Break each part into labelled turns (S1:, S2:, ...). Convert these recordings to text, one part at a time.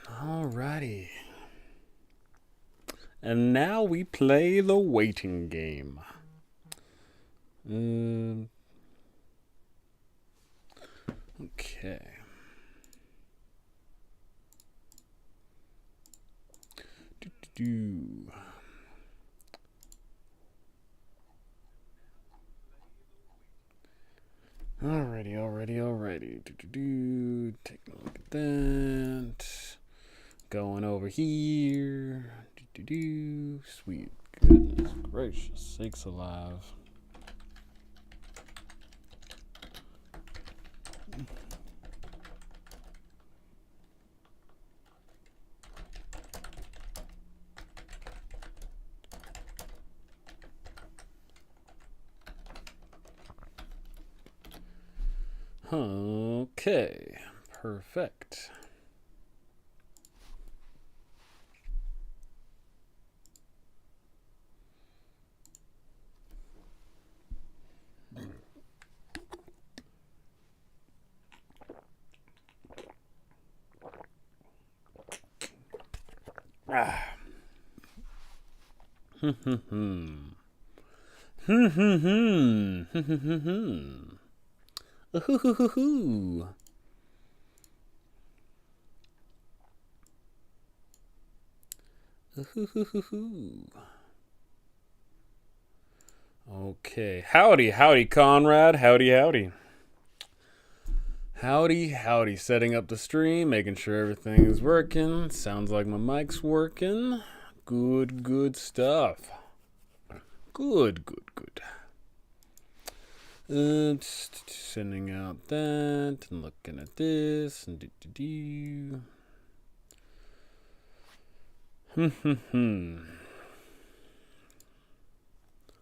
S1: Alrighty. And now we play the waiting game. Okay. Do. Alrighty. Take a look at that. Going over here. Sweet goodness gracious sakes alive. Okay, perfect. Okay, howdy, Conrad. Howdy. Howdy. Setting up the stream, making sure everything is working. Sounds like my mic's working. Good stuff. Good. Sending out that and looking at this and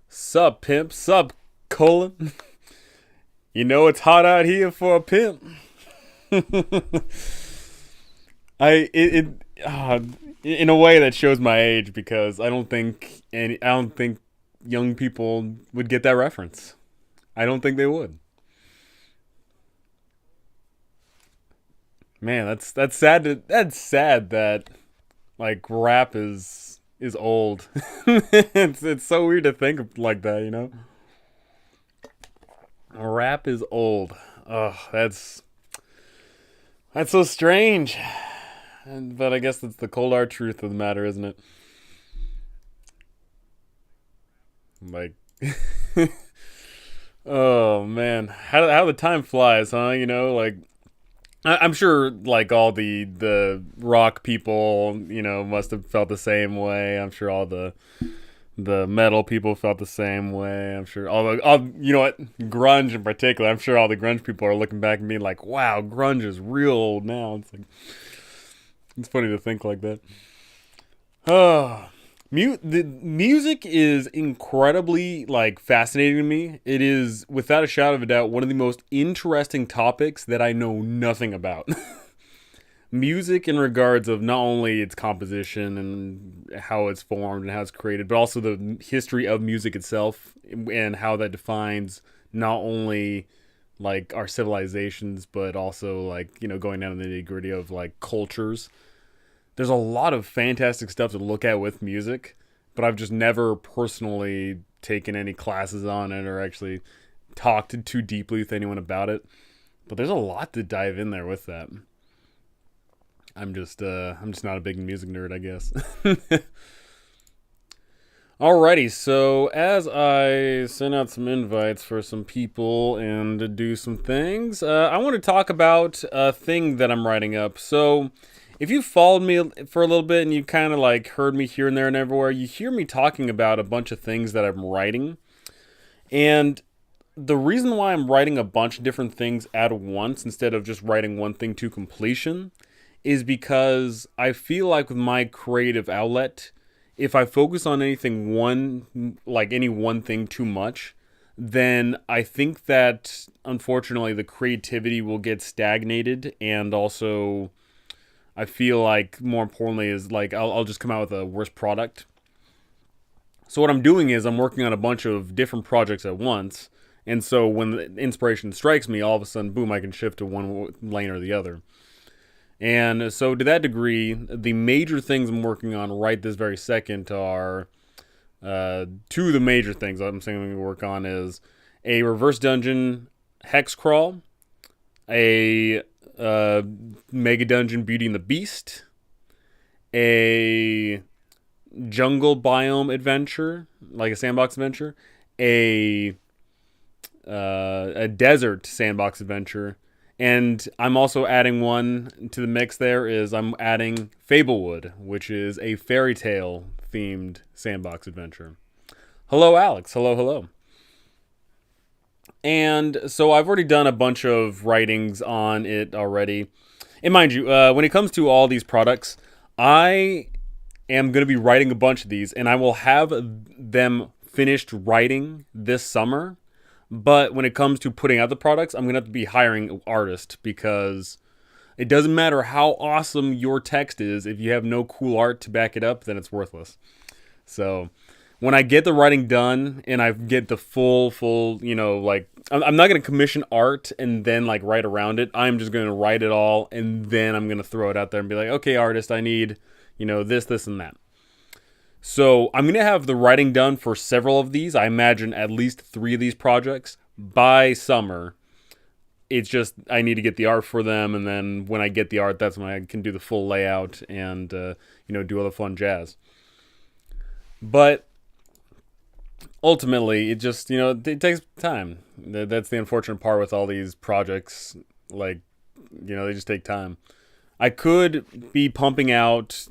S1: Sup, pimp? Sup, colon? You know it's hot out here for a pimp. In a way that shows my age because I don't think young people would get that reference. I don't think they would. Man, that's sad. That's sad that like rap is old. It's so weird to think of like that, you know. Rap is old. Oh, that's so strange. But I guess that's the cold hard truth of the matter, isn't it? Like, oh man, how the time flies, huh? You know, like I'm sure like all the rock people, you know, must have felt the same way. I'm sure all the metal people felt the same way. I'm sure all you know what, grunge in particular. I'm sure all the grunge people are looking back and being like, "Wow, grunge is real old now." It's like it's funny to think like that. Oh, the music is incredibly like fascinating to me. It is without a shadow of a doubt one of the most interesting topics that I know nothing about. Music in regards of not only its composition and how it's formed and how it's created, but also the history of music itself and how that defines not only like our civilizations, but also like, you know, going down to the nitty gritty of like cultures. There's a lot of fantastic stuff to look at with music, but I've just never personally taken any classes on it or actually talked too deeply with anyone about it. But there's a lot to dive in there with that. I'm just not a big music nerd, I guess. Alrighty, so as I send out some invites for some people and do some things, I want to talk about a thing that I'm writing up. So, if you followed me for a little bit and you kind of like heard me here and there and everywhere, you hear me talking about a bunch of things that I'm writing. And the reason why I'm writing a bunch of different things at once instead of just writing one thing to completion is because I feel like with my creative outlet, if I focus on any one thing too much, then I think that unfortunately the creativity will get stagnated, and also I feel like more importantly is like I'll just come out with a worse product. So what I'm doing is I'm working on a bunch of different projects at once, and so when the inspiration strikes me, all of a sudden, boom, I can shift to one lane or the other. And so, to that degree, the major things I'm working on right this very second are two of the major things I'm saying I'm going to work on is a reverse dungeon hex crawl, a mega dungeon Beauty and the Beast, a jungle biome adventure, like a sandbox adventure, a desert sandbox adventure, and I'm also adding one to the mix. There is I'm adding Fablewood, which is a fairy tale themed sandbox adventure. Hello, Alex. Hello, hello. And so I've already done a bunch of writings on it already. And mind you, when it comes to all these products, I am going to be writing a bunch of these, and I will have them finished writing this summer. But when it comes to putting out the products, I'm going to have to be hiring an artist, because it doesn't matter how awesome your text is. If you have no cool art to back it up, then it's worthless. So when I get the writing done and I get the full, like, I'm not going to commission art and then like write around it. I'm just going to write it all, and then I'm going to throw it out there and be like, okay, artist, I need, this, and that. So I'm going to have the writing done for several of these. I imagine at least 3 of these projects by summer. It's just I need to get the art for them, and then when I get the art, that's when I can do the full layout and, do all the fun jazz. But ultimately, it just, it takes time. That's the unfortunate part with all these projects. Like, they just take time. I could be pumping out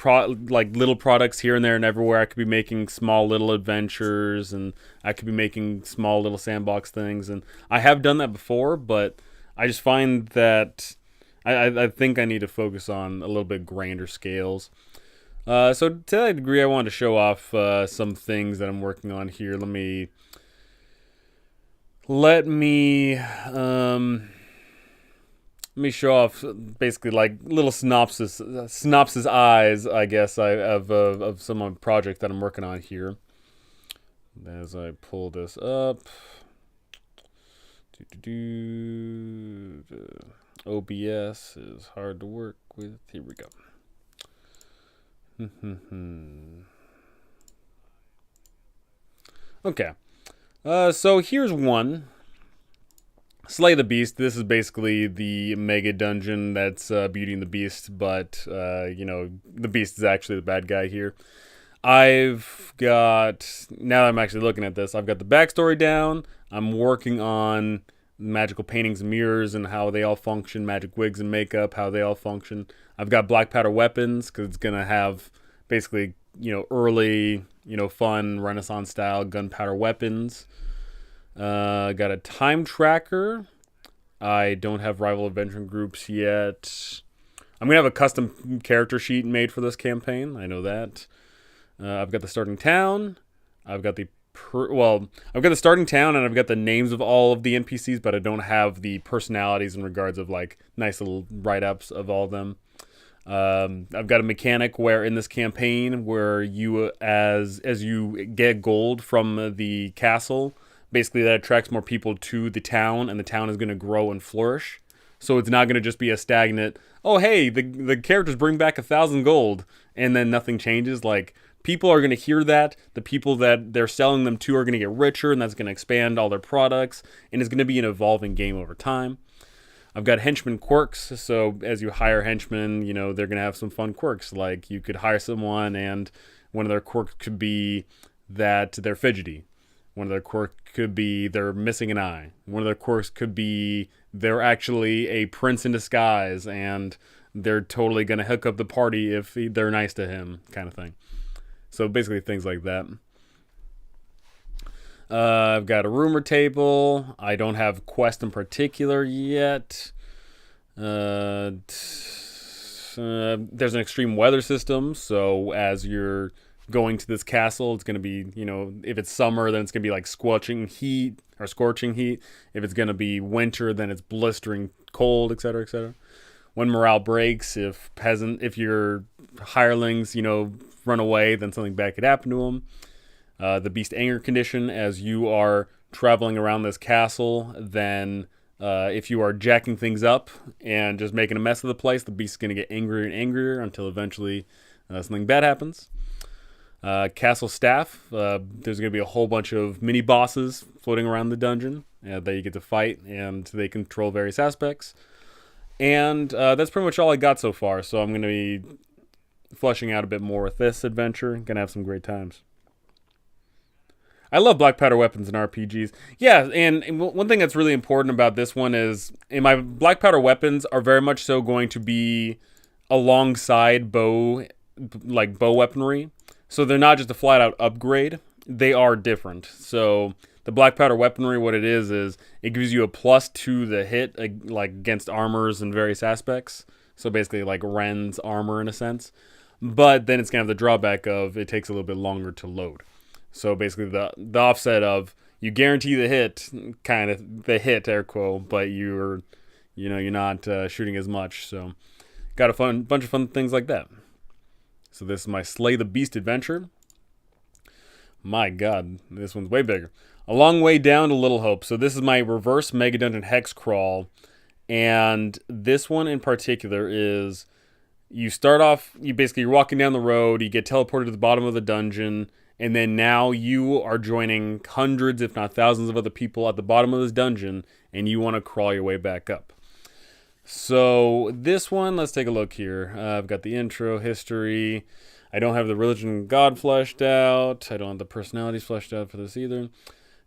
S1: little products here and there and everywhere. I could be making small little adventures, and I could be making small little sandbox things, and I have done that before, but I just find that I think I need to focus on a little bit grander scales. So to that degree, I wanted to show off some things that I'm working on here. Let me show off basically like little synopsis eyes, I guess, of some of the project that I'm working on here. As I pull this up, OBS is hard to work with. Here we go. Okay, so here's one. Slay the Beast. This is basically the mega dungeon that's Beauty and the Beast, but, the Beast is actually the bad guy here. I've got, now that I'm actually looking at this, I've got the backstory down. I'm working on magical paintings and mirrors and how they all function, magic wigs and makeup, how they all function. I've got black powder weapons, because it's going to have basically, early, fun Renaissance style gunpowder weapons. Got a time tracker. I don't have rival adventuring groups yet. I'm going to have a custom character sheet made for this campaign. I know that. I've got the starting town. I've got the starting town, and I've got the names of all of the NPCs, but I don't have the personalities in regards of like nice little write-ups of all of them. I've got a mechanic where in this campaign where you, as you get gold from the castle, basically that attracts more people to the town, and the town is going to grow and flourish. So it's not going to just be a stagnant, oh hey, the characters bring back 1,000 gold, and then nothing changes. Like, people are going to hear that. The people that they're selling them to are going to get richer, and that's going to expand all their products, and it's going to be an evolving game over time. I've got henchman quirks, so as you hire henchmen, they're going to have some fun quirks. Like, you could hire someone, and one of their quirks could be that they're fidgety. One of their quirks could be they're missing an eye. One of their quirks could be they're actually a prince in disguise, and they're totally going to hook up the party if they're nice to him, kind of thing. So basically things like that. I've got a rumor table. I don't have quest in particular yet. There's an extreme weather system, so as you're going to this castle, it's going to be, if it's summer, then it's going to be like scorching heat. If it's going to be winter, then it's blistering cold, etc., etc. When morale breaks, if your hirelings, run away, then something bad could happen to them. The beast anger condition, as you are traveling around this castle, then If you are jacking things up and just making a mess of the place, the beast is going to get angrier and angrier until eventually something bad happens. Castle staff. There's going to be a whole bunch of mini bosses floating around the dungeon that you get to fight, and they control various aspects. And that's pretty much all I got so far. So I'm going to be fleshing out a bit more with this adventure. Going to have some great times. I love black powder weapons in RPGs. Yeah, and one thing that's really important about this one is my black powder weapons are very much so going to be alongside bow weaponry. So they're not just a flat out upgrade. They are different. So the black powder weaponry, what it is it gives you a plus to the hit like against armors and various aspects. So basically like Ren's armor in a sense. But then it's going to have the drawback of it takes a little bit longer to load. So basically the offset of you guarantee the hit, kind of the hit, air quote, but you're not shooting as much. So got a bunch of fun things like that. So this is my Slay the Beast adventure. My God, this one's way bigger. A Long Way Down to Little Hope. So this is my reverse Mega Dungeon Hex Crawl. And this one in particular is you start off, you're walking down the road, you get teleported to the bottom of the dungeon, and then now you are joining hundreds, if not thousands of other people at the bottom of this dungeon, and you want to crawl your way back up. So this one, let's take a look here. I've got the intro, history. I don't have the religion and God fleshed out. I don't have the personalities fleshed out for this either.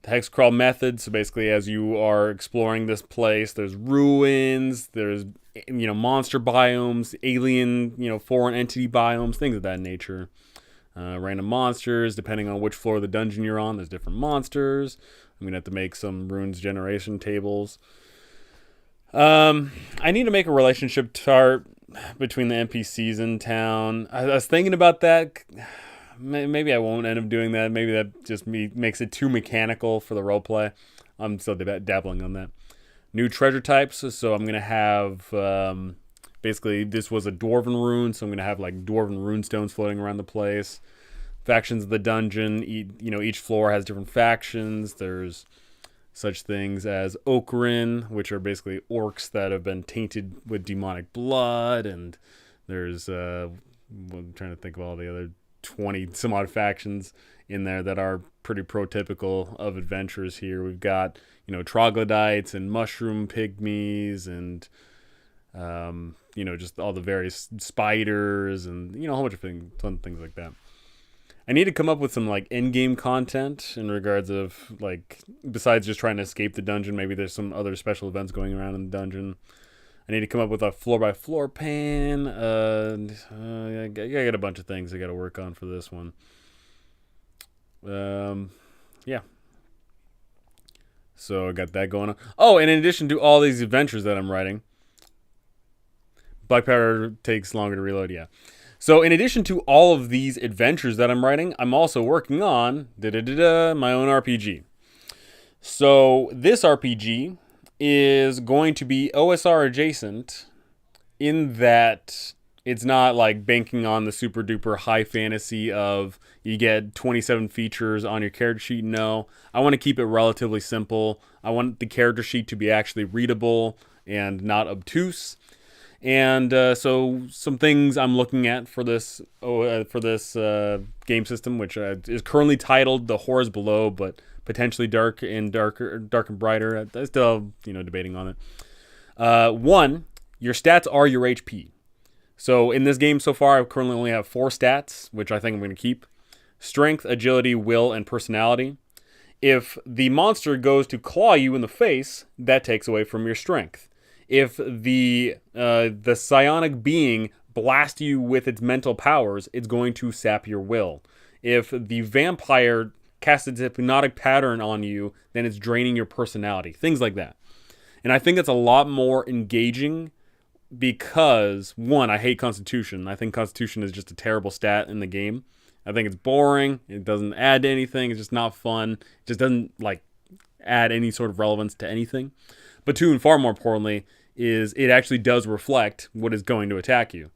S1: The hex crawl method. So basically, as you are exploring this place, there's ruins, there's monster biomes, alien, foreign entity biomes, things of that nature. Random monsters, depending on which floor of the dungeon you're on, there's different monsters. I'm gonna have to make some runes generation tables. I need to make a relationship chart between the NPCs in town. I was thinking about that. Maybe I won't end up doing that. Maybe that just makes it too mechanical for the roleplay. I'm still dabbling on that. New treasure types. So I'm going to have, basically this was a dwarven rune. So I'm going to have like dwarven rune stones floating around the place. Factions of the dungeon. Each floor has different factions. There's such things as Okrin, which are basically orcs that have been tainted with demonic blood. And there's, I'm trying to think of all the other 20 some odd factions in there that are pretty prototypical of adventurers here. We've got, troglodytes and mushroom pygmies and, just all the various spiders and, a whole bunch of fun things like that. I need to come up with some like in-game content in regards of like, besides just trying to escape the dungeon, maybe there's some other special events going around in the dungeon. I need to come up with a floor-by-floor plan. I got a bunch of things I got to work on for this one. Yeah. So I got that going on. Oh, and in addition to all these adventures that I'm writing, Black Powder takes longer to reload, yeah. So in addition to all of these adventures that I'm writing, I'm also working on my own RPG. So this RPG is going to be OSR adjacent in that it's not like banking on the super duper high fantasy of you get 27 features on your character sheet. No, I want to keep it relatively simple. I want the character sheet to be actually readable and not obtuse. And so some things I'm looking at for this game system, which is currently titled The Horrors Below, but potentially dark and brighter. I'm still, debating on it. One, your stats are your HP. So in this game so far, I currently only have 4 stats, which I think I'm going to keep. Strength, agility, will, and personality. If the monster goes to claw you in the face, that takes away from your strength. If the psionic being blasts you with its mental powers, it's going to sap your will. If the vampire casts its hypnotic pattern on you, then it's draining your personality. Things like that. And I think it's a lot more engaging because, one, I hate Constitution. I think Constitution is just a terrible stat in the game. I think it's boring. It doesn't add to anything. It's just not fun. It just doesn't, add any sort of relevance to anything. But two, and far more importantly, is it actually does reflect what is going to attack you.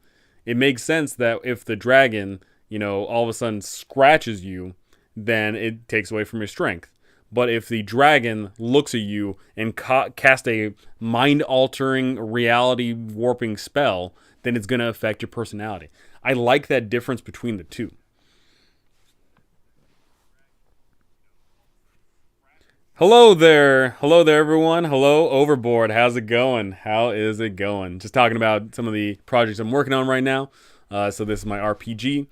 S1: It makes sense that if the dragon, all of a sudden scratches you, then it takes away from your strength. But if the dragon looks at you and cast a mind-altering, reality-warping spell, then it's going to affect your personality. I like that difference between the two. Hello there, everyone. Hello, Overboard. How's it going? How is it going? Just talking about some of the projects I'm working on right now. So this is my RPG.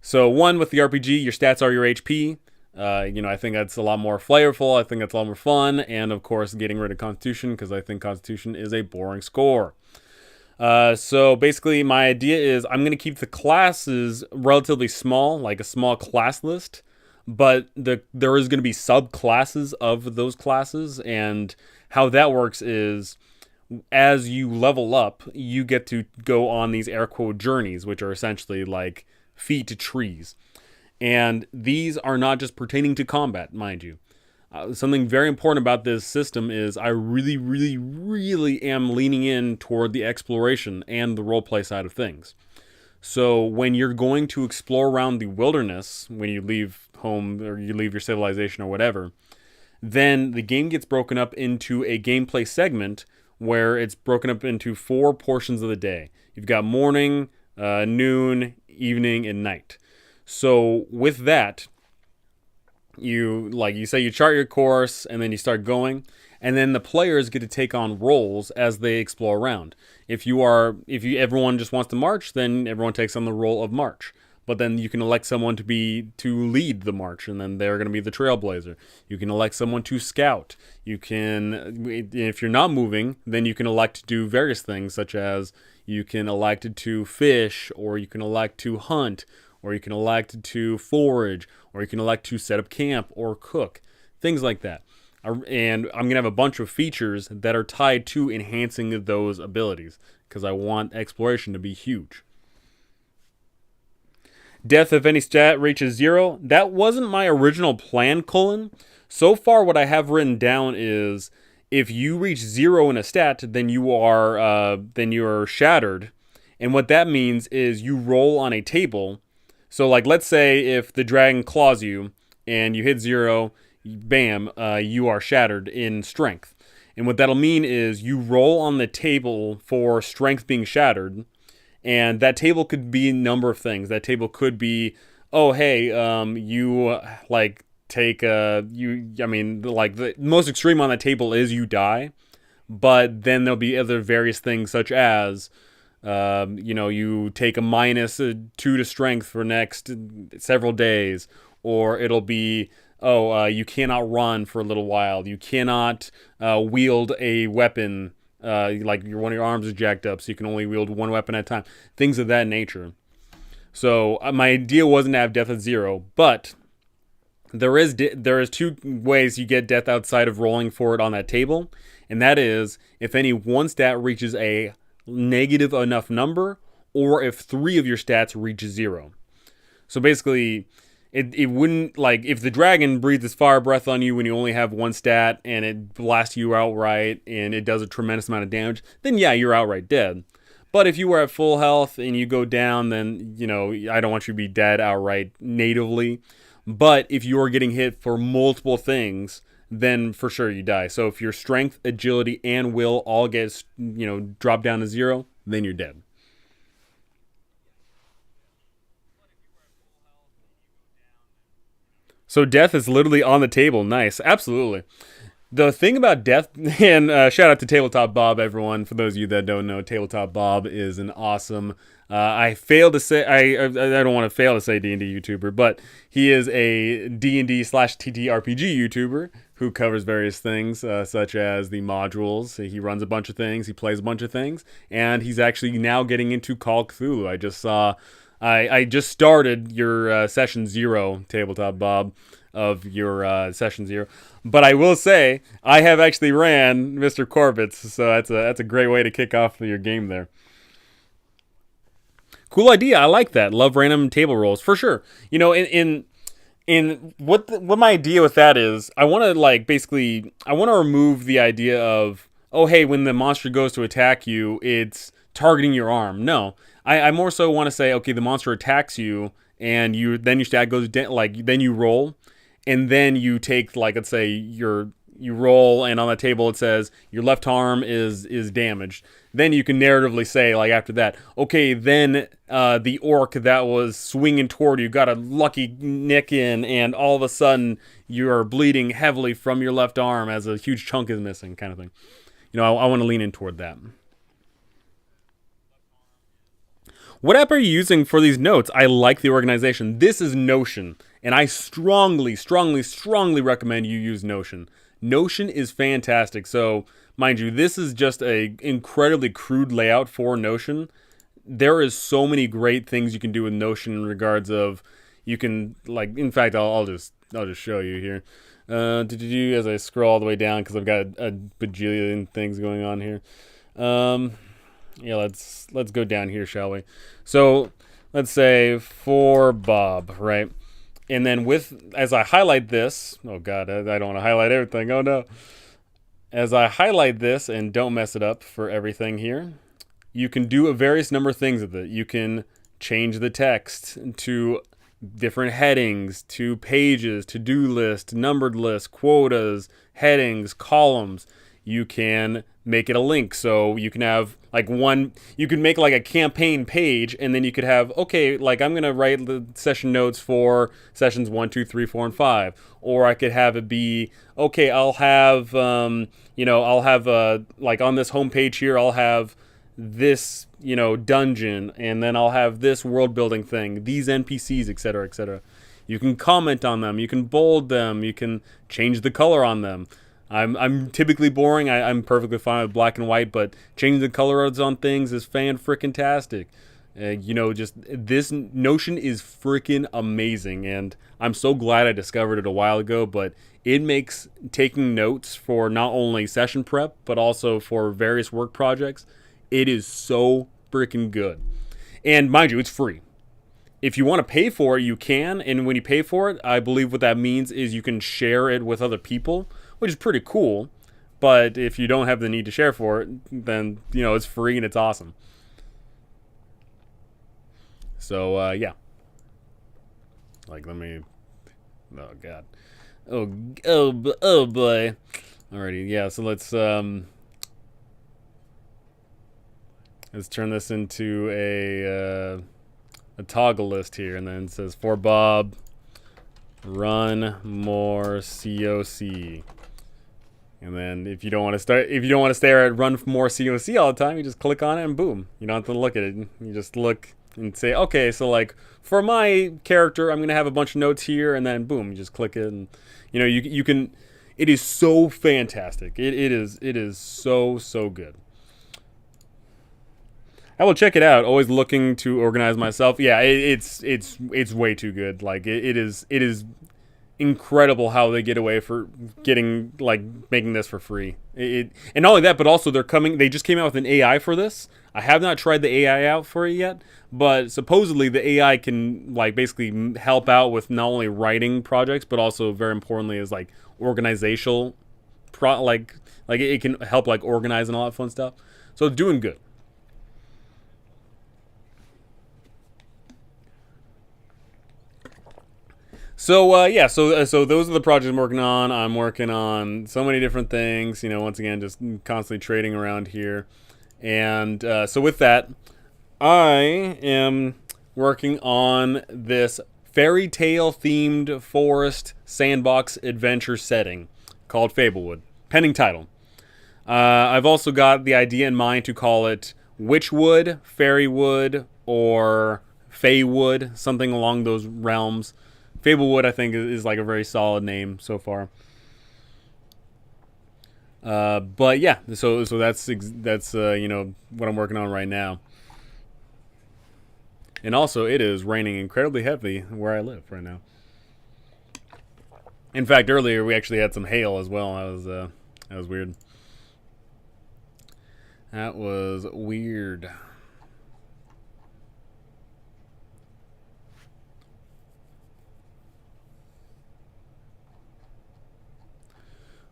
S1: So one with the RPG, your stats are your HP. I think that's a lot more flavorful. I think that's a lot more fun. And of course, getting rid of Constitution because I think Constitution is a boring score. So basically, my idea is I'm going to keep the classes relatively small, like a small class list. But there is going to be subclasses of those classes. And how that works is as you level up, you get to go on these air quote journeys, which are essentially like feet to trees. And these are not just pertaining to combat, mind you. Something very important about this system is I really, really, really am leaning in toward the exploration and the roleplay side of things. So when you're going to explore around the wilderness, when you leave home or you leave your civilization or whatever, then the game gets broken up into a gameplay segment where it's broken up into 4 portions of the day. You've got morning, noon, evening, and night. So with that, you say you chart your course and then you start going, and then the players get to take on roles as they explore around. If everyone just wants to march, then everyone takes on the role of march. But then you can elect someone to lead the march, and then they're going to be the trailblazer. You can elect someone to scout. You can, if you're not moving, then you can elect to do various things, such as you can elect to fish, or you can elect to hunt, or you can elect to forage, or you can elect to set up camp or cook, things like that. And I'm going to have a bunch of features that are tied to enhancing those abilities, because I want exploration to be huge. Death if any stat reaches 0. That wasn't my original plan, Cullen. So far, what I have written down is if you reach 0 in a stat, then you are shattered. And what that means is you roll on a table. So, like, let's say if the dragon claws you and you hit 0, bam, you are shattered in strength. And what that'll mean is you roll on the table for strength being shattered, and that table could be a number of things. That table could be, oh, hey, you, like, take, the most extreme on that table is you die, but then there'll be other various things such as, you take a -2 to strength for next several days, or it'll be, you cannot run for a little while. You cannot wield a weapon, like one of your arms is jacked up, so you can only wield one weapon at a time. Things of that nature. So my idea wasn't to have death at 0, but there is 2 ways you get death outside of rolling for it on that table, and that is if any one stat reaches a negative enough number, or if 3 of your stats reach 0. So basically, it wouldn't, like, if the dragon breathes its fire breath on you when you only have 1 stat and it blasts you outright and it does a tremendous amount of damage, then yeah, you're outright dead. But if you were at full health and you go down, then, I don't want you to be dead outright natively. But if you are getting hit for multiple things, then for sure you die. So if your strength, agility, and will all get, drop down to 0, then you're dead. So death is literally on the table. Nice. Absolutely. The thing about death, and shout out to Tabletop Bob, everyone. For those of you that don't know, Tabletop Bob is an awesome. I failed to say I don't want to fail to say D&D YouTuber, but he is a D&D/TTRPG YouTuber who covers various things such as the modules. He runs a bunch of things. He plays a bunch of things, and he's actually now getting into Call of Cthulhu. I just saw. I just started your session 0, Tabletop Bob, of your session 0. But I will say, I have actually ran Mr. Corbett's, so that's a great way to kick off your game there. Cool idea. I like that. Love random table rolls for sure. In what my idea with that is, I want to remove the idea of, oh hey, when the monster goes to attack you, it's targeting your arm. No, I more so want to say, okay, the monster attacks you, and then your stat goes down, then you roll. and then you take, like, let's say you roll, and on the table it says your left arm is damaged. Then you can narratively say, like, after that, okay, then the orc that was swinging toward you got a lucky nick in, and all of a sudden you're bleeding heavily from your left arm as a huge chunk is missing, kind of thing. I want to lean in toward that. What app are you using for these notes? I like the organization. This is Notion, and I strongly, strongly, strongly recommend you use Notion. Notion is fantastic. So, mind you, this is just a incredibly crude layout for Notion. There is so many great things you can do with Notion in regards of, you can, like, in fact, I'll just show you here. As I scroll all the way down, because I've got a bajillion things going on here. Yeah, let's go down here, shall we? So let's say for Bob, right? And then as I highlight this, oh god, I don't want to highlight everything. Oh no. As I highlight this and don't mess it up for everything here, you can do a various number of things with it. You can change the text to different headings, to pages, to-do list, numbered list, quotas, headings, columns. You can make it a link, so you can have you can make like a campaign page, and then you could have, okay, like I'm gonna write the session notes for sessions 1, 2, 3, 4, and 5, or I could have it be, okay, I'll have like on this homepage here, I'll have this dungeon, and then I'll have this world building thing, these NPCs, etc., etc. You can comment on them, you can bold them, you can change the color on them. I'm typically boring. I'm perfectly fine with black and white, but changing the colors on things is fan-frickin-tastic. Just this Notion is freaking amazing, and I'm so glad I discovered it a while ago, but it makes taking notes for not only session prep, but also for various work projects, it is so freaking good. And mind you, it's free. If you want to pay for it, you can, and when you pay for it, I believe what that means is you can share it with other people, which is pretty cool. But if you don't have the need to share for it, then, it's free and it's awesome. So, yeah. Like, let me... Oh, God. Oh, boy. Alrighty, yeah, so let's turn this into a toggle list here, and then it says, for Bob, run more COC. And then if you don't want to stare at run more COC all the time, you just click on it and boom. You don't have to look at it. You just look and say, okay, so like for my character, I'm going to have a bunch of notes here, and then boom, you just click it, and you can, it is so fantastic. It is so good. I will check it out. Always looking to organize myself. Yeah, it's way too good. Like it is incredible how they get away for making this for free. And not only that, but also they just came out with an AI for this. I have not tried the AI out for it yet, but supposedly the AI can basically help out with not only writing projects, but also very importantly is organizational it can help organize and all that fun stuff. So it's doing good. So yeah, so those are the projects I'm working on. I'm working on so many different things. Once again, just constantly trading around here, and so with that, I am working on this fairy tale themed forest sandbox adventure setting called Fablewood, pending title. I've also got the idea in mind to call it Witchwood, Fairywood, or Feywood, something along those realms. Fablewood, I think, is a very solid name so far. But yeah, so that's what I'm working on right now. And also, it is raining incredibly heavily where I live right now. In fact, earlier we actually had some hail as well. That was weird. That was weird.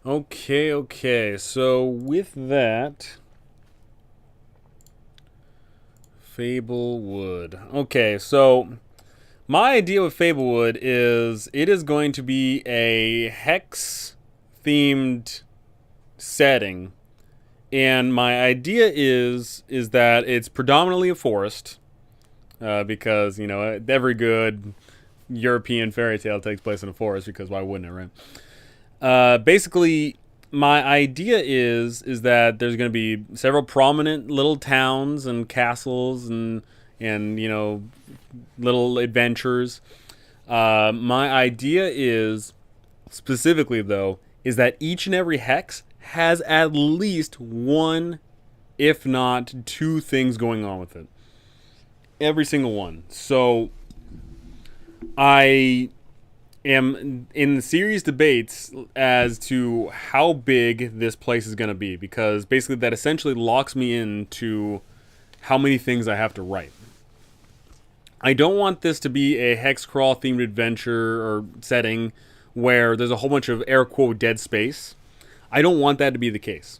S1: Okay, so with that, Fablewood. Okay, so My idea with Fablewood is it is going to be a hex themed setting, and my idea is that it's predominantly a forest, because every good European fairy tale takes place in a forest, because why wouldn't it, right? Basically, my idea is that there's going to be several prominent little towns and castles and little adventures. My idea is specifically though is that each and every hex has at least one, if not two, things going on with it. Every single one. So I am in serious debates as to how big this place is going to be, because basically that essentially locks me into how many things I have to write. I don't want this to be a hex crawl themed adventure or setting where there's a whole bunch of air quote dead space. I don't want that to be the case.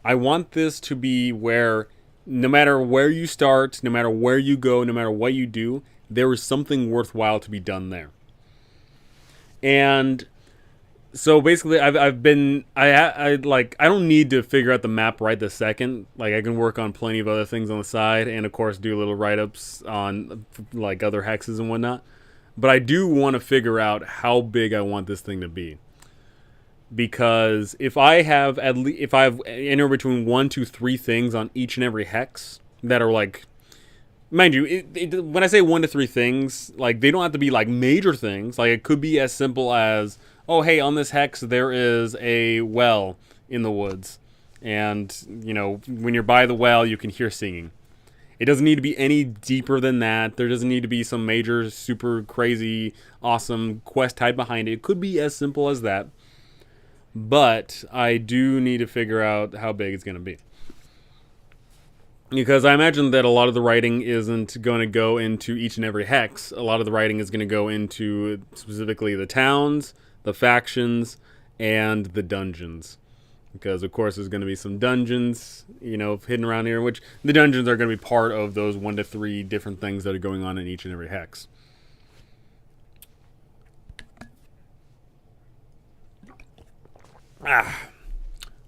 S1: I want this to be where no matter where you start, no matter where you go, no matter what you do, there is something worthwhile to be done there. And so basically I've been I don't need to figure out the map right this second. Like, I can work on plenty of other things on the side, and of course do little write-ups on like other hexes and whatnot. But I do want to figure out how big I want this thing to be, because if I have anywhere between 1 to 3 things on each and every hex that are like, mind you, when I say 1 to 3 things, like, they don't have to be like major things. Like, it could be as simple as, oh hey, on this hex there is a well in the woods, and when you're by the well you can hear singing. It doesn't need to be any deeper than that. There doesn't need to be some major, super crazy, awesome quest tied behind it. It could be as simple as that. But I do need to figure out how big it's going to be, because I imagine that a lot of the writing isn't going to go into each and every hex. A lot of the writing is going to go into specifically the towns, the factions, and the dungeons. Because, of course, there's going to be some dungeons, hidden around here, which the dungeons are going to be part of those 1 to 3 different things that are going on in each and every hex.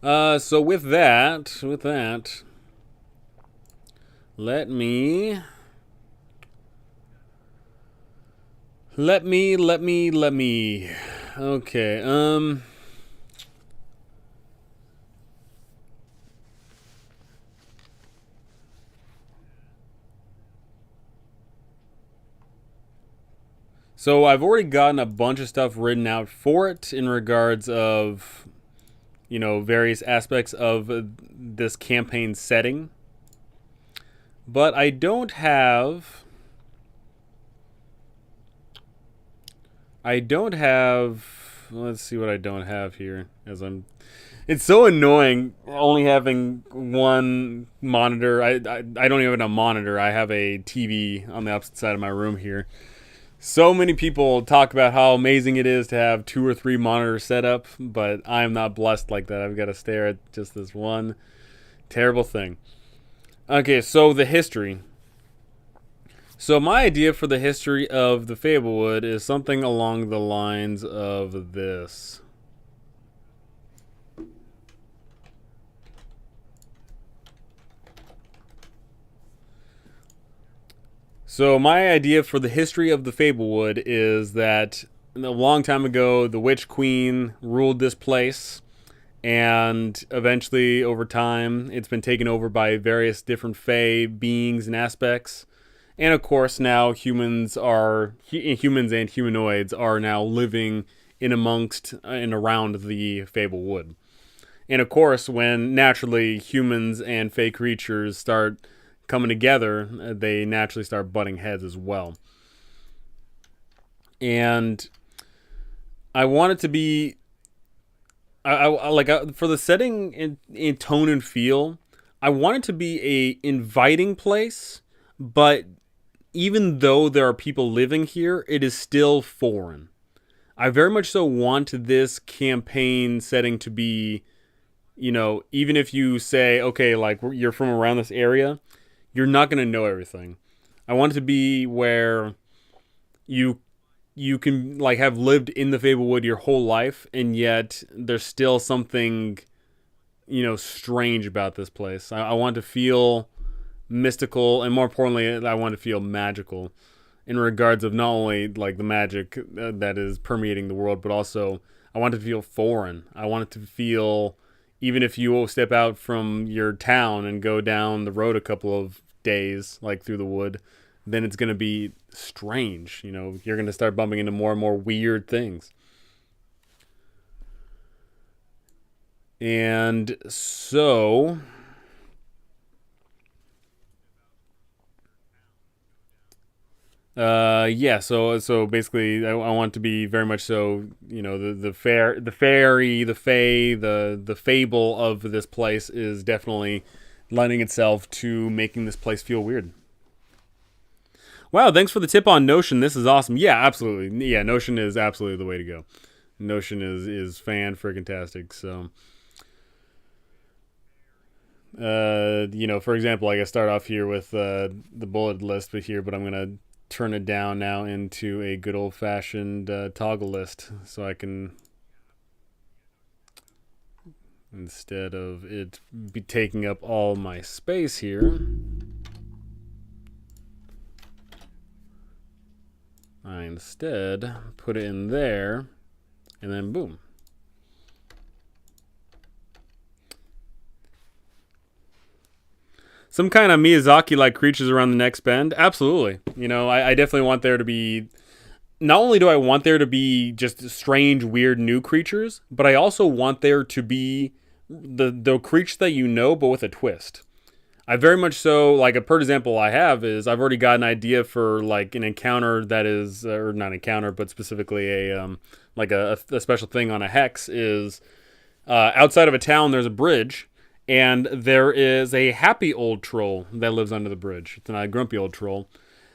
S1: So with that, let me. Okay. So I've already gotten a bunch of stuff written out for it in regards of, various aspects of this campaign setting. But I don't have. Let's see what I don't have here. It's so annoying only having one monitor. I don't even have a monitor. I have a TV on the opposite side of my room here. So many people talk about how amazing it is to have 2 or 3 monitors set up, but I am not blessed like that. I've got to stare at just this one terrible thing. Okay, so the history. So my idea for the history of the Fablewood is something along the lines of this. So my idea for the history of the Fablewood is that a long time ago, the Witch Queen ruled this place, and eventually, over time, it's been taken over by various different fae beings and aspects. And of course, now humans and humanoids are now living in amongst and around the Fablewood. And of course, when naturally humans and fae creatures start coming together, they naturally start butting heads as well. And I want it to be, for the setting in tone and feel, I want it to be a inviting place, but even though there are people living here, it is still foreign. I very much so want this campaign setting to be, even if you say, okay, like, you're from around this area, you're not going to know everything. I want it to be where you you can like have lived in the Fablewood your whole life, and yet there's still something strange about this place. I want to feel mystical, and more importantly, I want to feel magical in regards of not only like the magic that is permeating the world, but also I want it to feel foreign. I want it to feel, even if you step out from your town and go down the road a couple of days, like through the wood, then it's going to be strange. You're going to start bumping into more and more weird things. And so yeah, so basically I want to be very much so, the fairy, the fae, the fable of this place is definitely lending itself to making this place feel weird. Wow, thanks for the tip on Notion. This is awesome. Yeah, absolutely. Yeah, Notion is absolutely the way to go. Notion is fan freaking tastic. So for example, like I start off here with the bullet list here, but I'm gonna turn it down now into a good old fashioned toggle list, so I can, instead of it be taking up all my space here, I instead put it in there, and then boom. Some kind of Miyazaki-like creatures around the next bend? Absolutely. I definitely want there to be... Not only do I want there to be just strange, weird, new creatures, but I also want there to be the creature that but with a twist. I very much so, like, a per example I have is I've already got an idea for, like, an encounter that is... Or not encounter, but specifically a special thing on a hex is... outside of a town, there's a bridge... And there is a happy old troll that lives under the bridge. It's not a grumpy old troll.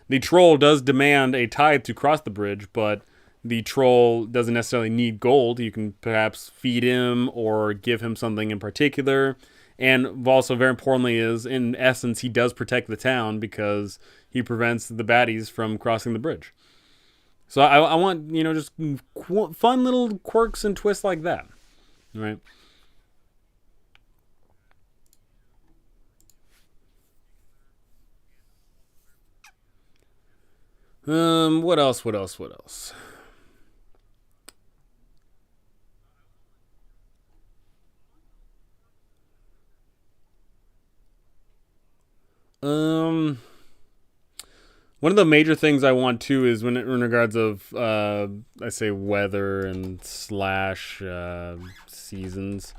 S1: The troll does demand a tithe to cross the bridge, but the troll doesn't necessarily need gold. You can perhaps feed him or give him something in particular. And also, very importantly, is in essence, he does protect the town because he prevents the baddies from crossing the bridge. So I want, just fun little quirks and twists like that. Right? What else? What else? What else? Um, One of the major things I want too is in regards of I say weather and slash seasons.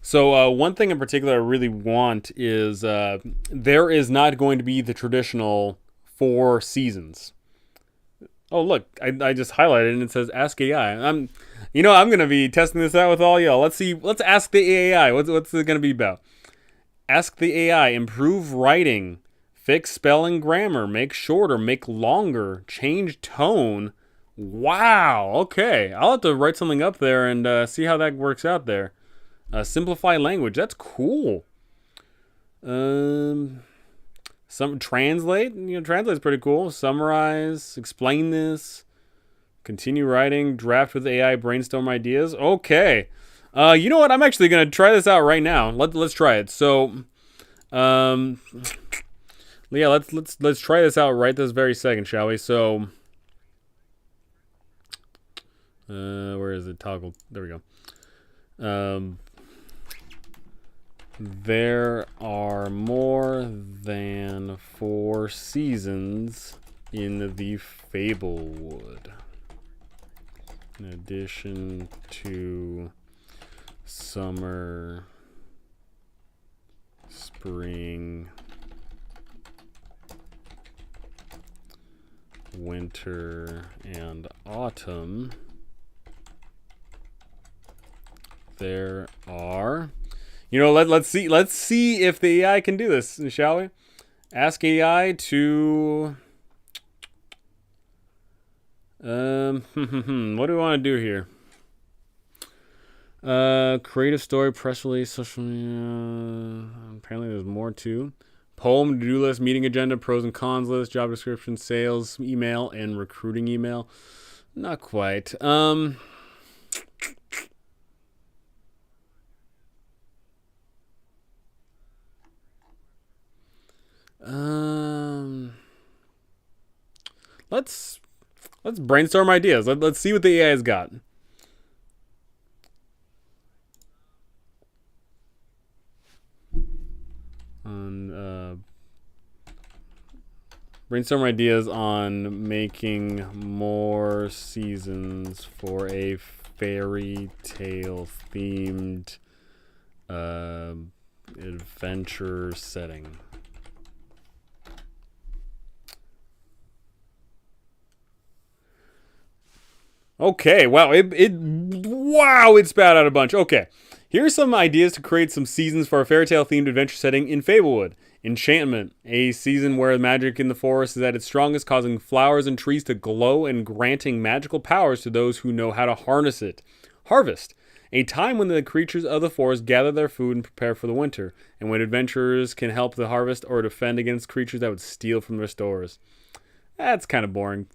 S1: So one thing in particular I really want is there is not going to be the traditional 4 seasons. Oh look, I just highlighted it and it says Ask AI. I'm gonna be testing this out with all y'all. Let's see. Let's ask the AI. What's it gonna be about? Ask the AI. Improve writing. Fix spelling, grammar. Make shorter. Make longer. Change tone. Wow. Okay, I'll have to write something up there and see how that works out there. Simplify language. That's cool. Some translate. Translate's pretty cool. Summarize. Explain this. Continue writing. Draft with AI. Brainstorm ideas. Okay. You know what? I'm actually gonna try this out right now. Let's try it. So, yeah, let's try this out right this very second, shall we? So, where is it? Toggle. There we go. There are more than 4 seasons in the Fablewood. In addition to summer, spring, winter, and autumn, there are... let's see if the AI can do this, shall we? Ask AI to... what do we want to do here? Creative story, press release, social media. Apparently there's more too. Poem, to-do list, meeting agenda, pros and cons list, job description, sales email, and recruiting email. Not quite. Let's brainstorm ideas. Let's see what the AI has got. Brainstorm ideas on making more seasons for a fairy tale themed adventure setting. Okay, wow, it spat out a bunch. Okay, here's some ideas to create some seasons for a fairy tale themed adventure setting in Fablewood. Enchantment, a season where magic in the forest is at its strongest, causing flowers and trees to glow and granting magical powers to those who know how to harness it. Harvest, a time when the creatures of the forest gather their food and prepare for the winter, and when adventurers can help the harvest or defend against creatures that would steal from their stores. That's kind of boring.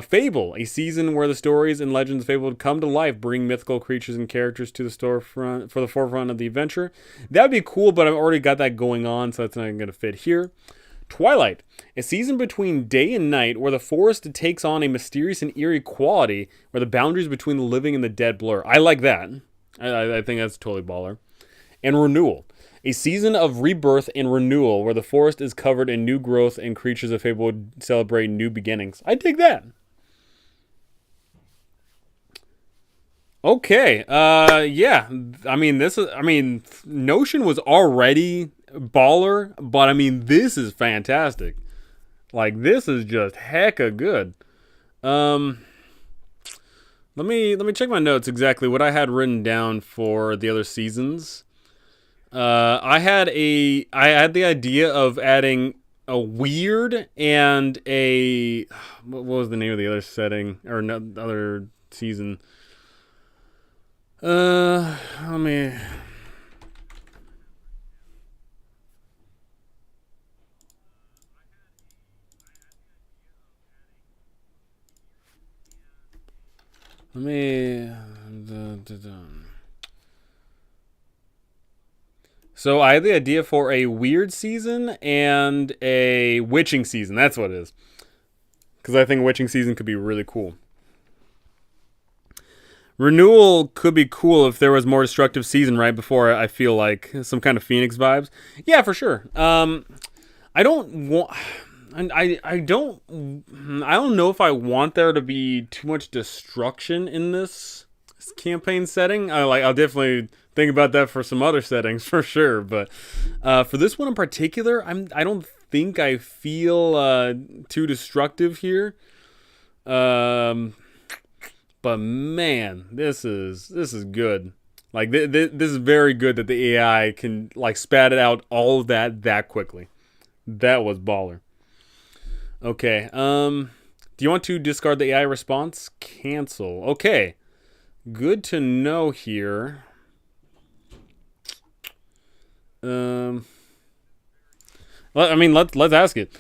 S1: Fable, a season where the stories and legends of Fable would come to life, bring mythical creatures and characters to the storefront for the forefront of the adventure. That would be cool, but I've already got that going on, so that's not going to fit here. Twilight, a season between day and night where the forest takes on a mysterious and eerie quality where the boundaries between the living and the dead blur. I like that. I think that's totally baller. And Renewal, a season of rebirth and renewal where the forest is covered in new growth and creatures of Fable would celebrate new beginnings. I dig that. Okay. Yeah. Notion was already baller, but I mean, this is fantastic. Like, this is just hecka good. Let me check my notes exactly what I had written down for the other seasons. I had the idea of adding a weird and a what was the name of the other setting or no, other season? Let me. So I had the idea for a weird season and a witching season. That's what it is. Because I think witching season could be really cool. Renewal could be cool if there was more destructive season right before. I feel like some kind of Phoenix vibes. Yeah, for sure. I don't want. I don't know if I want there to be too much destruction in this campaign setting. I'll definitely think about that for some other settings for sure. But for this one in particular, I don't think I feel too destructive here. But man, this is good. Like this is very good that the AI can like spat it out all of that quickly. That was baller. Okay. Do you want to discard the AI response? Cancel. Okay. Good to know here. Let's ask it.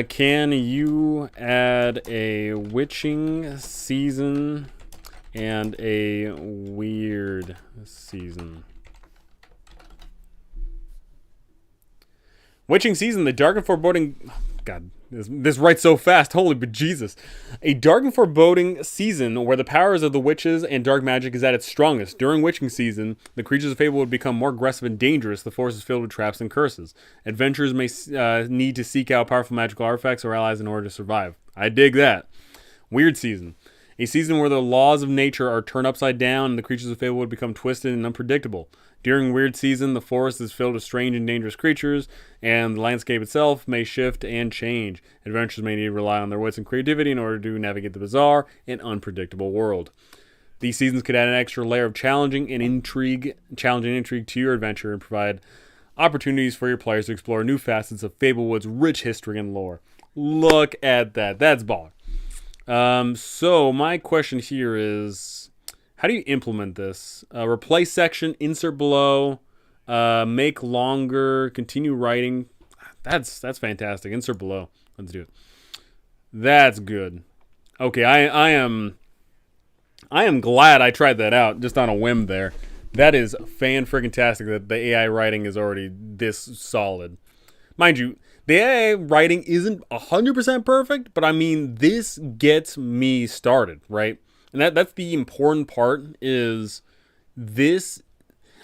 S1: Can you add a witching season and a weird season? Witching season, the dark and foreboding. God, this writes so fast. Holy bejesus. A dark and foreboding season where the powers of the witches and dark magic is at its strongest. During witching season, the creatures of Fable would become more aggressive and dangerous. The forest is filled with traps and curses. Adventurers may need to seek out powerful magical artifacts or allies in order to survive. I dig that. Weird season. A season where the laws of nature are turned upside down and the creatures of Fable would become twisted and unpredictable. During weird season, the forest is filled with strange and dangerous creatures, and the landscape itself may shift and change. Adventurers may need to rely on their wits and creativity in order to navigate the bizarre and unpredictable world. These seasons could add an extra layer of challenging intrigue to your adventure and provide opportunities for your players to explore new facets of Fablewood's rich history and lore. Look at that. That's baller. So my question here is, how do you implement this? Replace section, insert below, make longer, continue writing. That's fantastic. Insert below. Let's do it. That's good. Okay, I am glad I tried that out just on a whim there. That is fan-friggin-tastic that the AI writing is already this solid. Mind you, the AI writing isn't 100% perfect, but I mean, this gets me started, right? And that's the important part is this.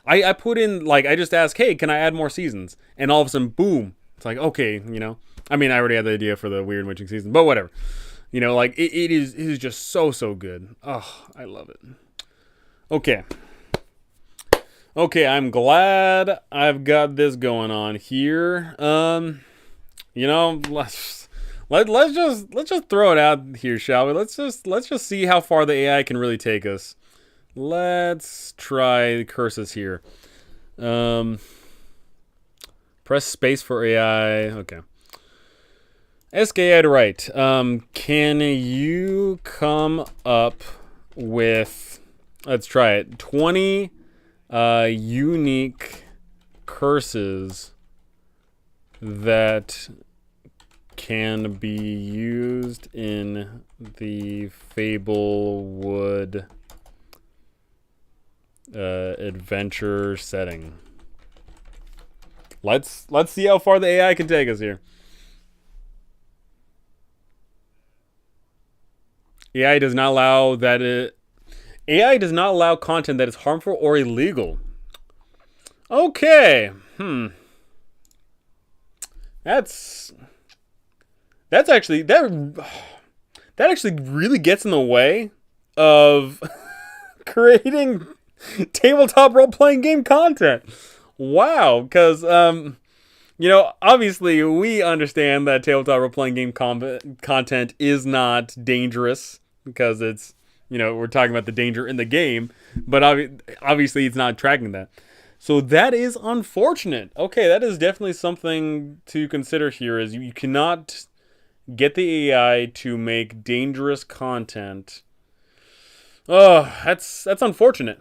S1: I put in, like, I just asked, hey, can I add more seasons? And all of a sudden, boom. It's like, okay, you know. I mean, I already had the idea for the Weird Witching season, but whatever. You know, like, it is just so good. Oh, I love it. Okay. Okay, I'm glad I've got this going on here. You know, let's just throw it out here, shall we? Let's just see how far the AI can really take us. Let's try curses here. Press space for AI. Okay. Ask AI to write. Can you come up with, let's try it, 20 unique curses that can be used in the Fablewood adventure setting? Let's see how far the AI can take us here. AI does not allow AI does not allow content that is harmful or illegal. Okay. That's actually that actually really gets in the way of creating tabletop role-playing game content. Wow, because you know, obviously we understand that tabletop role-playing game content is not dangerous because it's, you know, we're talking about the danger in the game, but obviously it's not tracking that. So that is unfortunate. Okay, that is definitely something to consider here, is you cannot get the AI to make dangerous content. Oh, that's unfortunate.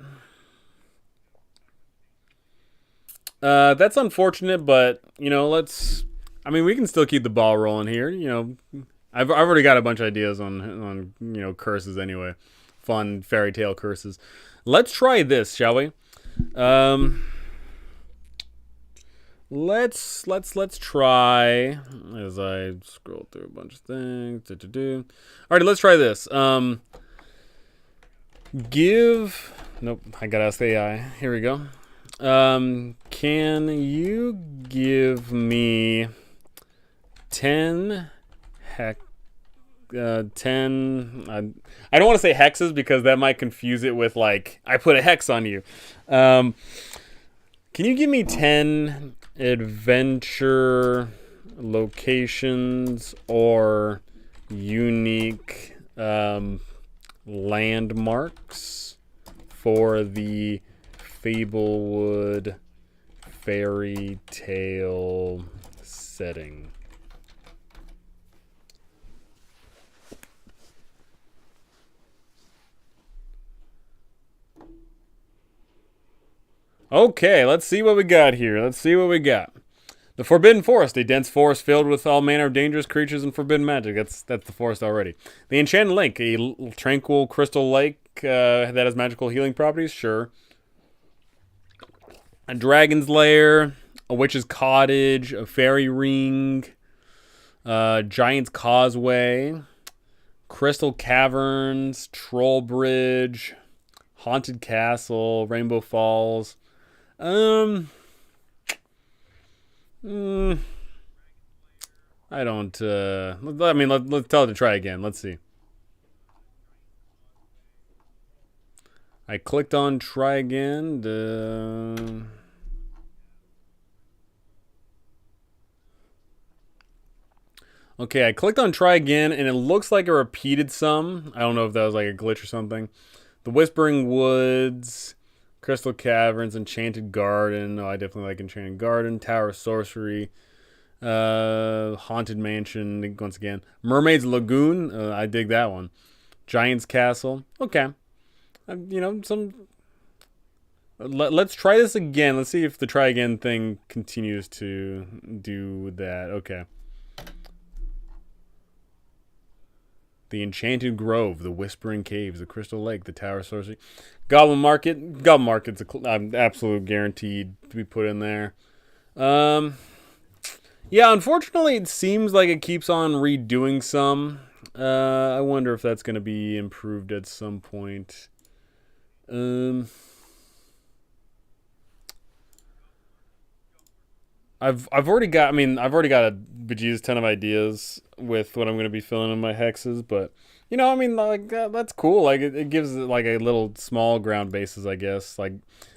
S1: That's unfortunate, but, you know, I mean, we can still keep the ball rolling here. You know, I've already got a bunch of ideas on you know, curses anyway. Fun fairy tale curses. Let's try this, shall we? Let's try, as I scroll through a bunch of things. Alrighty, let's try this. Nope, I gotta ask the AI. Here we go. Can you give me 10 10 I don't want to say hexes because that might confuse it with, like, I put a hex on you. Can you give me 10 adventure locations or unique landmarks for the Fablewood fairy tale setting? Okay, let's see what we got here. Let's see what we got. The Forbidden Forest, a dense forest filled with all manner of dangerous creatures and forbidden magic. That's the forest already. The Enchanted Lake, a tranquil crystal lake that has magical healing properties. Sure. A dragon's lair, a witch's cottage, a fairy ring, giant's causeway, crystal caverns, troll bridge, haunted castle, rainbow falls. I don't, I mean, let's tell it to try again. Let's see. I clicked on try again. Okay, I clicked on try again, and it looks like it repeated some. I don't know if that was like a glitch or something. The Whispering Woods, Crystal Caverns, Enchanted Garden. Oh, I definitely like Enchanted Garden. Tower of Sorcery. Haunted Mansion, once again. Mermaid's Lagoon. I dig that one. Giant's Castle. Okay. You know, Let's try this again. Let's see if the try again thing continues to do that. Okay. The Enchanted Grove, the Whispering Caves, the Crystal Lake, the Tower Sorcery, Goblin Market. Goblin Market's absolute guaranteed to be put in there. Yeah, unfortunately, it seems like it keeps on redoing some. I wonder if that's going to be improved at some point. I've already got. I mean, I've already got a bejesus ton of ideas with what I'm going to be filling in my hexes, but I mean, like that's cool. Like it gives it like a little small ground bases, I guess. Like,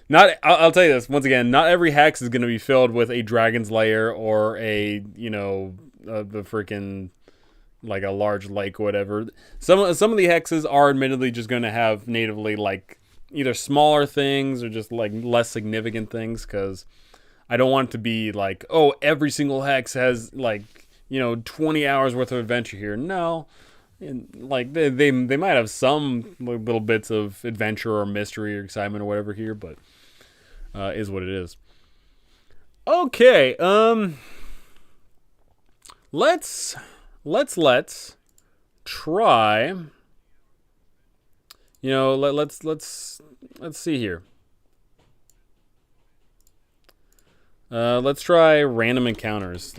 S1: not. I'll tell you this once again. Not every hex is going to be filled with a dragon's lair or a the freaking like a large lake or whatever. Some of the hexes are admittedly just going to have natively like either smaller things or just like less significant things because I don't want it to be like, oh, every single hex has like 20 hours worth of adventure here. No, and like they might have some little bits of adventure or mystery or excitement or whatever here, but is what it is. Okay, let's try. Let's see here. Let's try random encounters.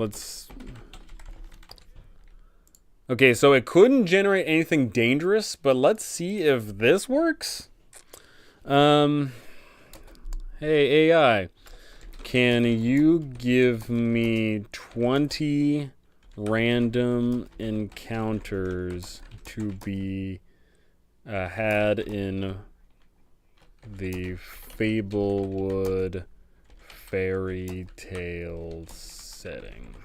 S1: Okay, so it couldn't generate anything dangerous, but let's see if this works. Hey AI, can you give me 20 random encounters to be had in the Fablewood fairy tale setting?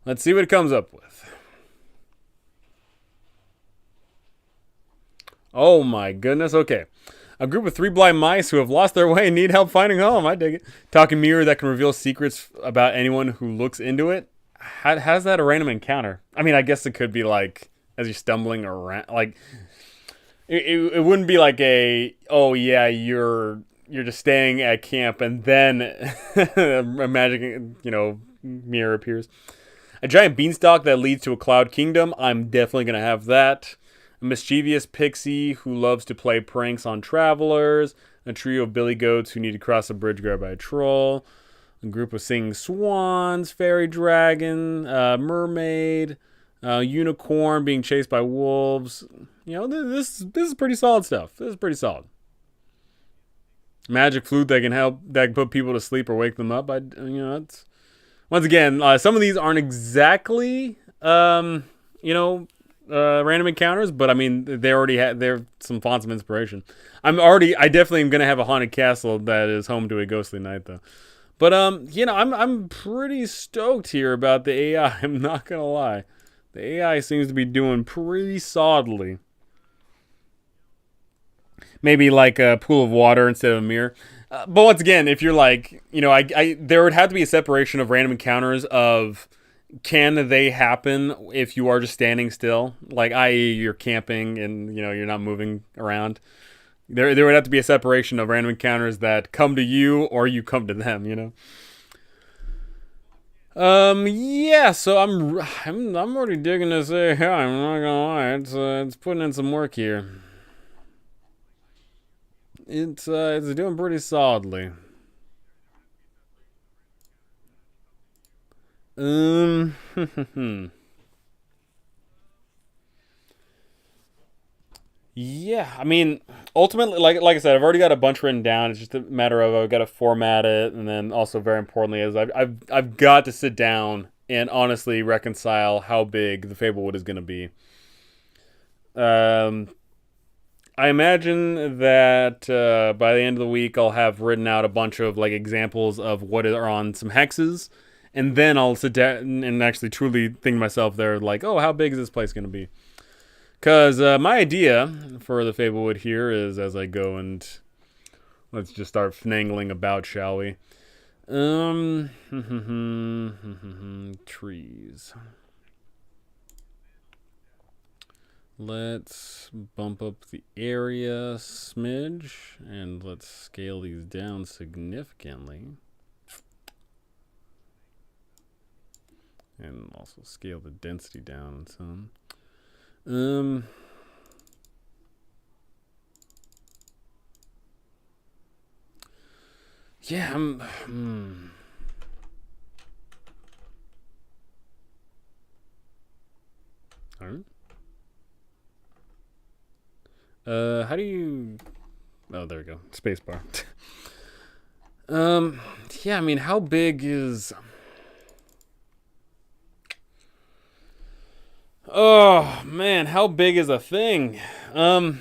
S1: Let's see what it comes up with. Oh my goodness. Okay. A group of 3 blind mice who have lost their way and need help finding home. I dig it. Talking mirror that can reveal secrets about anyone who looks into it. How's that a random encounter? I mean, I guess it could be like as you're stumbling around. Like, it wouldn't be like oh yeah, you're just staying at camp and then a magic, mirror appears. A giant beanstalk that leads to a cloud kingdom. I'm definitely going to have that. A mischievous pixie who loves to play pranks on travelers. A trio of billy goats who need to cross a bridge grabbed by a troll. A group of singing swans. Fairy dragon. Mermaid. Unicorn being chased by wolves. This is pretty solid stuff. This is pretty magic flute that can put people to sleep or wake them up. It's once again, some of these aren't exactly random encounters, but I mean they're some fonts of inspiration. I definitely am gonna have a haunted castle that is home to a ghostly knight though. But I'm pretty stoked here about the AI. I'm not gonna lie, the AI seems to be doing pretty solidly. Maybe like a pool of water instead of a mirror. But once again, if you're like, there would have to be a separation of random encounters of can they happen if you are just standing still, like i.e. you're camping and you're not moving around. There would have to be a separation of random encounters that come to you or you come to them. Yeah. So I'm already digging this AI. I'm not gonna lie, it's putting in some work here. It's doing pretty solidly. Yeah, I mean, ultimately, like I said, I've already got a bunch written down. It's just a matter of I've got to format it, and then also very importantly is I've got to sit down and honestly reconcile how big the Fablewood is going to be. I imagine that by the end of the week, I'll have written out a bunch of like examples of what are on some hexes, and then I'll sit down and actually truly think to myself there, like, oh, how big is this place going to be? Because my idea for the Fablewood here is as I go and let's just start finagling about, shall we? Trees. Let's bump up the area smidge, and let's scale these down significantly. And also scale the density down some. Yeah, All right. How do you? Oh, there we go. Spacebar. Yeah. I mean, how big is? Oh man, how big is a thing? Let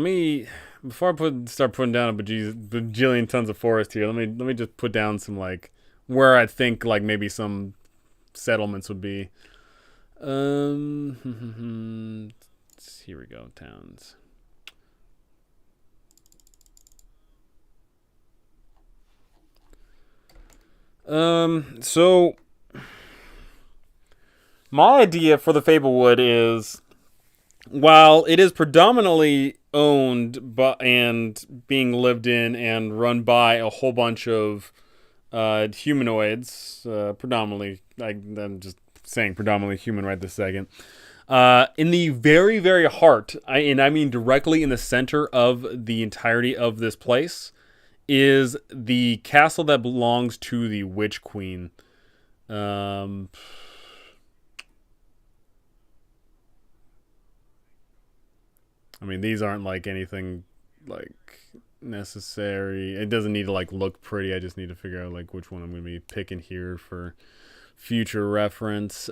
S1: me before I start putting down a bajillion tons of forest here. Let me just put down some like where I think like maybe some settlements would be. Here we go, towns. So my idea for the Fablewood is, while it is predominantly owned and being lived in and run by a whole bunch of humanoids, predominantly, I'm just saying predominantly human right this second. In the very, very heart, and I mean directly in the center of the entirety of this place, is the castle that belongs to the Witch Queen. I mean, these aren't like anything like necessary. It doesn't need to like look pretty. I just need to figure out like which one I'm going to be picking here for future reference.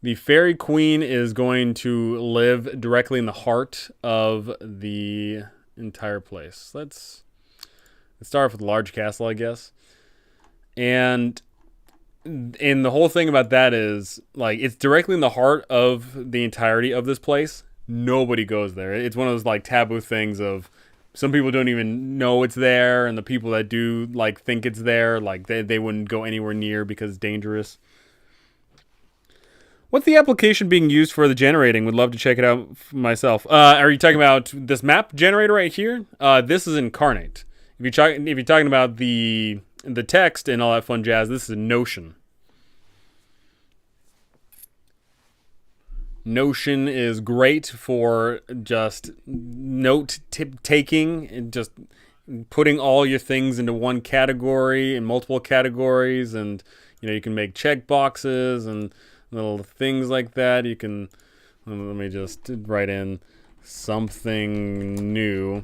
S1: The Fairy Queen is going to live directly in the heart of the entire place. Let's start off with large castle, I guess. And the whole thing about that is like it's directly in the heart of the entirety of this place. Nobody goes there. It's one of those like taboo things of some people don't even know it's there, and the people that do like think it's there, like they wouldn't go anywhere near because it's dangerous. What's the application being used for the generating? Would love to check it out myself. Are you talking about this map generator right here? This is Incarnate. If you're talking about the text and all that fun jazz, this is Notion. Notion is great for just note taking and just putting all your things into one category and multiple categories, and you can make check boxes and little things like that. You can, let me just write in something new,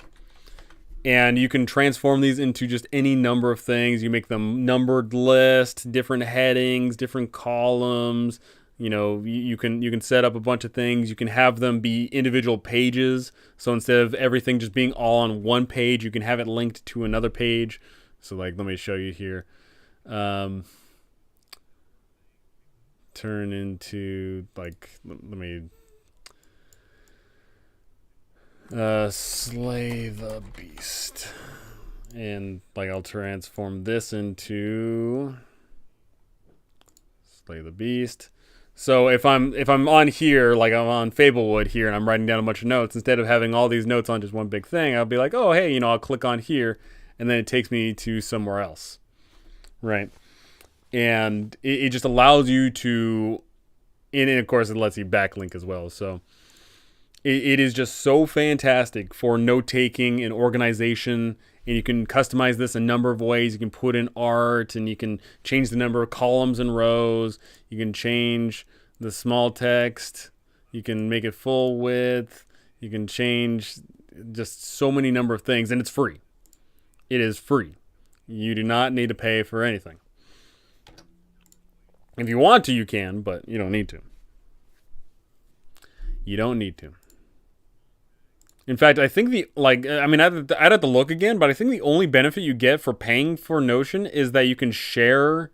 S1: and you can transform these into just any number of things. You make them numbered list, different headings, different columns. You can set up a bunch of things. You can have them be individual pages. So instead of everything just being all on one page, you can have it linked to another page. So like, let me show you here. Turn into like, let me slay the beast, and like I'll transform this into slay the beast. So if I'm on here, like I'm on Fablewood here, and I'm writing down a bunch of notes, instead of having all these notes on just one big thing, I'll be like, oh hey, I'll click on here, and then it takes me to somewhere else, right? And it just allows you to, and of course it lets you backlink as well. So it is just so fantastic for note taking and organization. And you can customize this a number of ways. You can put in art, and you can change the number of columns and rows. You can change the small text. You can make it full width. You can change just so many number of things, and it's free. It is free. You do not need to pay for anything. If you want to, you can, but you don't need to. You don't need to. In fact, I think I'd have to look again, but I think the only benefit you get for paying for Notion is that you can share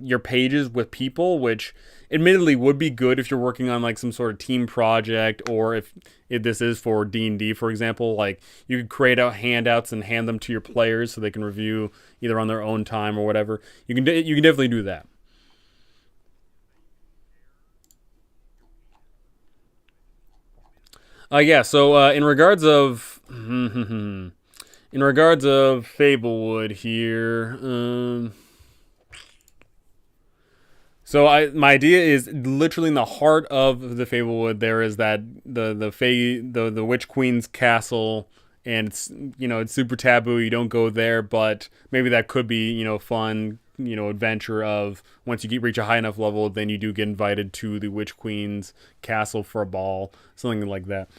S1: your pages with people, which admittedly would be good if you're working on like some sort of team project, or if this is for D&D, for example, like you could create out handouts and hand them to your players so they can review either on their own time or whatever. You can definitely do that. Yeah. So in regards of Fablewood here, so my idea is literally in the heart of the Fablewood. There is that the Witch Queen's castle, and it's super taboo. You don't go there, but maybe that could be fun adventure of once you reach a high enough level, then you do get invited to the Witch Queen's castle for a ball, something like that.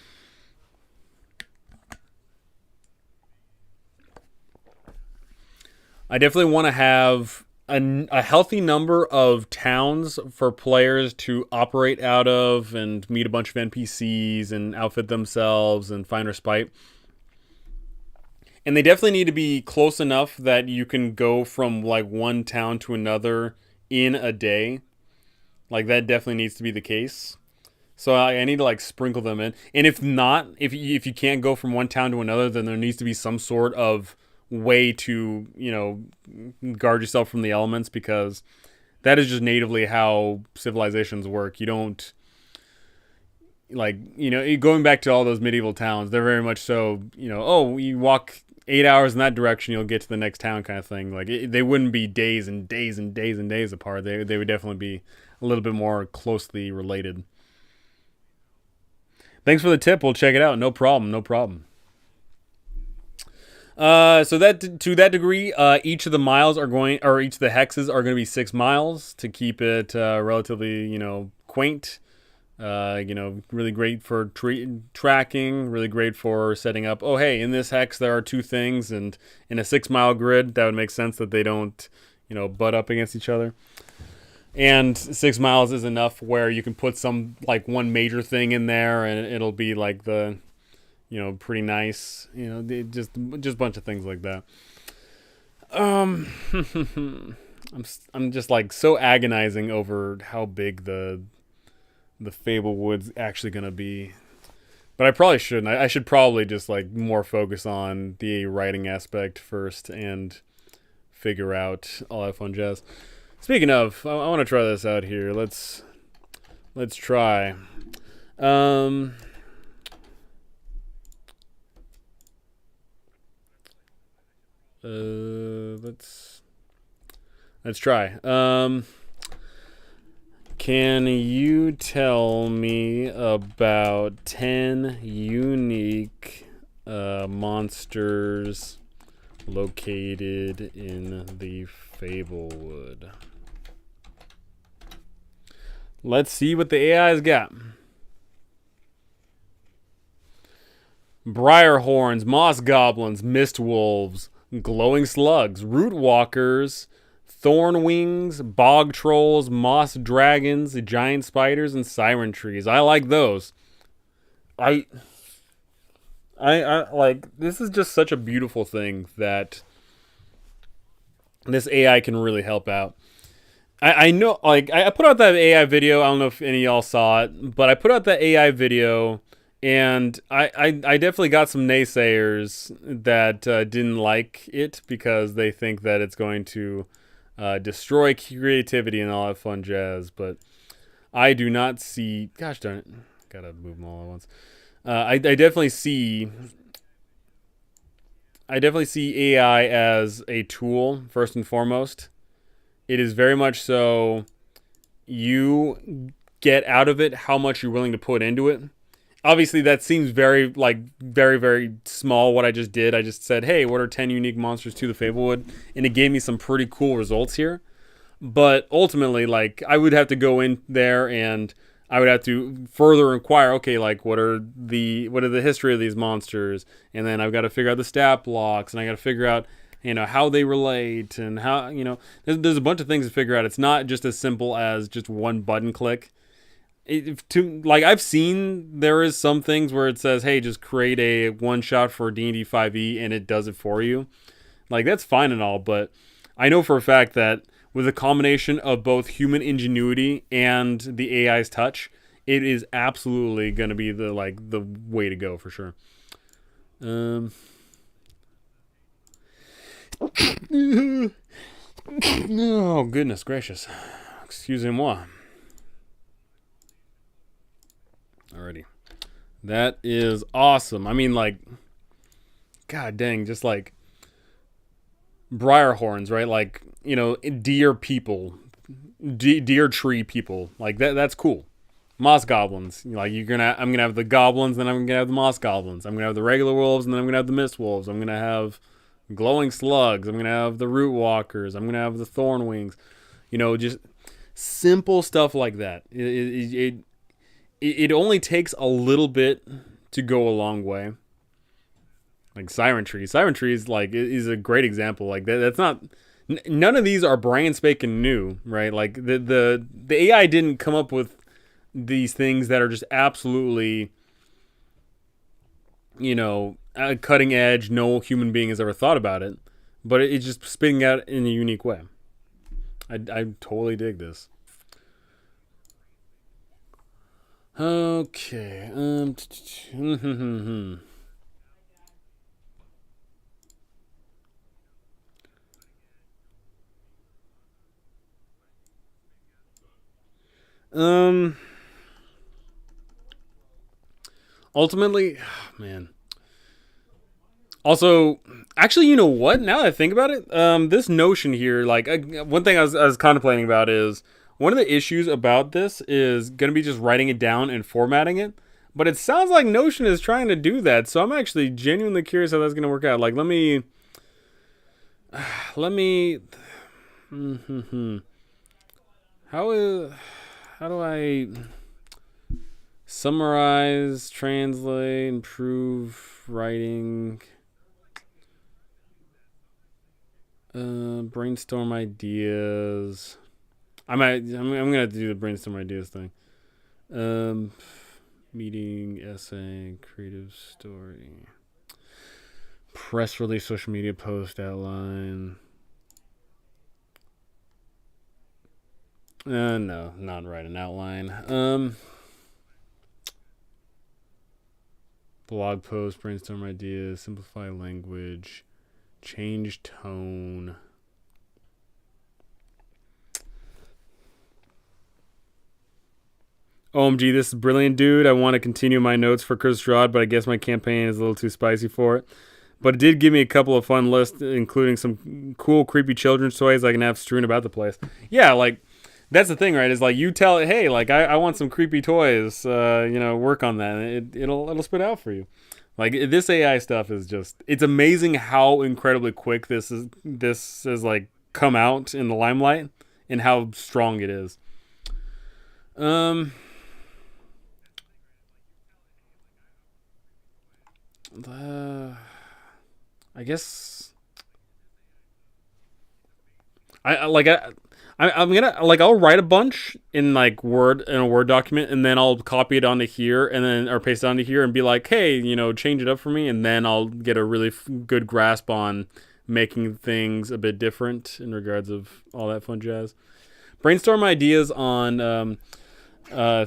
S1: I definitely want to have a healthy number of towns for players to operate out of and meet a bunch of NPCs and outfit themselves and find respite. And they definitely need to be close enough that you can go from like one town to another in a day. Like that definitely needs to be the case. So I need to like sprinkle them in. And if not, if you can't go from one town to another, then there needs to be some sort of way to guard yourself from the elements, because that is just natively how civilizations work. You don't like going back to all those medieval towns, they're very much so oh, you walk 8 hours in that direction, you'll get to the next town kind of thing. Like they wouldn't be days and days and days and days apart. They would definitely be a little bit more closely related. Thanks for the tip. We'll check it out. No problem. No problem. So that to that degree, each of the miles are going, or each of the hexes are going to be 6 miles to keep it relatively, quaint. Really great for tracking. Really great for setting up. Oh, hey, in this hex there are 2 things, and in a 6 mile grid, that would make sense that they don't, butt up against each other. And 6 miles is enough where you can put some like one major thing in there, and it'll be like the pretty nice, just a bunch of things like that. I'm just like so agonizing over how big the Fablewood's actually gonna be, but I probably shouldn't. I should probably just like more focus on the writing aspect first and figure out all that fun jazz. Speaking of, I want to try this out here. Let's try. Let's try. Can you tell me about 10 unique monsters located in the Fablewood? Let's see what the AI's got. Briar horns, moss goblins, mist wolves, glowing slugs, root walkers, thorn wings, bog trolls, moss dragons, giant spiders, and siren trees. I like those. I like, this is just such a beautiful thing that this AI can really help out. I know, like, I put out that AI video. I don't know if any of y'all saw it, but I put out that AI video, and I definitely got some naysayers that didn't like it because they think that it's going to destroy creativity and all that fun jazz. But I do not see. Gosh darn it! Gotta move them all at once. I definitely see. I definitely see AI as a tool first and foremost. It is very much so. You get out of it how much you're willing to put into it. Obviously, that seems very, very small, what I just did. I just said, hey, what are 10 unique monsters to the Fablewood? And it gave me some pretty cool results here. But ultimately, like, I would have to go in there and I would have to further inquire, okay, like, what are the history of these monsters? And then I've got to figure out the stat blocks, and I got to figure out, how they relate, and how, there's a bunch of things to figure out. It's not just as simple as just one button click. I've seen there is some things where it says, hey, just create a one shot for D&D 5e and it does it for you. Like, that's fine and all, but I know for a fact that with a combination of both human ingenuity and the AI's touch, it is absolutely going to be the way to go for sure. Oh, goodness gracious. Excusez-moi. Alrighty. That is awesome. I mean, like, god dang, just like briar horns, right? Like, you know, deer people, deer tree people. Like that's cool. Moss goblins. Like I'm gonna have the goblins, then I'm gonna have the moss goblins. I'm gonna have the regular wolves, and then I'm gonna have the mist wolves. I'm gonna have glowing slugs. I'm gonna have the root walkers. I'm gonna have the thorn wings. You know, just simple stuff like that. It only takes a little bit to go a long way. Like Siren Tree. Siren Tree is a great example. Like that's not. None of these are brand spanking new, right? Like the AI didn't come up with these things that are just absolutely, you know, cutting edge. No human being has ever thought about it, but it's just spitting out in a unique way. I totally dig this. Okay. Ultimately, man. Also, actually, you know what? Now that I think about it, this notion here, like one thing I was contemplating about is one of the issues about this is going to be just writing it down and formatting it. But it sounds like Notion is trying to do that, so I'm actually genuinely curious how that's going to work out. Like, let me. How do I summarize, translate, improve writing, brainstorm ideas? I'm gonna do the brainstorm ideas thing. Meeting, essay, creative story, press release, social media post, outline. No, not write an outline. Blog post, brainstorm ideas, simplify language, change tone. OMG, this is brilliant, dude. I want to continue my notes for Chris Strahd, but I guess my campaign is a little too spicy for it. But it did give me a couple of fun lists, including some cool, creepy children's toys I can have strewn about the place. Yeah, like, that's the thing, right? Is like you tell it, hey, like I want some creepy toys. You know, work on that. It'll spit out for you. Like this AI stuff is just—it's amazing how incredibly quick this is like come out in the limelight and how strong it is. I guess I'm gonna like I'll write a bunch in like a Word document, and then I'll copy it onto here, and then or paste it onto here, and be like, hey, you know, change it up for me, and then I'll get a really good grasp on making things a bit different in regards of all that fun jazz. Brainstorm ideas on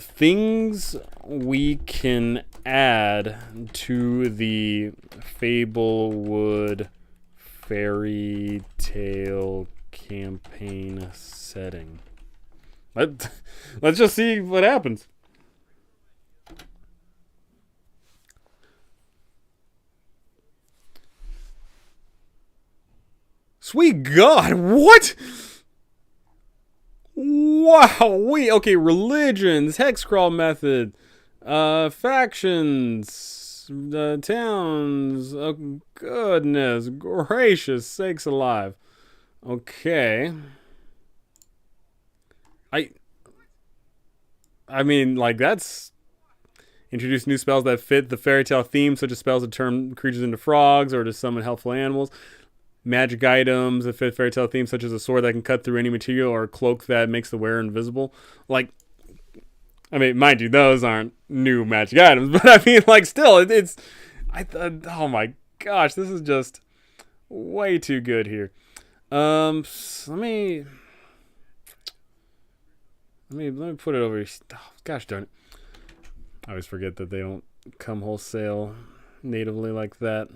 S1: things we can add to the Fablewood fairy tale campaign setting. Let's just see what happens. Sweet God, what? Wow, okay, religions, hex crawl method, factions, towns, oh, goodness gracious sakes alive. Okay. I mean, like, that's introduce new spells that fit the fairy tale theme, such as spells that turn creatures into frogs or to summon helpful animals. Magic items that fit fairy tale themes, such as a sword that can cut through any material or a cloak that makes the wearer invisible. Like, I mean, mind you, those aren't new magic items, but I mean, like, still, oh my gosh, this is just way too good here. So let me. Let me put it over here. Oh, gosh darn it. I always forget that they don't come wholesale natively like that.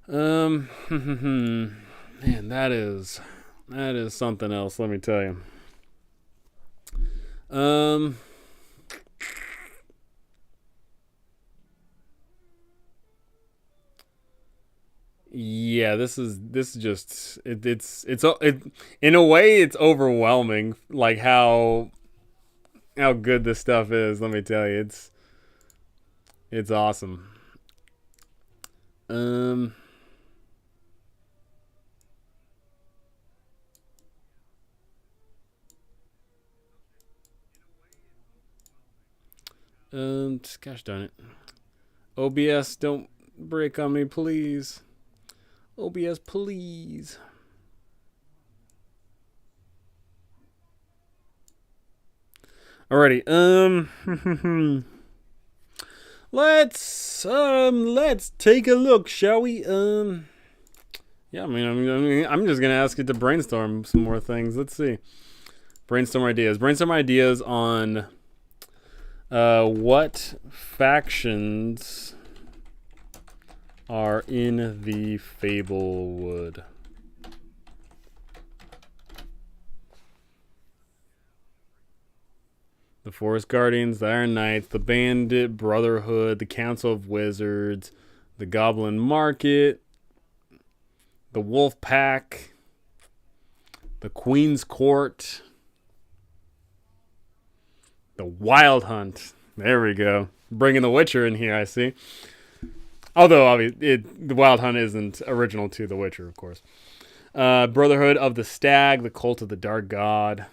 S1: Man, that is something else, let me tell you. Yeah, this is just it in a way it's overwhelming, like how good this stuff is. Let me tell you, it's awesome. Um, gosh darn it, OBS, don't break on me, please. OBS, please. Alrighty. Let's take a look, shall we? Yeah, I'm just gonna ask it to brainstorm some more things. Let's see. Brainstorm ideas. Brainstorm ideas on what factions are in the Fablewood. The Forest Guardians, the Iron Knights, the Bandit Brotherhood, the Council of Wizards, the Goblin Market, the Wolf Pack, the Queen's Court, the Wild Hunt. There we go. Bringing the Witcher in here, I see. Although, obviously, the Wild Hunt isn't original to The Witcher, of course. Brotherhood of the Stag, the Cult of the Dark God.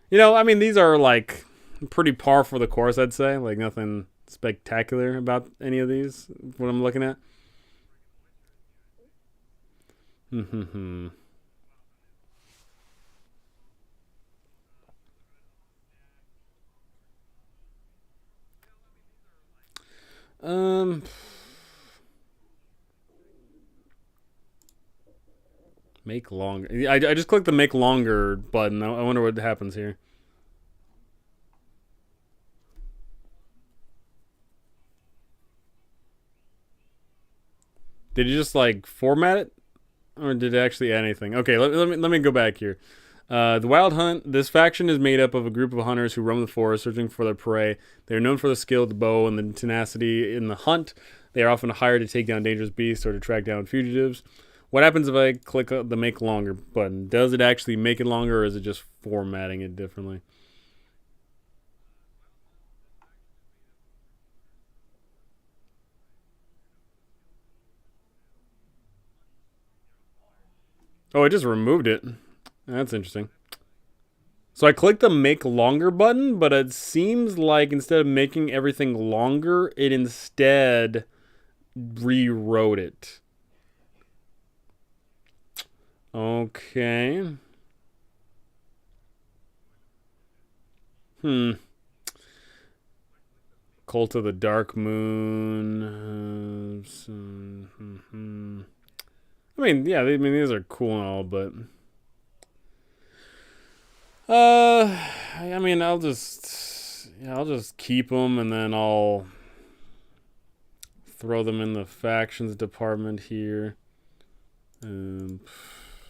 S1: These are like pretty par for the course, I'd say. Like nothing spectacular about any of these. What I'm looking at. Make longer. I just clicked the make longer button. I wonder what happens here. Did you just like format it, or did it actually add anything? Okay, let me go back here. The Wild Hunt. This faction is made up of a group of hunters who roam the forest searching for their prey. They are known for the skill of the bow and the tenacity in the hunt. They are often hired to take down dangerous beasts or to track down fugitives. What happens if I click the make longer button? Does it actually make it longer, or is it just formatting it differently? Oh, it just removed it. That's interesting. So I clicked the make longer button, but it seems like instead of making everything longer, it instead rewrote it. Okay. Cult of the Dark Moon. These are cool and all, but I'll just keep them, and then I'll throw them in the factions department here.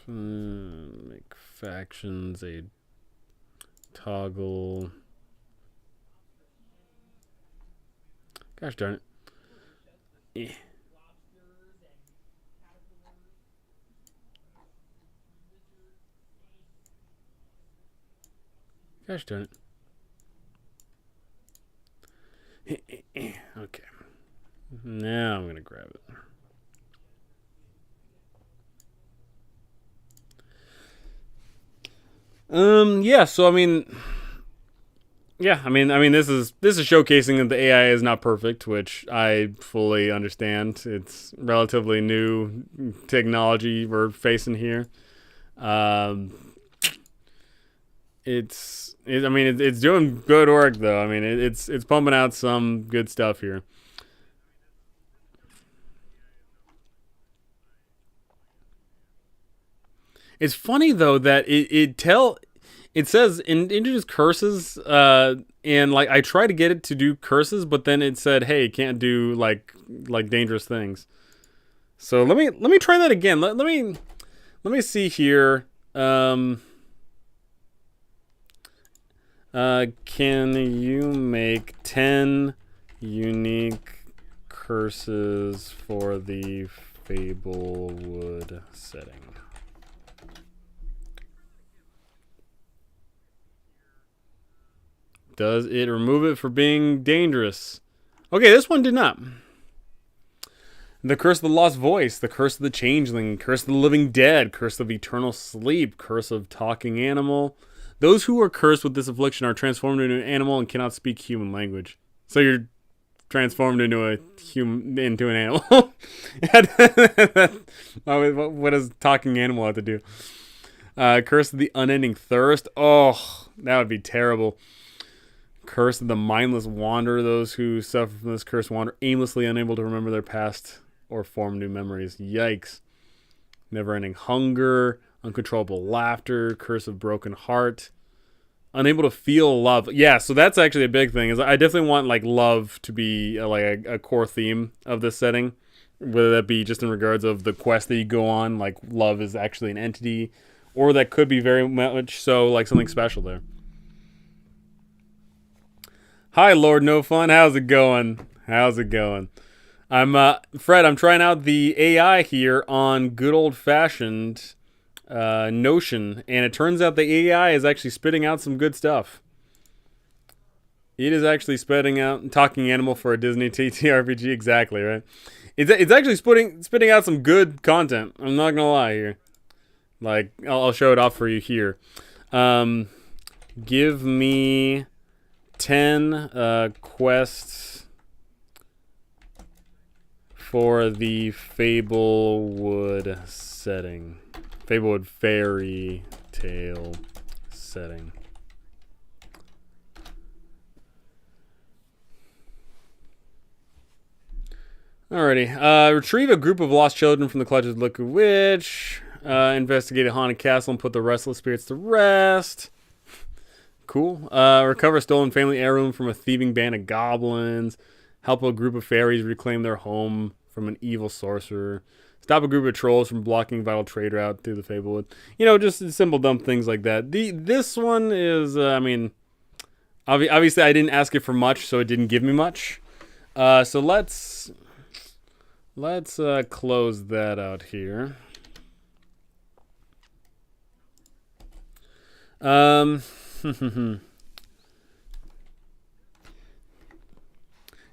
S1: Make factions a toggle. Gosh darn it. Gosh darn it. Okay. Now I'm going to grab it. This is showcasing that the AI is not perfect, which I fully understand. It's relatively new technology we're facing here. It's doing good work though. It's pumping out some good stuff here. It's funny though that it says introduce curses, and like I tried to get it to do curses, but then it said, hey, it can't do like dangerous things. So let me try that again. Let me see here. Can you make 10 unique curses for the Fablewood setting? Does it remove it for being dangerous? Okay, this one did not. The Curse of the Lost Voice, the Curse of the Changeling, Curse of the Living Dead, Curse of Eternal Sleep, Curse of Talking Animal. Those who are cursed with this affliction are transformed into an animal and cannot speak human language. So you're transformed into an animal. What does talking animal have to do? Curse of the Unending Thirst. Oh, that would be terrible. Curse of the Mindless Wanderer. Those who suffer from this curse wander aimlessly, unable to remember their past or form new memories. Yikes. Never-ending hunger. Uncontrollable laughter. Curse of broken heart. Unable to feel love. Yeah, so that's actually a big thing. Is I definitely want like love to be like a core theme of this setting. Whether that be just in regards of the quest that you go on, like love is actually an entity, or that could be very much so like something special there. Hi, Lord No Fun. How's it going? How's it going? I'm Fred. I'm trying out the AI here on good old-fashioned Notion, and it turns out the AI is actually spitting out some good stuff. It is actually spitting out Talking Animal for a Disney TTRPG. Exactly, right? It's actually spitting out some good content. I'm not gonna lie here. Like I'll show it off for you here. Give me 10 quests for the Fablewood setting. Fablewood fairy tale setting. Alrighty. Retrieve a group of lost children from the clutches of the Liquid Witch. Investigate a haunted castle and put the restless spirits to rest. Cool. Recover a stolen family heirloom from a thieving band of goblins. Help a group of fairies reclaim their home from an evil sorcerer. Stop a group of trolls from blocking vital trade route through the Fablewood. You know, just simple dumb things like that. This one is, I mean, obviously I didn't ask it for much, so it didn't give me much. So let's close that out here.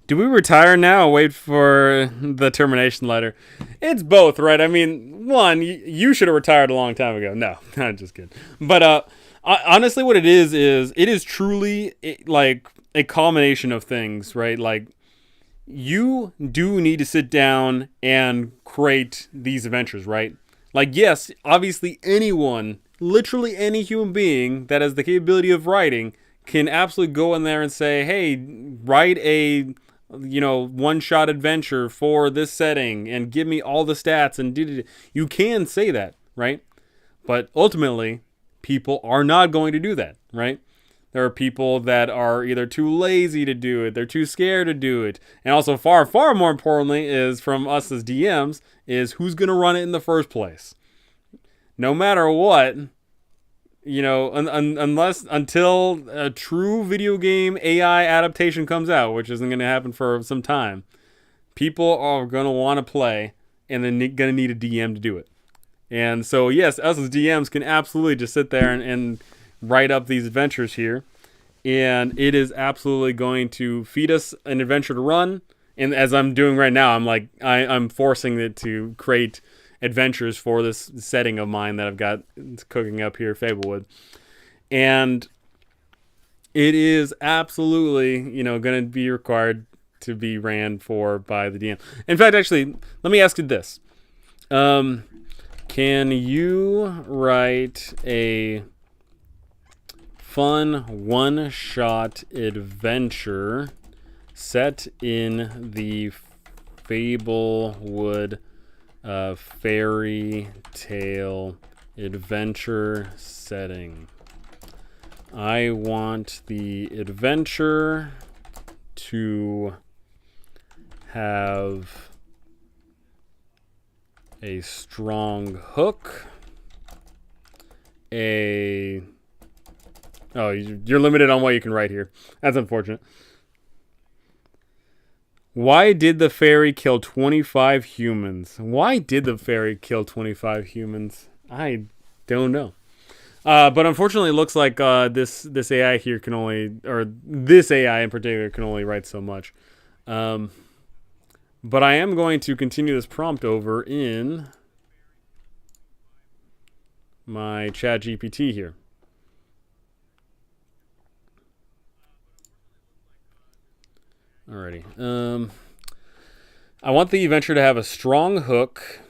S1: Do we retire now or wait for the termination letter? It's both, right? I mean, one, you should have retired a long time ago. No, I'm just kidding. But honestly, what it is truly like a combination of things, right? Like, you do need to sit down and create these adventures, right? Like, yes, obviously anyone, literally any human being that has the capability of writing can absolutely go in there and say, hey, write a one-shot adventure for this setting and give me all the stats and you can say that, right? But ultimately, people are not going to do that, right? There are people that are either too lazy to do it, they're too scared to do it, and also far, far more importantly is from us as DMs is who's going to run it in the first place. No matter what, until a true video game AI adaptation comes out, which isn't going to happen for some time, people are going to want to play, and they're going to need a DM to do it. And so, yes, us as DMs can absolutely just sit there and write up these adventures here, and it is absolutely going to feed us an adventure to run. And as I'm doing right now, I'm forcing it to create adventures for this setting of mine that I've got cooking up here, Fablewood. And it is absolutely, going to be required to be ran by the DM. In fact, actually, let me ask you this. Can you write a fun one-shot adventure set in the Fablewood fairy tale adventure setting. I want the adventure to have a strong hook, you're limited on what you can write here. That's unfortunate. Why did the fairy kill 25 humans? Why did the fairy kill 25 humans? I don't know. But unfortunately, it looks like this AI here can only, or this AI in particular, can only write so much. But I am going to continue this prompt over in my chat GPT here. Alrighty. I want the adventure to have a strong hook,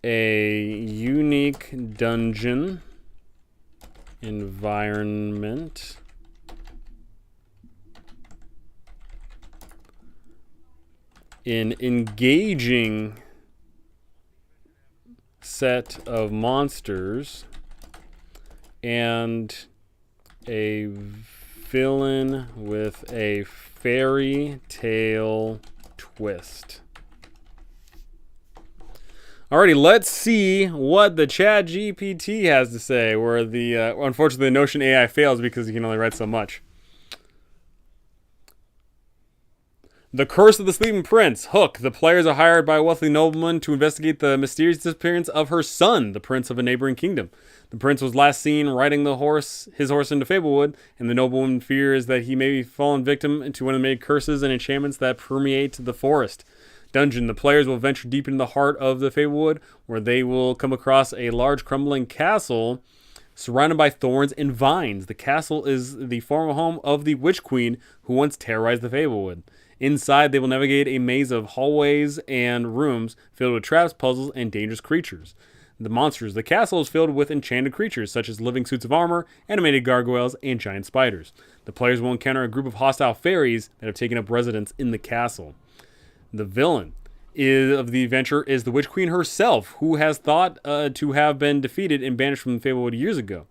S1: a unique dungeon environment, an engaging set of monsters, and a villain with a fairy tale twist. Alrighty, let's see what the Chat GPT has to say. Where the unfortunately the Notion AI fails because you can only write so much. The Curse of the Sleeping Prince. Hook. The players are hired by a wealthy nobleman to investigate the mysterious disappearance of her son, the prince of a neighboring kingdom. The prince was last seen riding his horse into Fablewood, and the nobleman fears that he may be fallen victim to one of the many curses and enchantments that permeate the forest. Dungeon. The players will venture deep into the heart of the Fablewood, where they will come across a large crumbling castle surrounded by thorns and vines. The castle is the former home of the Witch Queen, who once terrorized the Fablewood. Inside, they will navigate a maze of hallways and rooms filled with traps, puzzles, and dangerous creatures. The monsters. The castle is filled with enchanted creatures, such as living suits of armor, animated gargoyles, and giant spiders. The players will encounter a group of hostile fairies that have taken up residence in the castle. The villain of the adventure is the Witch Queen herself, who has thought to have been defeated and banished from Fablewood years ago.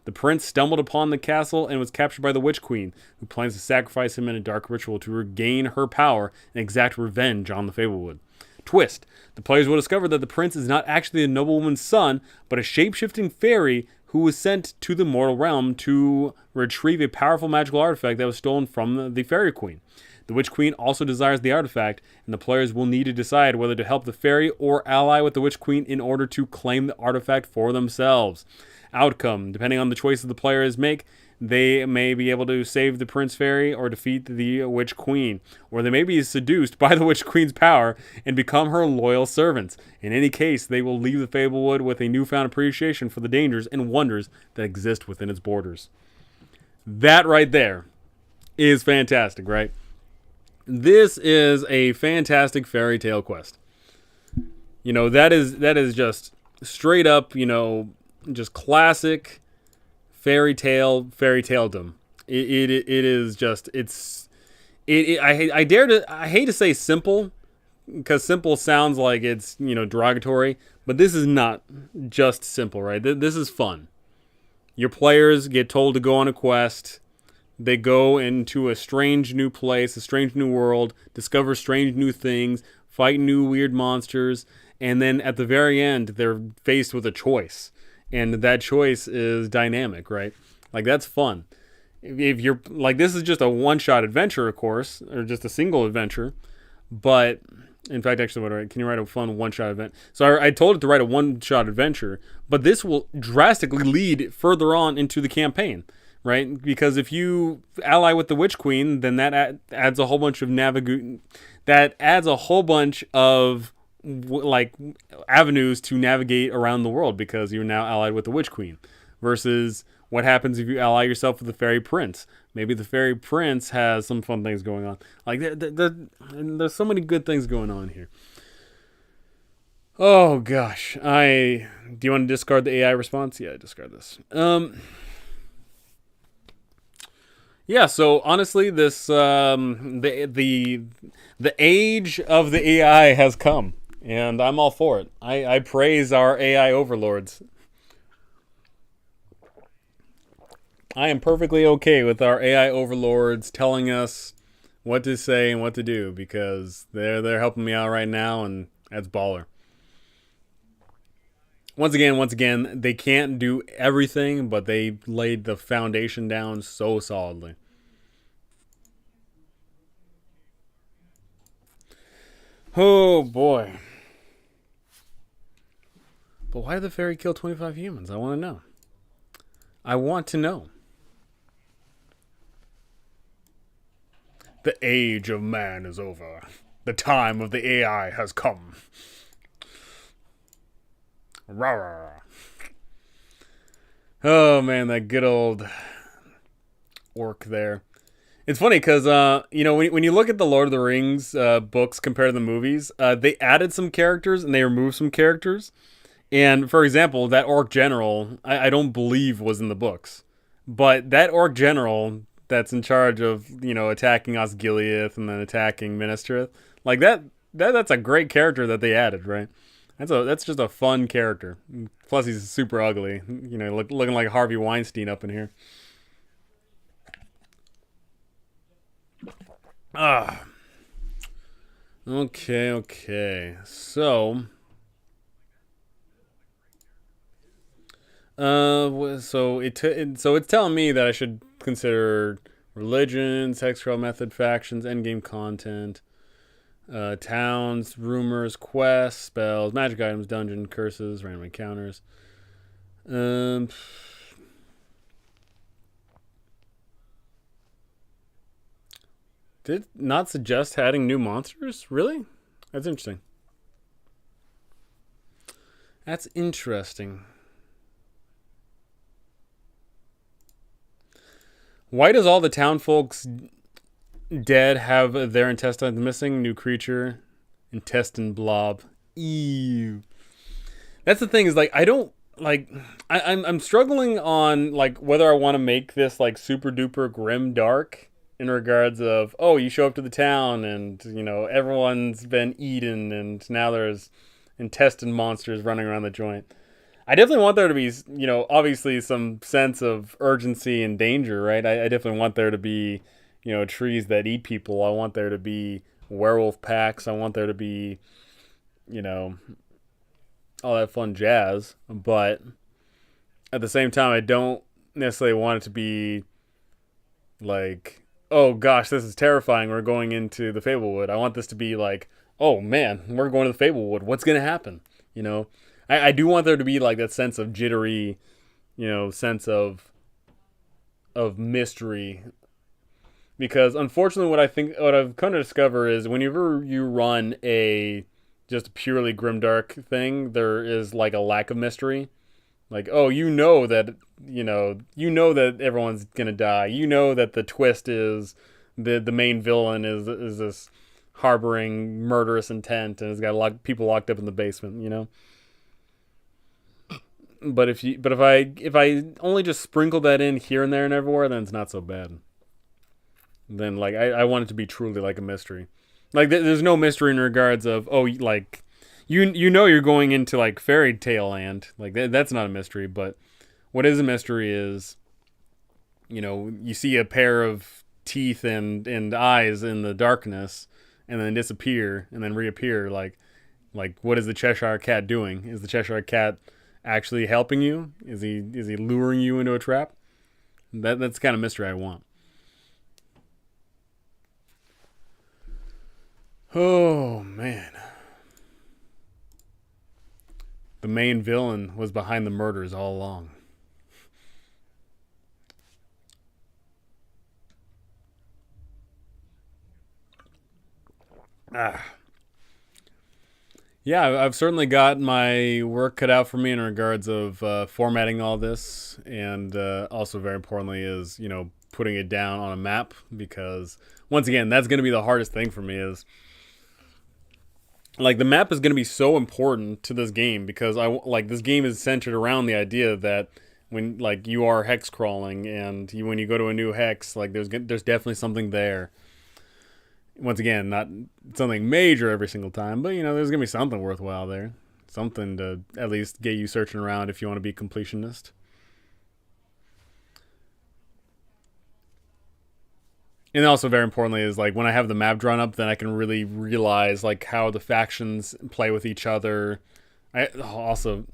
S1: The prince stumbled upon the castle and was captured by the Witch Queen, who plans to sacrifice him in a dark ritual to regain her power and exact revenge on the Fablewood. Twist. The players will discover that the prince is not actually a noblewoman's son, but a shape-shifting fairy who was sent to the mortal realm to retrieve a powerful magical artifact that was stolen from the fairy queen. The Witch Queen also desires the artifact, and the players will need to decide whether to help the fairy or ally with the Witch Queen in order to claim the artifact for themselves. Outcome. Depending on the choices the players make, they may be able to save the Prince Fairy or defeat the Witch Queen. Or they may be seduced by the Witch Queen's power and become her loyal servants. In any case, they will leave the Fablewood with a newfound appreciation for the dangers and wonders that exist within its borders. That right there is fantastic, right? This is a fantastic fairy tale quest. You know, that is just straight up, you know, just classic fairy taledom. It is just I hate to say simple, because simple sounds like it's, you know, derogatory, but this is not just simple, right? This is fun. Your players get told to go on a quest. They go into a strange new place, a strange new world, discover strange new things, fight new weird monsters, and then at the very end, they're faced with a choice. And that choice is dynamic, right? Like, that's fun. If you're like, this is just a one-shot adventure, of course, or just a single adventure. But in fact, actually, can you write a fun one-shot event? So I told it to write a one-shot adventure, but this will drastically lead further on into the campaign, right? Because if you ally with the Witch Queen, then that adds a whole bunch of like avenues to navigate around the world, because you're now allied with the Witch Queen. Versus what happens if you ally yourself with the Fairy Prince? Maybe the Fairy Prince has some fun things going on. Like, there's so many good things going on here. Oh gosh, do you want to discard the AI response? Yeah, discard this. Yeah, so honestly, this the age of the AI has come. and I'm all for it. I praise our AI overlords. I am perfectly okay with our AI overlords telling us what to say and what to do because they're helping me out right now, and that's baller. Once again, they can't do everything, but they laid the foundation down so solidly. Oh boy. But why did the fairy kill 25 humans? I want to know. I want to know. The age of man is over. The time of the AI has come. Rawr. Oh man, that good old orc there. It's funny because when you look at the Lord of the Rings books compared to the movies, they added some characters and they removed some characters. And for example, that orc general, I don't believe was in the books, but that orc general that's in charge of attacking Osgiliath and then attacking Minas Tirith, like that's a great character that they added, right? That's just a fun character. Plus, he's super ugly. Looking like Harvey Weinstein up in here. Ah. Okay. So it's telling me that I should consider religions, hexcrawl method, factions, endgame content, towns, rumors, quests, spells, magic items, dungeon curses, random encounters. Um, did not suggest adding new monsters? Really? That's interesting. That's interesting. Why does all the town folks dead have their intestines missing? New creature, intestine blob. Ew. That's the thing is like I don't like I'm struggling on like whether I want to make this like super duper grim dark in regards of you show up to the town and everyone's been eaten and now there's intestine monsters running around the joint. I definitely want there to be, obviously some sense of urgency and danger, right? I definitely want there to be, trees that eat people. I want there to be werewolf packs. I want there to be, you know, all that fun jazz. But at the same time, I don't necessarily want it to be like, oh gosh, this is terrifying. We're going into the Fablewood. I want this to be like, oh man, we're going to the Fablewood. What's going to happen? I do want there to be like that sense of jittery, sense of mystery. Because unfortunately, what I've come to discover is whenever you run a just purely grimdark thing, there is like a lack of mystery. Like, oh, that everyone's gonna die. You know that the twist is the main villain is this harboring murderous intent and has got people locked up in the basement. But if I only just sprinkle that in here and there and everywhere, then it's not so bad. Then like I want it to be truly like a mystery. Like there's no mystery in regards of like you're going into like fairy tale land. Like that's not a mystery. But what is a mystery is you see a pair of teeth and eyes in the darkness and then disappear and then reappear. Like what is the Cheshire Cat doing? Is the Cheshire Cat actually helping you? Is he luring you into a trap? That's the kind of mystery I want. Oh man. The main villain was behind the murders all along. Ah. Yeah, I've certainly got my work cut out for me in regards of formatting all this, and also very importantly is putting it down on a map because once again that's going to be the hardest thing for me is like the map is going to be so important to this game because this game is centered around the idea that when like you are hex crawling and when you go to a new hex like there's definitely something there Once again, not something major every single time, but there's gonna be something worthwhile there, something to at least get you searching around if you want to be completionist. And also, very importantly, is like when I have the map drawn up, then I can really realize like how the factions play with each other. I also,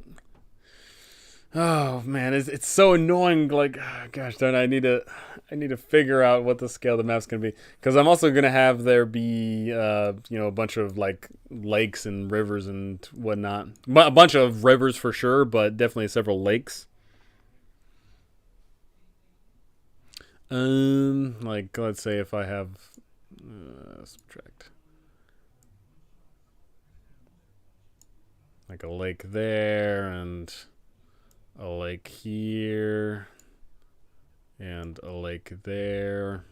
S1: oh man, it's so annoying. Like, gosh darn, I need to figure out what the scale of the map's gonna be, because I'm also gonna have there be a bunch of like lakes and rivers and whatnot. A bunch of rivers for sure, but definitely several lakes. Like let's say if I have subtract like a lake there and a lake here and a lake there.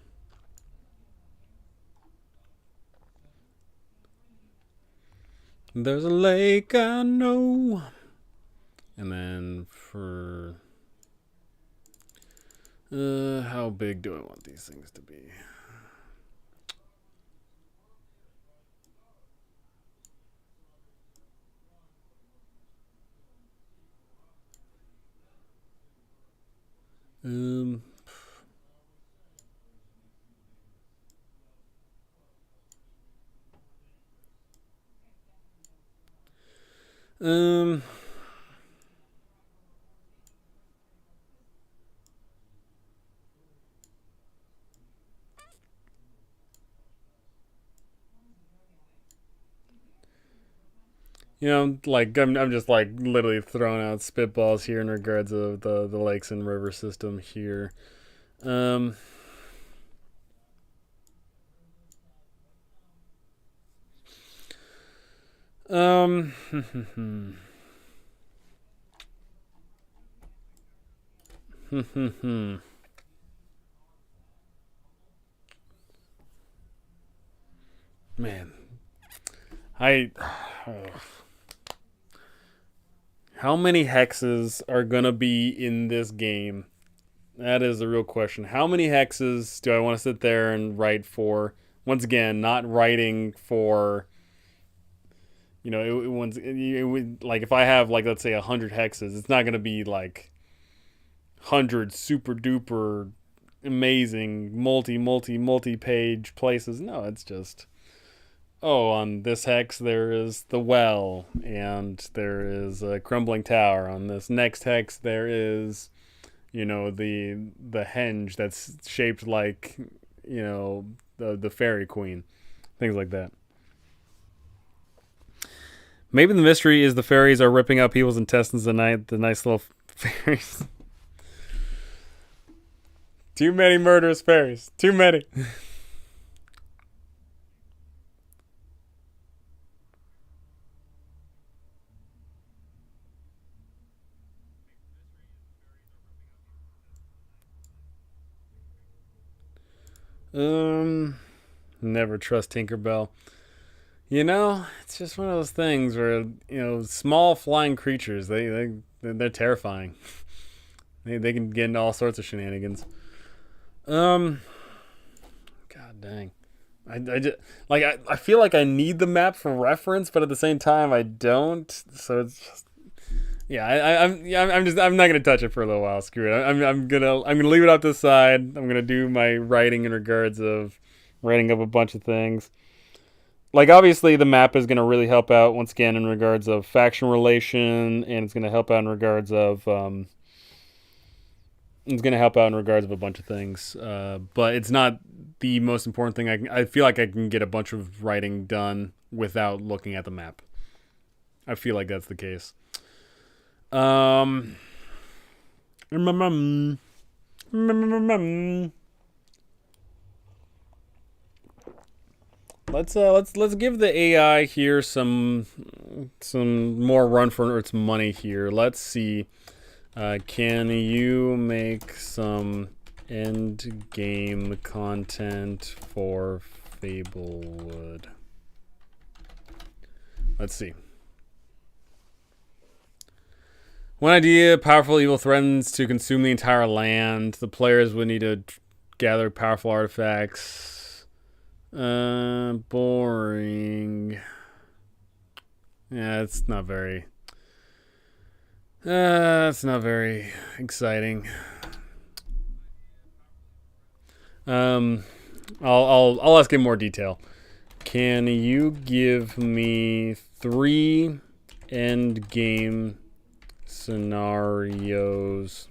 S1: There's a lake I know. And then for how big do I want these things to be? Um, um, like I'm just like literally throwing out spitballs here in regards of the lakes and river system here. Um, um, man, I. How many hexes are gonna be in this game? That is the real question. How many hexes do I want to sit there and write for? Once again, not writing for. Like if I have like let's say 100 hexes, it's not gonna be like 100 super duper amazing multi page places. No, it's just on this hex there is the well and there is a crumbling tower. On this next hex there is the henge that's shaped like the fairy queen, things like that. Maybe the mystery is the fairies are ripping out people's intestines at night. The nice little fairies. Too many murderous fairies. Too many. Never trust Tinkerbell. It's just one of those things where small flying creatures they're terrifying. They can get into all sorts of shenanigans. God dang. I just like I feel like I need the map for reference, but at the same time I don't. So it's just I'm not gonna touch it for a little while. Screw it. I'm gonna leave it up to the side. I'm gonna do my writing in regards of writing up a bunch of things. Like obviously the map is gonna really help out once again in regards of faction relation, and it's gonna help out in regards of a bunch of things. But it's not the most important thing. I feel like I can get a bunch of writing done without looking at the map. I feel like that's the case. Let's give the AI here some more run for its money here. Let's see. Can you make some end game content for Fablewood? Let's see. One idea: powerful evil threatens to consume the entire land. The players would need to gather powerful artifacts. Boring. Yeah, it's not very exciting. Um, I'll ask in more detail. Can you give me 3 end game scenarios?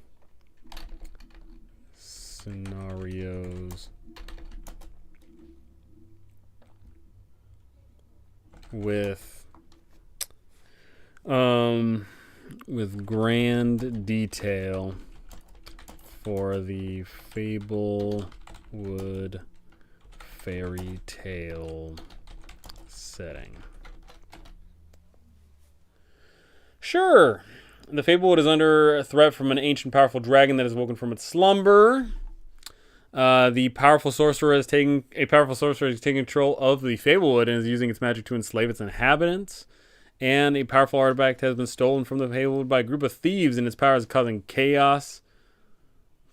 S1: With with grand detail for the Fablewood fairy tale setting. Sure. The Fablewood is under threat from an ancient powerful dragon that has woken from its slumber. The powerful sorcerer is taking control of the Fablewood and is using its magic to enslave its inhabitants. And a powerful artifact has been stolen from the Fablewood by a group of thieves, and its power is causing chaos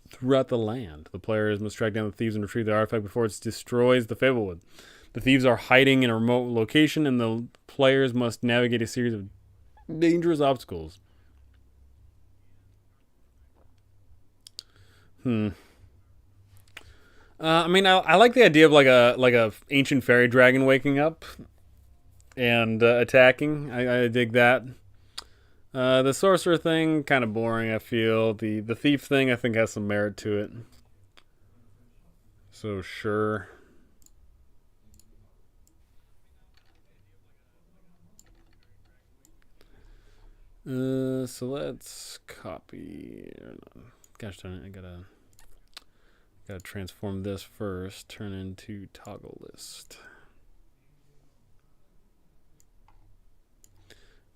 S1: throughout the land. The players must track down the thieves and retrieve the artifact before it destroys the Fablewood. The thieves are hiding in a remote location, and the players must navigate a series of dangerous obstacles. I mean, I like the idea of like a ancient fairy dragon waking up and attacking. I dig that. The sorcerer thing, kind of boring, I feel. The thief thing, I think, has some merit to it. So, sure. So let's copy. Gosh darn it, I gotta transform this first. Turn into toggle list.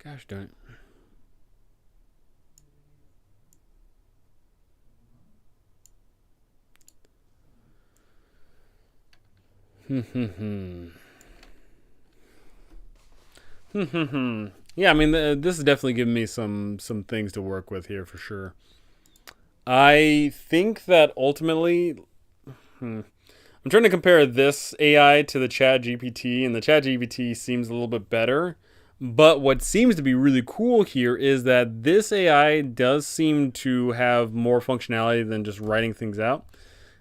S1: Gosh darn it. Yeah, I mean, this is definitely giving me some things to work with here for sure. I think that ultimately, I'm trying to compare this AI to the Chat GPT, and the Chat GPT seems a little bit better. But what seems to be really cool here is that this AI does seem to have more functionality than just writing things out.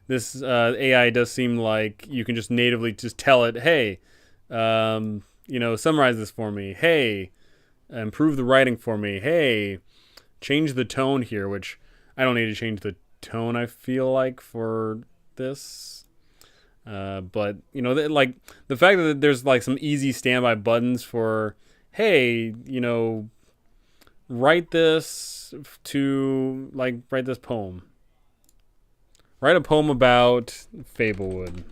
S1: This AI does seem like you can just natively just tell it, hey, summarize this for me. Hey, improve the writing for me. Hey, change the tone here, which I don't need to change the tone, I feel like, for this. But, like the fact that there's like some easy standby buttons for, hey, write this poem. Write a poem about Fablewood.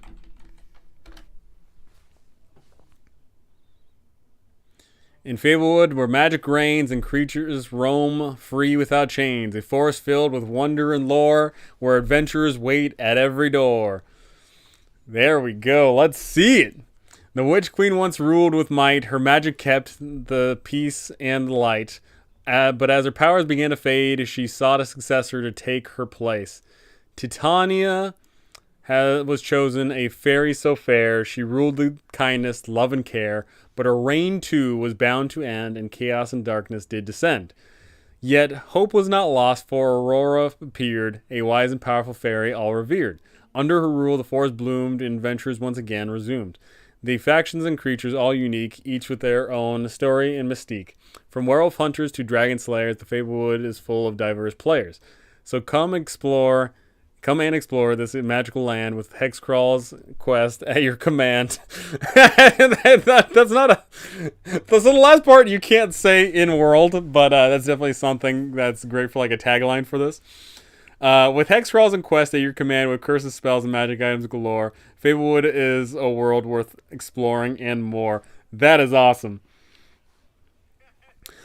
S1: In Fablewood, where magic reigns and creatures roam free without chains, a forest filled with wonder and lore, where adventurers wait at every door. There we go. Let's see it. The Witch Queen once ruled with might. Her magic kept the peace and light. But as her powers began to fade, she sought a successor to take her place. Titania was chosen, a fairy so fair. She ruled with kindness, love, and care. But her reign too was bound to end, and chaos and darkness did descend. Yet hope was not lost, for Aurora appeared, a wise and powerful fairy, all revered. Under her rule, the forest bloomed, and adventures once again resumed. The factions and creatures all unique, each with their own story and mystique. From werewolf hunters to dragon slayers, the Fablewood is full of diverse players. So come and explore this magical land with Hexcrawl's quest at your command. That's not the last part you can't say in world, but that's definitely something that's great for like a tagline for this. With Hexcrawls and quest at your command with curses, spells, and magic items galore, Fablewood is a world worth exploring and more. That is awesome.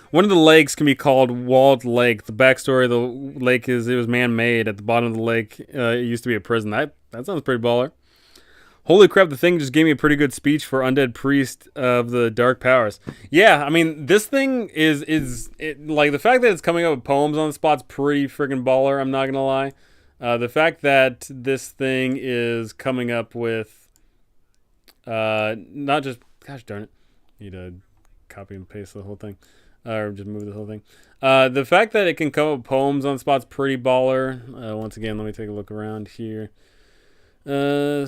S1: One of the lakes can be called Walled Lake. The backstory of the lake is it was man-made. At the bottom of the lake, it used to be a prison. That sounds pretty baller. Holy crap, the thing just gave me a pretty good speech for Undead Priest of the Dark Powers. Yeah, I mean, this thing is like, the fact that it's coming up with poems on the spot's pretty freaking baller, I'm not going to lie. The fact that this thing is coming up with Not just, gosh darn it. Need to copy and paste the whole thing. Or just move the whole thing. The fact that it can come up with poems on spot's pretty baller. Once again, let me take a look around here.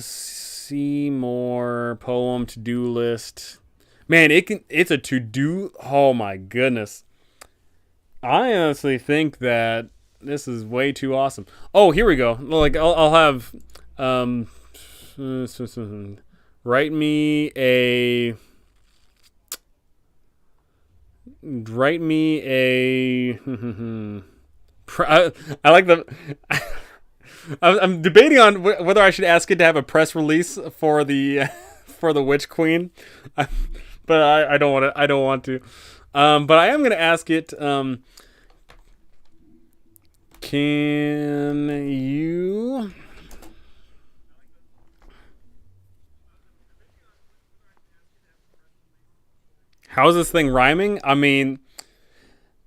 S1: See more poem to-do list. Man, it's a to-do. Oh my goodness. I honestly think that this is way too awesome. Oh, here we go. Like I'll have write me a I like the I'm debating on whether I should ask it to have a press release for the for the Witch Queen, but I don't want to. I don't want to. But I am going to ask it. Can you? How's this thing rhyming? I mean,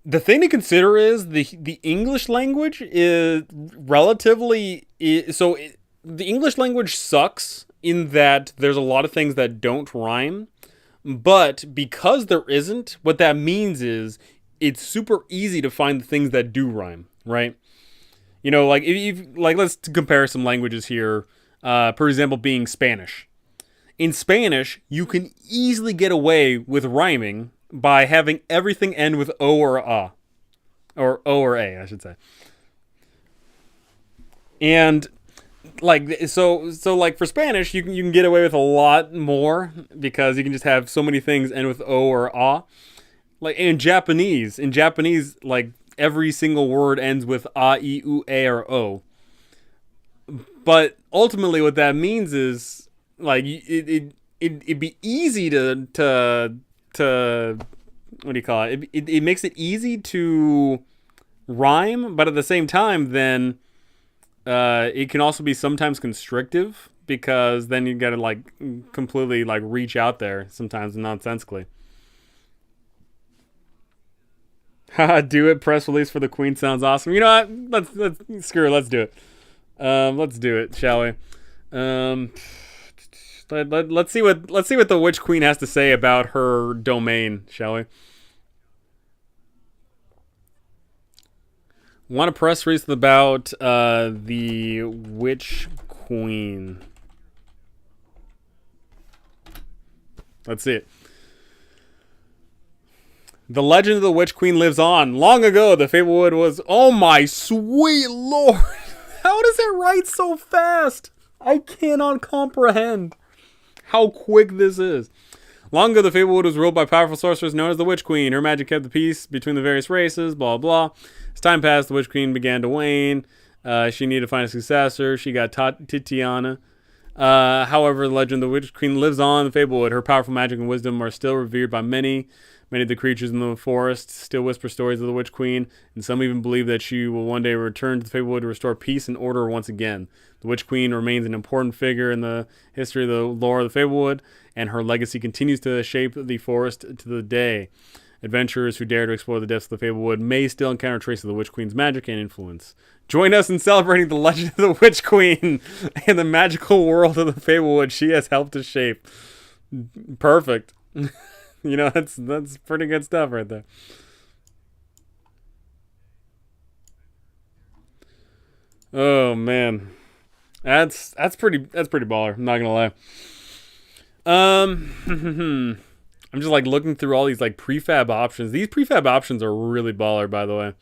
S1: the thing to consider is the English language is relatively the English language sucks in that there's a lot of things that don't rhyme, but because there isn't, what that means is it's super easy to find the things that do rhyme, right? You know, like if like let's compare some languages here. For example, being Spanish. In Spanish, you can easily get away with rhyming by having everything end with O or A. Or O or A, I should say. And like so like for Spanish, you can get away with a lot more because you can just have so many things end with O or A. Like in Japanese, like every single word ends with A, I, U, A, or O. But ultimately what that means is like it'd be easy to what do you call it? It makes it easy to rhyme, but at the same time, then it can also be sometimes constrictive because then you gotta like completely like reach out there sometimes nonsensically. Haha, do it. Press release for the Queen sounds awesome. You know what? Let's screw it. Let's do it. Let's do it, shall we? Let's see what the Witch Queen has to say about her domain, shall we? Want a press release about the Witch Queen? Let's see it. The legend of the Witch Queen lives on. Long ago, the Fablewood was... Oh my sweet lord! How does it write so fast? I cannot comprehend how quick this is. Long ago, the Fablewood was ruled by powerful sorceress known as the Witch Queen. Her magic kept the peace between the various races, blah, blah. As time passed, the Witch Queen began to wane. She needed to find a successor. She got Titiana. However, the legend of the Witch Queen lives on in the Fablewood. Her powerful magic and wisdom are still revered by many. Many of the creatures in the forest still whisper stories of the Witch Queen, and some even believe that she will one day return to the Fablewood to restore peace and order once again. The Witch Queen remains an important figure in the history of the lore of the Fablewood, and her legacy continues to shape the forest to the day. Adventurers who dare to explore the depths of the Fablewood may still encounter traces of the Witch Queen's magic and influence. Join us in celebrating the legend of the Witch Queen and the magical world of the Fablewood she has helped to shape. Perfect. You know, that's pretty good stuff right there. Oh man, that's pretty baller. I'm not gonna lie. I'm just like looking through all these like prefab options. These prefab options are really baller, by the way.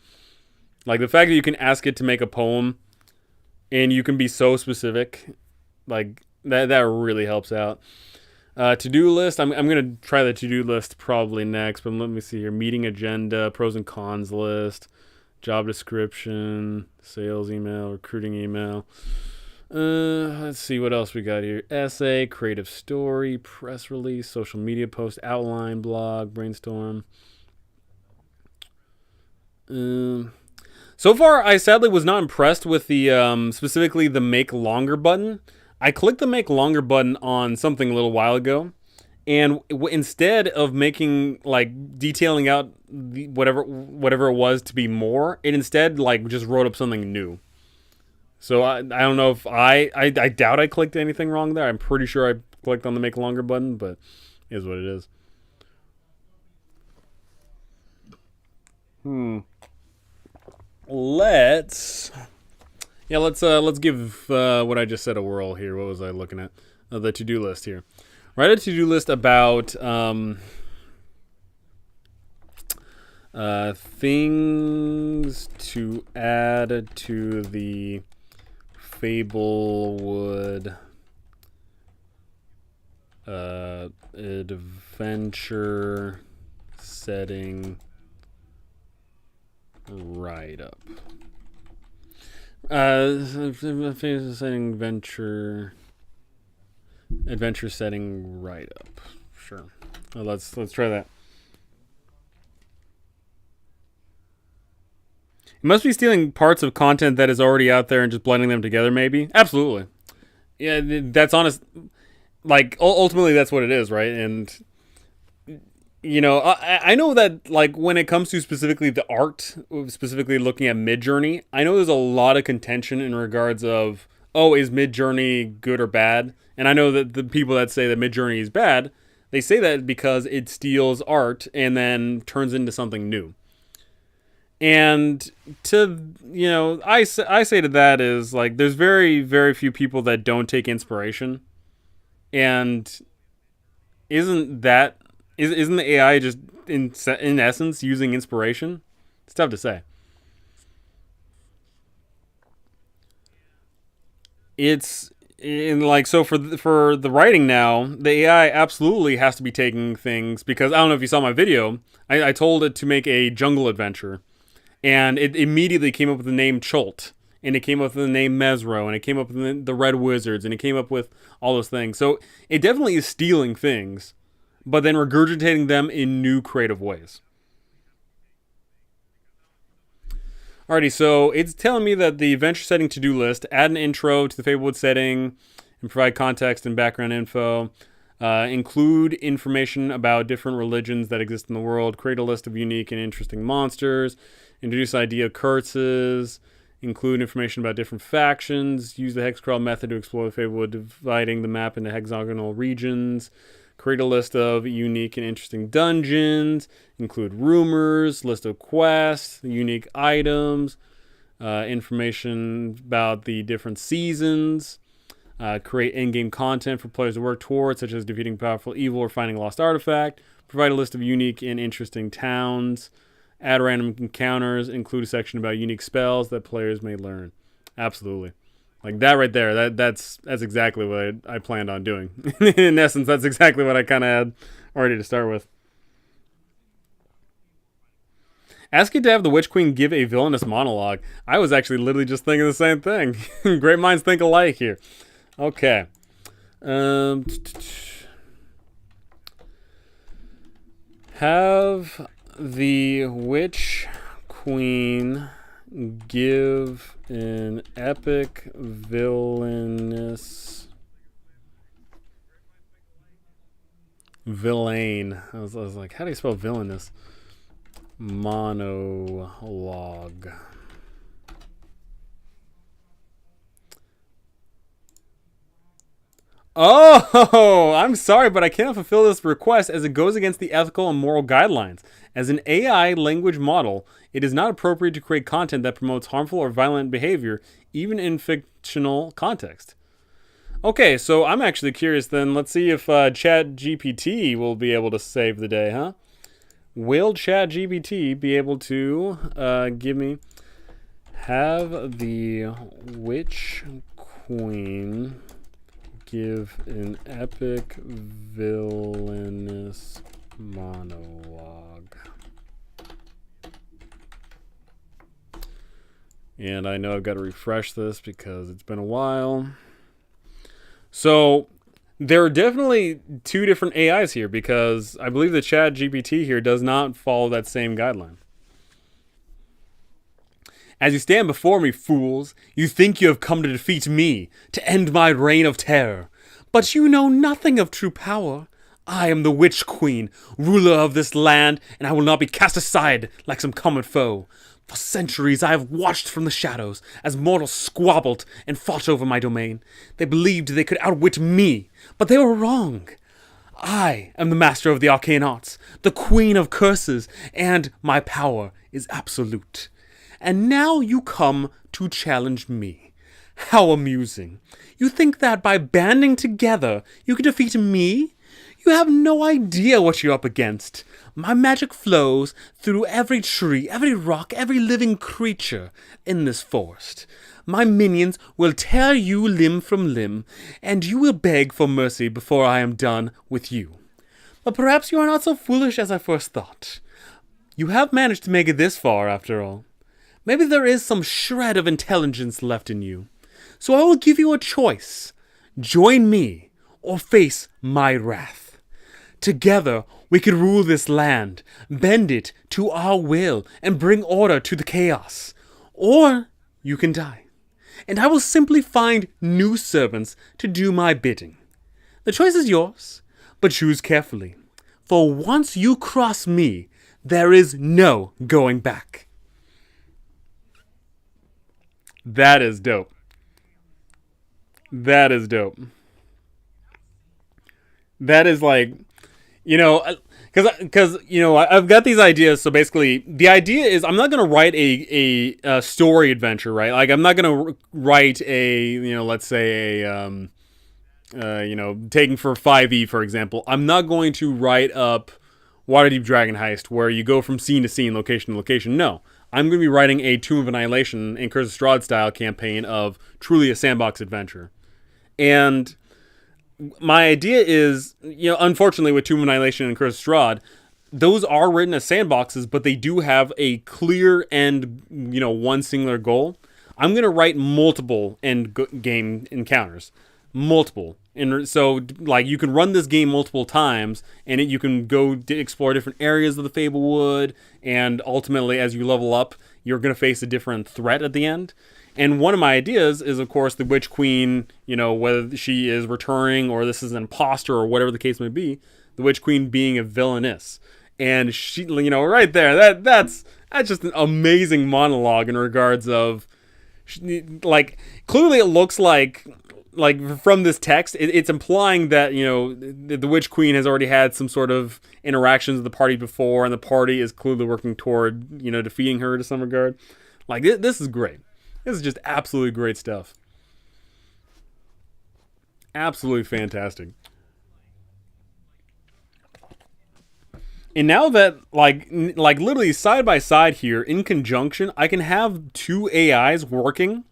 S1: Like the fact that you can ask it to make a poem, and you can be so specific, like that really helps out. To-do list. I'm gonna try the to-do list probably next, but let me see here. Meeting agenda, pros and cons list, job description, sales email, recruiting email. Let's see what else we got here. Essay, creative story, press release, social media post, outline, blog, brainstorm. So far, I sadly was not impressed with the specifically the make longer button. I clicked the make longer button on something a little while ago, and instead of making like detailing out whatever it was to be more, it instead like just wrote up something new. So I don't know if I doubt I clicked anything wrong there. I'm pretty sure I clicked on the make longer button, but it is what it is. Let's give what I just said a whirl here. What was I looking at? The to-do list here. Write a to-do list about things to add to the Fablewood adventure setting write-up. Setting adventure setting write-up. Sure. Well, let's try that. It must be stealing parts of content that is already out there and just blending them together, maybe? Absolutely. Yeah, that's honest. Like, ultimately, that's what it is, right? And, you know, I know that, like, when it comes to specifically the art, specifically looking at Midjourney, I know there's a lot of contention in regards of, oh, is Midjourney good or bad? And I know that the people that say that Midjourney is bad, they say that because it steals art and then turns into something new. And to, you know, I say to that is, like, there's very, very few people that don't take inspiration. And isn't the AI just in essence using inspiration? It's tough to say. It's in, like, so for the writing now, the AI absolutely has to be taking things, because I don't know if you saw my video. I told it to make a jungle adventure. And it immediately came up with the name Cholt. And it came up with the name Mesro. And it came up with the Red Wizards. And it came up with all those things. So it definitely is stealing things, but then regurgitating them in new creative ways. Alrighty, so it's telling me that the adventure setting to-do list, add an intro to the Fablewood setting, and provide context and background info. Include information about different religions that exist in the world. Create a list of unique and interesting monsters. Introduce idea curses. Include information about different factions. Use the hexcrawl method to explore the Fablewood, dividing the map into hexagonal regions. Create a list of unique and interesting dungeons. Include rumors, list of quests, unique items, information about the different seasons. Create in-game content for players to work towards, such as defeating powerful evil or finding a lost artifact. Provide a list of unique and interesting towns. Add random encounters. Include a section about unique spells that players may learn. Absolutely. Like that right there, that's exactly what I planned on doing. In essence, that's exactly what I kind of had already to start with. Ask it to have the Witch Queen give a villainous monologue. I was actually literally just thinking the same thing. Great minds think alike here. Okay. Have the Witch Queen give an epic villain. I was like, how do you spell villainous? Monologue. Oh, I'm sorry, but I cannot fulfill this request as it goes against the ethical and moral guidelines. As an AI language model, it is not appropriate to create content that promotes harmful or violent behavior, even in fictional context. Okay, so I'm actually curious then. Let's see if ChatGPT will be able to save the day, huh? Will ChatGPT be able to give me... Have the Witch Queen give an epic villainous monologue. And I know I've got to refresh this because it's been a while. So there are definitely two different AIs here, because I believe the ChatGPT here does not follow that same guideline. As you stand before me, fools, you think you have come to defeat me, to end my reign of terror. But you know nothing of true power. I am the Witch Queen, ruler of this land, and I will not be cast aside like some common foe. For centuries I have watched from the shadows as mortals squabbled and fought over my domain. They believed they could outwit me, but they were wrong. I am the master of the arcane arts, the queen of curses, and my power is absolute. And now you come to challenge me. How amusing. You think that by banding together you can defeat me? You have no idea what you're up against. My magic flows through every tree, every rock, every living creature in this forest. My minions will tear you limb from limb, and you will beg for mercy before I am done with you. But perhaps you are not so foolish as I first thought. You have managed to make it this far, after all. Maybe there is some shred of intelligence left in you. So I will give you a choice. Join me, or face my wrath. Together, we can rule this land, bend it to our will, and bring order to the chaos. Or you can die, and I will simply find new servants to do my bidding. The choice is yours, but choose carefully. For once you cross me, there is no going back. That is dope. That is dope. That is like... because I've got these ideas. So basically, the idea is I'm not gonna write a story adventure, right? Like I'm not gonna write a let's say a taking for 5e, for example. I'm not going to write up Waterdeep Dragon Heist where you go from scene to scene, location to location. No, I'm going to be writing a Tomb of Annihilation and Curse of Strahd style campaign of truly a sandbox adventure, and my idea is, unfortunately with Tomb of Annihilation and Curse of Strahd, those are written as sandboxes, but they do have a clear end, one singular goal. I'm going to write multiple end game encounters. Multiple. And so, like, you can run this game multiple times, and you can go explore different areas of the Fablewood, and ultimately, as you level up, you're going to face a different threat at the end. And one of my ideas is, of course, the Witch Queen, whether she is returning or this is an imposter or whatever the case may be, the Witch Queen being a villainess. And she, right there, that's just an amazing monologue in regards of, like, clearly it looks like from this text, it's implying that, the Witch Queen has already had some sort of interactions with the party before, and the party is clearly working toward, defeating her to some regard. Like, this is great. This is just absolutely great stuff. Absolutely fantastic. And now that, like literally side by side here, in conjunction, I can have two AIs working.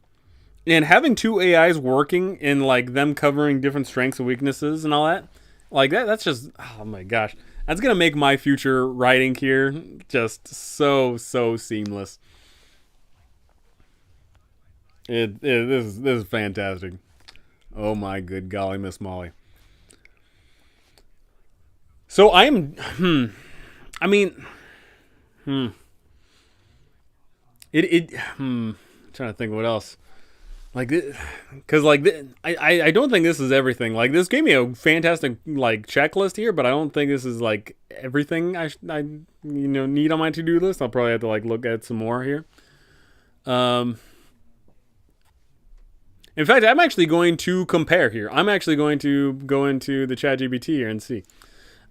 S1: And having two AIs working and, like, them covering different strengths and weaknesses and all that, like, that's just, oh my gosh. That's going to make my future writing here just so seamless. This is fantastic. Oh my good golly, Miss Molly. So I'm trying to think what else. Like, because I don't think this is everything. Like, this gave me a fantastic checklist here, but I don't think this is like everything I need on my to-do list. I'll probably have to look at some more here. In fact, I'm actually going to compare here. I'm actually going to go into the ChatGPT here and see.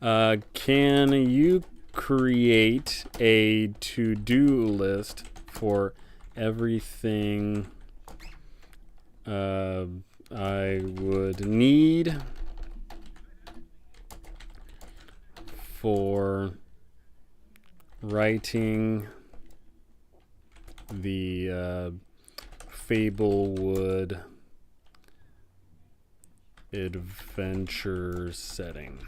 S1: Can you create a to-do list for everything I would need for writing the Fablewood adventure setting?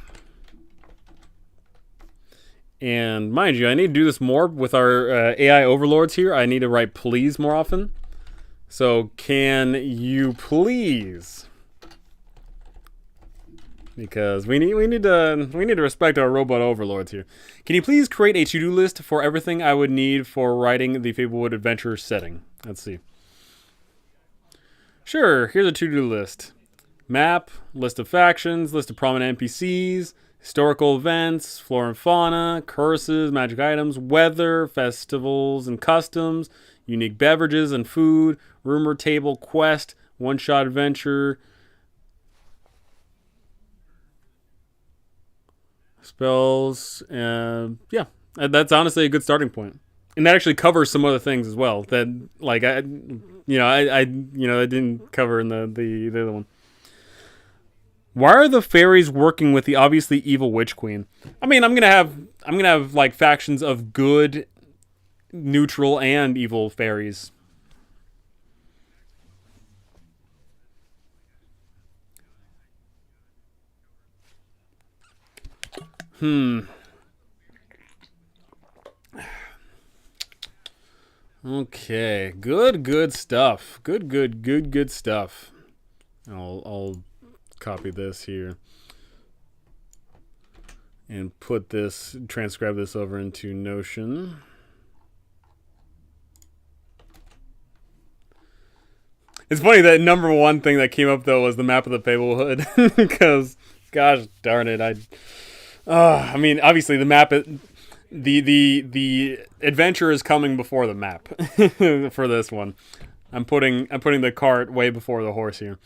S1: And mind you, I need to do this more with our AI overlords here. I need to write please more often. So can you please? Because we need to respect our robot overlords here. Can you please create a to-do list for everything I would need for writing the Fablewood adventure setting? Let's see. Sure, here's a to-do list. Map, list of factions, list of prominent NPCs, historical events, flora and fauna, curses, magic items, weather, festivals and customs, unique beverages and food, rumor table, quest, one-shot adventure, spells. Yeah, that's honestly a good starting point, and that actually covers some other things as well. That like I didn't cover in the other one. Why are the fairies working with the obviously evil witch queen? I mean, I'm gonna have like factions of good, neutral, and evil fairies. Okay, good stuff. Good stuff. I'll copy this here and transcribe this over into Notion. It's funny that number one thing that came up though was the map of the Fablewood, because gosh darn it, I mean, obviously the map, the adventure is coming before the map for this one. I'm putting the cart way before the horse here,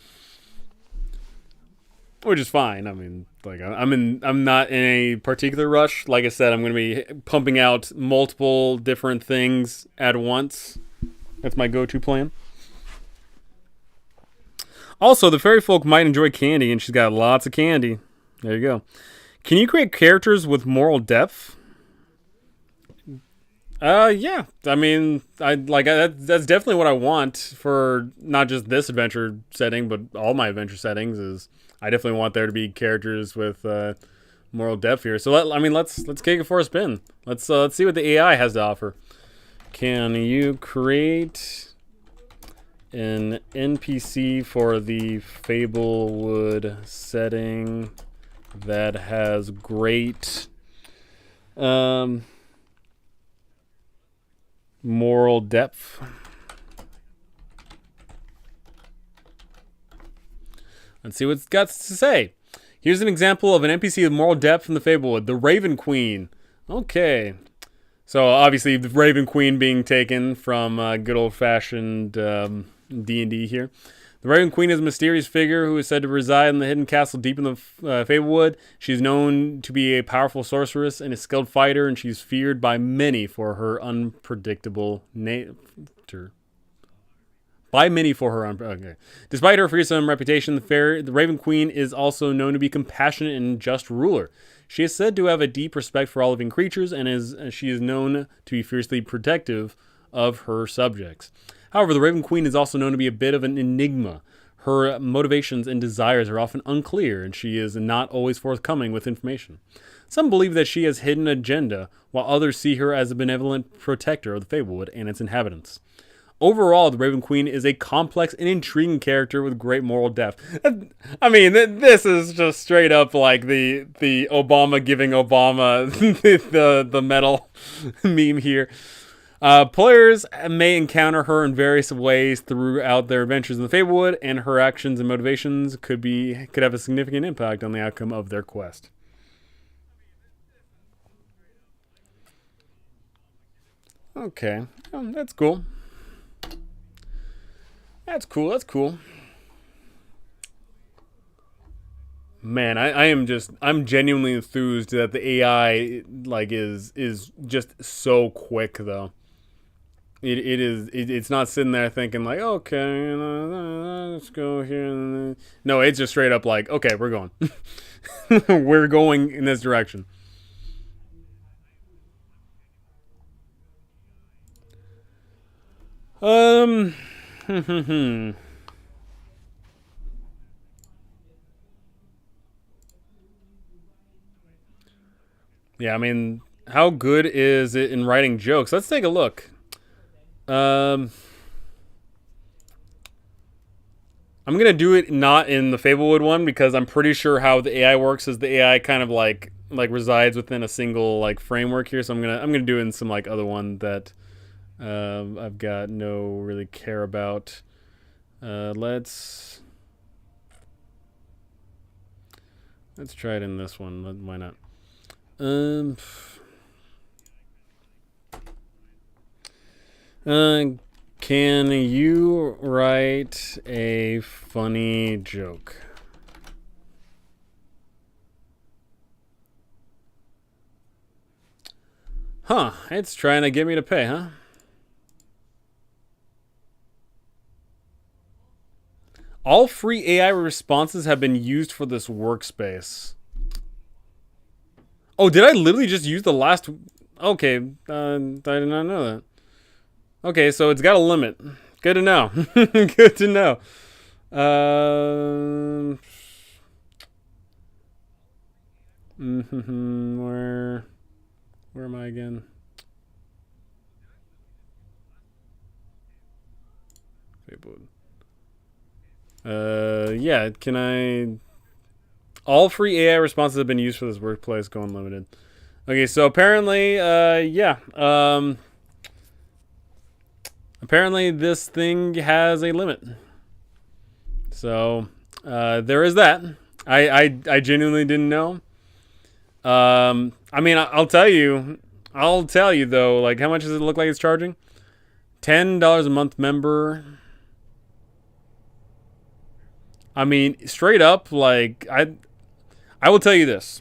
S1: which is fine. I mean, like I'm not in a particular rush. Like I said, I'm going to be pumping out multiple different things at once. That's my go-to plan. Also, the fairy folk might enjoy candy, and she's got lots of candy. There you go. Can you create characters with moral depth? Yeah. I mean, that's definitely what I want for not just this adventure setting, but all my adventure settings. Is I definitely want there to be characters with moral depth here. So let's kick it for a spin. Let's see what the AI has to offer. Can you create an NPC for the Fablewood setting that has great moral depth? Let's see what it's got to say. Here's an example of an NPC with moral depth from the Fablewood, the Raven Queen. Okay. So obviously the Raven Queen being taken from good old-fashioned D&D here. The Raven Queen is a mysterious figure who is said to reside in the hidden castle deep in the Fablewood. She's known to be a powerful sorceress and a skilled fighter, and she's feared by many for her unpredictable nature. Okay. Despite her fearsome reputation, the Raven Queen is also known to be compassionate and just ruler. She is said to have a deep respect for all living creatures, and she is known to be fiercely protective of her subjects. However, the Raven Queen is also known to be a bit of an enigma. Her motivations and desires are often unclear, and she is not always forthcoming with information. Some believe that she has hidden agenda, while others see her as a benevolent protector of the Fablewood and its inhabitants. Overall, the Raven Queen is a complex and intriguing character with great moral depth. I mean, this is just straight up like the Obama giving Obama the medal meme here. Players may encounter her in various ways throughout their adventures in the Fablewood, and her actions and motivations could have a significant impact on the outcome of their quest. Okay, that's cool. That's cool. Man, I'm genuinely enthused that the AI is just so quick though. It's not sitting there thinking like, okay, let's go here. No, it's just straight up like, okay, we're going. We're going in this direction. Um, yeah, I mean, how good is it in writing jokes? Let's take a look. Um, I'm gonna do it not in the Fablewood one because I'm pretty sure how the AI works is the AI kind of like resides within a single like framework here. So I'm gonna do it in some like other one that I've got no really care about. Let's try it in this one. Why not? Um. Can you write a funny joke? Huh, it's trying to get me to pay, huh? All free AI responses have been used for this workspace. Oh, did I literally just use the last... Okay, I did not know that. Okay, so it's got a limit. Good to know. Good to know. Where am I again? Fablewood. Yeah, can I... All free AI responses have been used for this workplace. Go unlimited. Okay, so apparently, yeah. Apparently this thing has a limit. So, there is that. I genuinely didn't know. I mean, I'll tell you though, like, how much does it look like it's charging? $10 a month member. I mean, straight up, like, I will tell you this.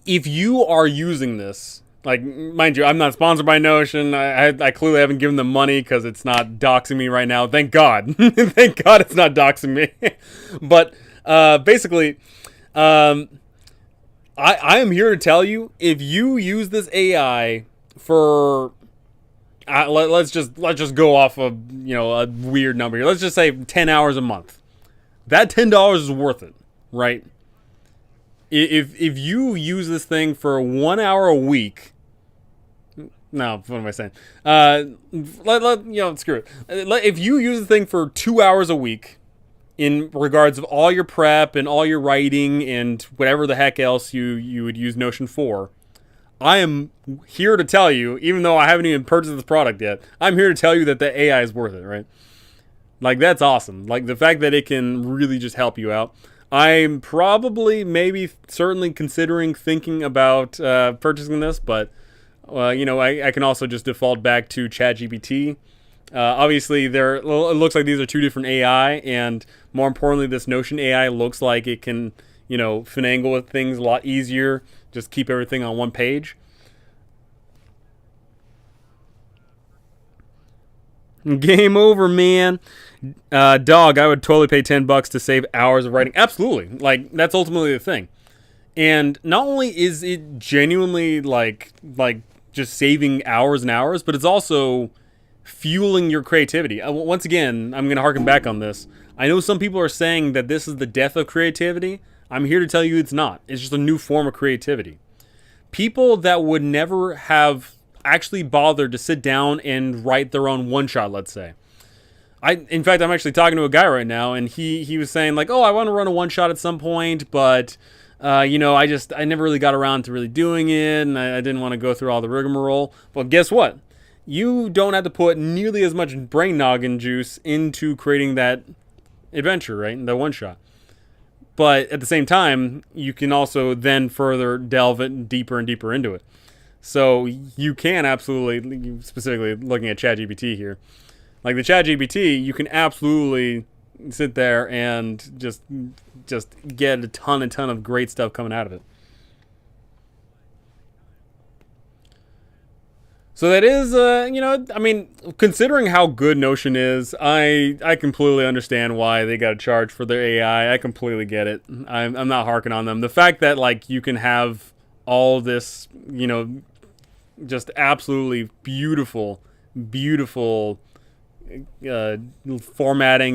S1: If you are using this, like, mind you, I'm not sponsored by Notion. I clearly haven't given them money because it's not doxing me right now. Thank God. Thank God it's not doxing me. But basically, I am here to tell you, if you use this AI for... let's just go off of, you know, a weird number here. Let's just say 10 hours a month. That $10 is worth it, right? If you use this thing for 1 hour a week, no, what am I saying? Screw it. If you use the thing for 2 hours a week, in regards of all your prep and all your writing and whatever the heck else you would use Notion for, I am here to tell you, even though I haven't even purchased this product yet, I'm here to tell you that the AI is worth it, right? Like, that's awesome. Like, the fact that it can really just help you out. I'm probably, maybe, certainly considering thinking about purchasing this, but, you know, I can also just default back to ChatGPT. Obviously, it looks like these are two different AI, and more importantly, this Notion AI looks like it can, you know, finagle with things a lot easier, just keep everything on one page. Game over, man. Dog, I would totally pay $10 to save hours of writing. Absolutely. Like, that's ultimately the thing. And not only is it genuinely like just saving hours and hours, but it's also fueling your creativity. Once again, I'm going to harken back on this. I know some people are saying that this is the death of creativity. I'm here to tell you it's not. It's just a new form of creativity. People that would never have actually bothered to sit down and write their own one-shot, let's say. In fact, I'm actually talking to a guy right now, and he was saying, like, oh, I want to run a one-shot at some point, but, you know, I never really got around to really doing it, and I didn't want to go through all the rigmarole. Well, guess what? You don't have to put nearly as much brain noggin juice into creating that adventure, right? The one-shot. But at the same time, you can also then further delve it deeper and deeper into it. So you can absolutely, specifically looking at ChatGPT here, like the ChatGPT, you can absolutely sit there and just get a ton of great stuff coming out of it. So that is, you know, I mean, considering how good Notion is, I completely understand why they got to charge for their AI. I completely get it. I'm not harking on them. The fact that, like, you can have all this, you know, just absolutely beautiful formatting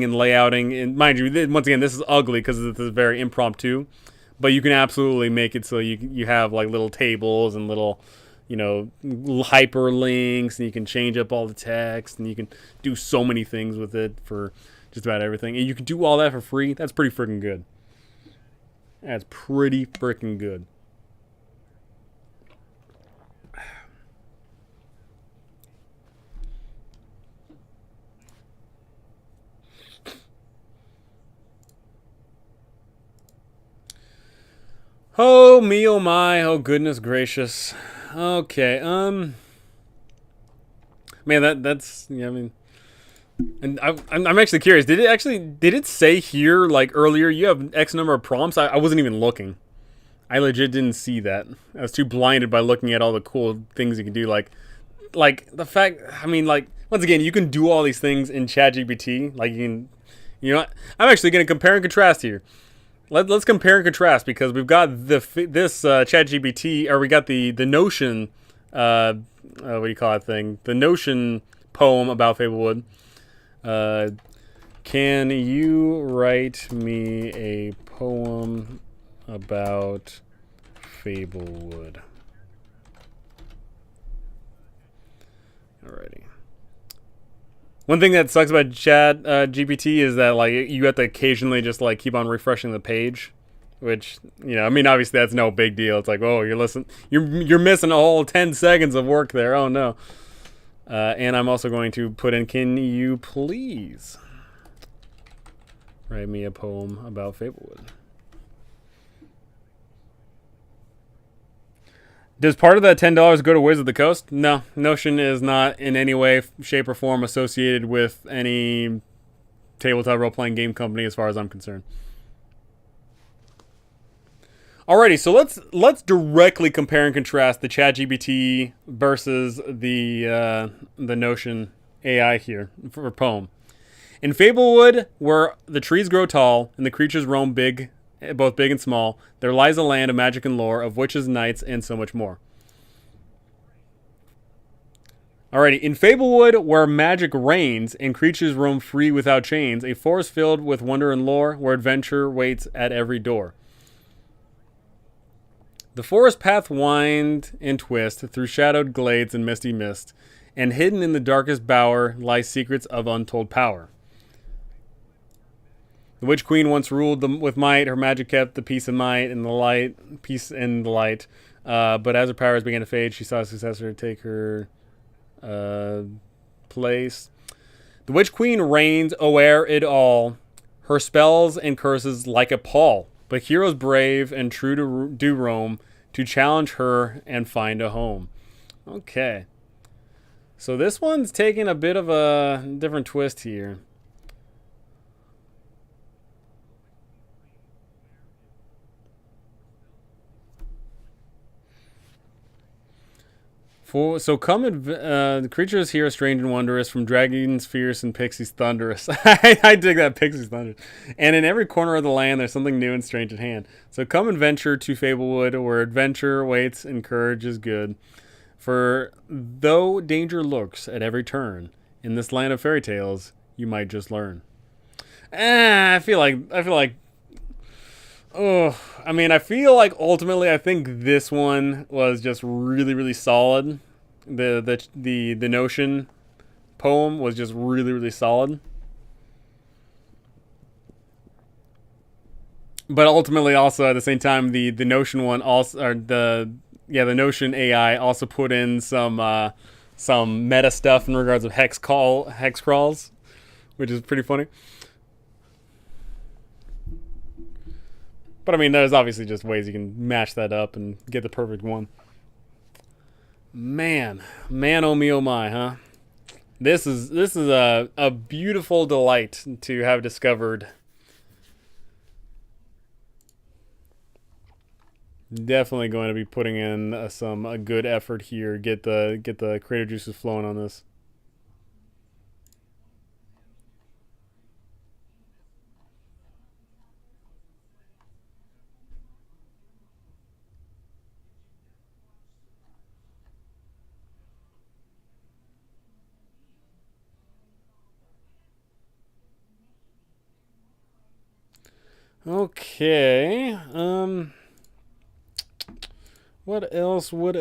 S1: and layouting. And mind you, once again, this is ugly because this is very impromptu. But you can absolutely make it so you have, like, little tables and little, you know, hyperlinks, and you can change up all the text, and you can do so many things with it for just about everything. And you can do all that for free. That's pretty freaking good. That's pretty freaking good. Oh me, oh my, oh goodness gracious. Okay, man, that's yeah. I mean, and I'm actually curious. Did it say here like earlier you have X number of prompts? I wasn't even looking. I legit didn't see that. I was too blinded by looking at all the cool things you can do. Like the fact. I mean, like once again, you can do all these things in ChatGPT. Like you can, you know, I'm actually going to compare and contrast here. Let's compare and contrast because we've got this ChatGPT, or we got the Notion, what do you call that thing? The Notion poem about Fablewood. Can you write me a poem about Fablewood? Alrighty. One thing that sucks about Chat GPT is that like you have to occasionally just like keep on refreshing the page, which I mean obviously that's no big deal. It's like you're missing a whole 10 seconds of work there. Oh no. And I'm also going to put in, can you please write me a poem about Fablewood? Does part of that $10 go to Wizards of the Coast? No. Notion is not in any way, shape, or form associated with any tabletop role-playing game company as far as I'm concerned. Alrighty, so let's directly compare and contrast the ChatGPT versus the Notion AI here for poem. In Fablewood, where the trees grow tall and the creatures roam big, both big and small, there lies a land of magic and lore, of witches, knights, and so much more. Alrighty, in Fablewood, where magic reigns and creatures roam free without chains, a forest filled with wonder and lore, where adventure waits at every door. The forest path wind and twist through shadowed glades and misty mist, and hidden in the darkest bower lie secrets of untold power. The Witch Queen once ruled them with might. Her magic kept the peace and might and the light, peace and the light. But as her powers began to fade, she saw a successor take her place. The Witch Queen reigns o'er it all. Her spells and curses like a pall. But heroes brave and true do roam to challenge her and find a home. Okay. So this one's taking a bit of a different twist here. The creatures here are strange and wondrous, from dragons fierce and pixies thunderous. I dig that, pixies thunderous. And in every corner of the land, there's something new and strange at hand. So come and venture to Fablewood, where adventure waits and courage is good. For though danger lurks at every turn, in this land of fairy tales, you might just learn. I feel like. Oh, I mean, I feel like ultimately, I think this one was just really, really solid. The Notion poem was just really, really solid. But ultimately, also at the same time, the Notion one also, or the Notion AI also put in some meta stuff in regards of hex crawls, which is pretty funny. But I mean, there's obviously just ways you can mash that up and get the perfect one. Man, oh me, oh my, huh? This is a beautiful delight to have discovered. Definitely going to be putting in a good effort here. Get the creative juices flowing on this. Okay. What else? Man,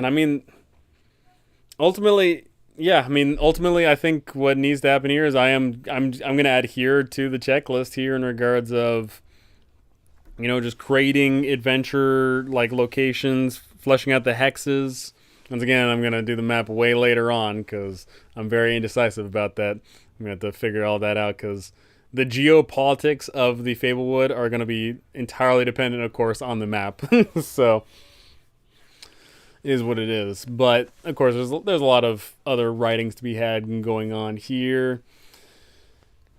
S1: I mean, ultimately, I think what needs to happen here is I'm gonna adhere to the checklist here in regards of, just creating adventure like locations, fleshing out the hexes. Once again, I'm gonna do the map way later on because I'm very indecisive about that. I'm gonna have to figure all that out because the geopolitics of the Fablewood are going to be entirely dependent, of course, on the map. So it is what it is. But of course, there's a lot of other writings to be had and going on here.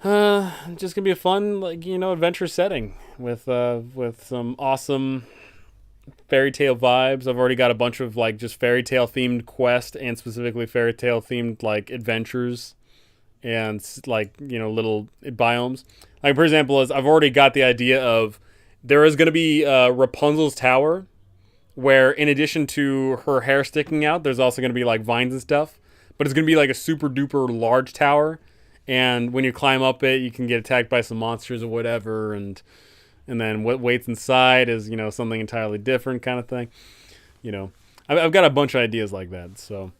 S1: Just gonna be a fun, adventure setting with some awesome fairy tale vibes. I've already got a bunch of just fairy tale themed quests and specifically fairy tale themed adventures and little biomes. Like for example, is I've already got the idea of there is gonna be Rapunzel's tower, where in addition to her hair sticking out, there's also gonna be vines and stuff. But it's gonna be a super duper large tower. And when you climb up it, you can get attacked by some monsters or whatever, and then what waits inside is something entirely different kind of thing. I've got a bunch of ideas like that, so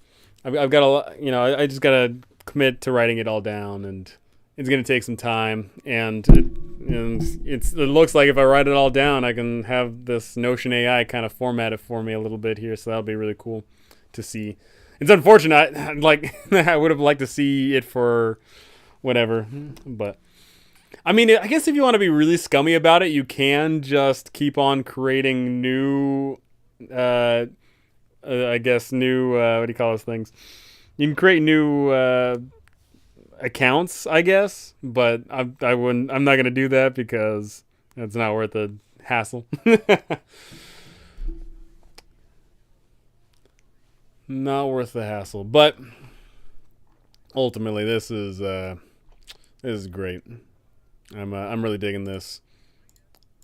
S1: I've got a lot. I just gotta commit to writing it all down, and it's gonna take some time. And it looks like if I write it all down, I can have this Notion AI kind of format it for me a little bit here, so that'll be really cool to see. It's unfortunate, I would have liked to see it for whatever, but I mean, I guess if you want to be really scummy about it, you can just keep on creating new I guess new what do you call those things, you can create new accounts, I guess, but I'm not gonna do that because it's not worth the hassle. Not worth the hassle, but ultimately this is great. I'm really digging this.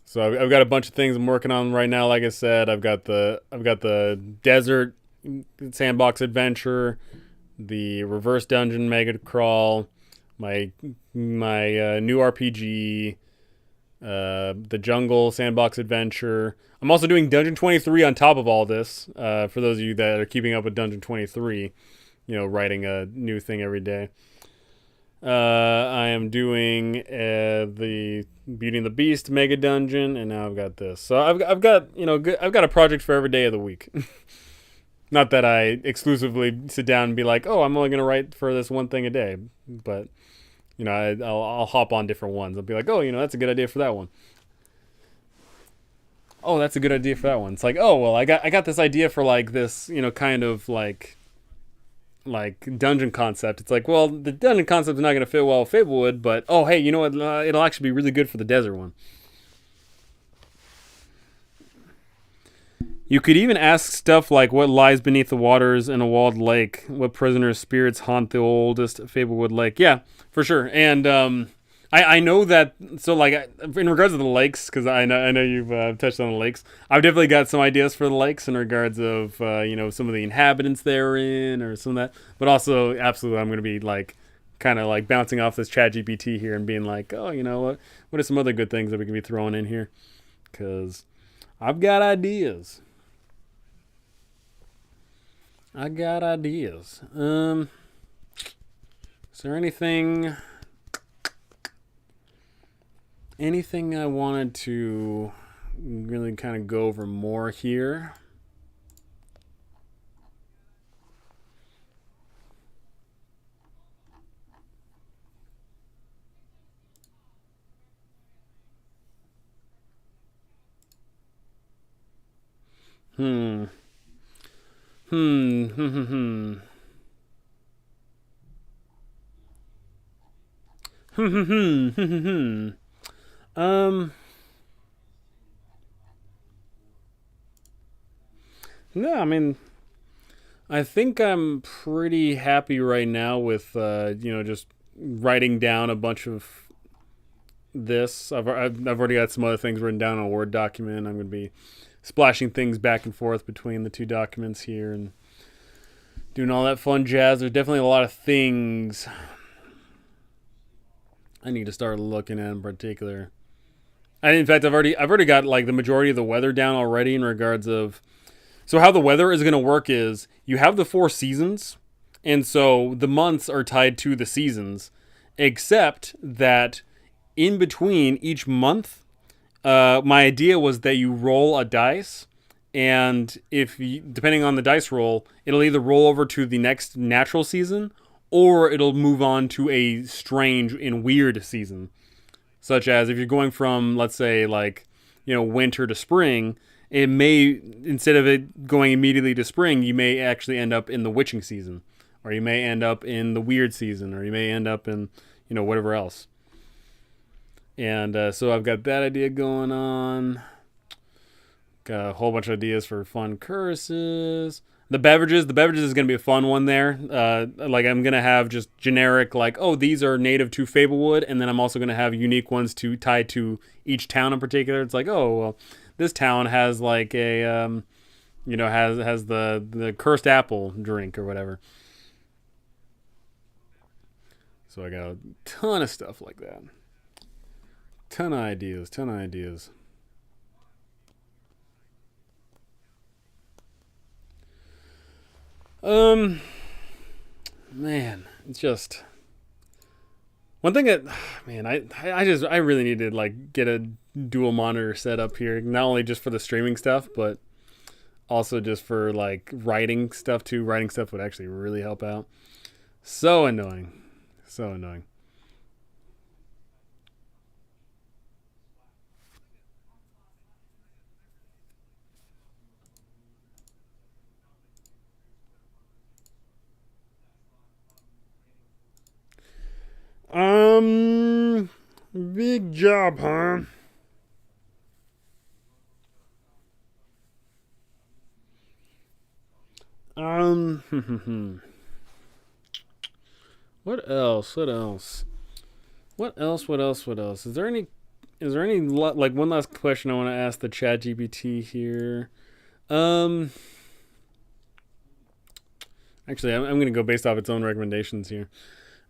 S1: So I've got a bunch of things I'm working on right now. Like I said, I've got the desert sandbox adventure, the reverse dungeon mega crawl, my new RPG, the jungle sandbox adventure. I'm also doing Dungeon 23 on top of all this. For those of you that are keeping up with Dungeon 23, writing a new thing every day. I am doing the Beauty and the Beast mega dungeon, and now I've got this. So I've got I've got a project for every day of the week. Not that I exclusively sit down and be like, oh, I'm only gonna write for this one thing a day, but I'll hop on different ones. I'll be like, oh, that's a good idea for that one. Oh, that's a good idea for that one. It's like, oh well, I got this idea for this kind of dungeon concept. It's like, well, the dungeon concept is not going to fit well with Fablewood, but oh hey, you know what? It'll actually be really good for the desert one. You could even ask stuff like what lies beneath the waters in a walled lake, what prisoners' spirits haunt the oldest Fablewood lake. Yeah, for sure. And I know that. So in regards to the lakes, because I know you've touched on the lakes. I've definitely got some ideas for the lakes in regards of some of the inhabitants they're in or some of that. But also, absolutely, I'm going to be kind of bouncing off this ChatGPT here and being like, oh, what are some other good things that we can be throwing in here? Because I've got ideas. I got ideas. Is there anything I wanted to really kind of go over more here? Hmm. No, I mean, I think I'm pretty happy right now with just writing down a bunch of this. I've already got some other things written down on a Word document. I'm going to be splashing things back and forth between the two documents here and doing all that fun jazz. There's definitely a lot of things I need to start looking at in particular. And in fact, I've already got the majority of the weather down already in regards of. So how the weather is going to work is you have the 4 seasons, and so the months are tied to the seasons, except that in between each month, my idea was that you roll a dice, and depending on the dice roll, it'll either roll over to the next natural season, or it'll move on to a strange and weird season. such as if you're going from, let's say, like, winter to spring, it may, instead of it going immediately to spring, you may actually end up in the witching season, or you may end up in the weird season, or you may end up in, whatever else. And so I've got that idea going on. Got a whole bunch of ideas for fun curses. The beverages is going to be a fun one there. Like, I'm going to have just generic, like, oh, these are native to Fablewood, and then I'm also going to have unique ones to tie to each town in particular. It's like, oh, well, this town has like a, has the cursed apple drink or whatever. So I got a ton of stuff like that. Ton of ideas. Man, it's just one thing that, man, I really need to like get a dual monitor set up here, not only just for the streaming stuff, but also just for like writing stuff too. Writing stuff would actually really help out. So annoying. Big job, huh? What else? Is there any like one last question I want to ask the Chat GPT here? Actually, I'm going to go based off its own recommendations here.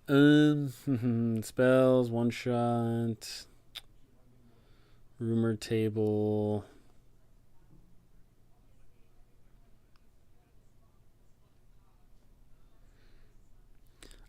S1: Spells, one shot, rumor table.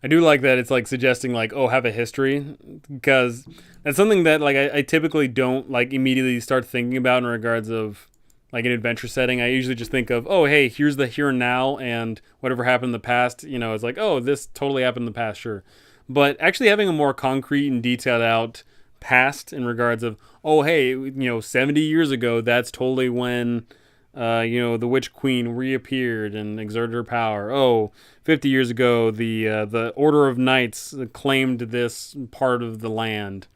S1: I do like that it's like suggesting like, oh, have a history, because that's something that like I typically don't like immediately start thinking about in regards of like an adventure setting. I usually just think of, oh, hey, here's the here and now, and whatever happened in the past, it's like, oh, this totally happened in the past, sure. But actually having a more concrete and detailed out past in regards of, oh, hey, 70 years ago, that's totally when, the Witch Queen reappeared and exerted her power. Oh, 50 years ago, the Order of Knights claimed this part of the land.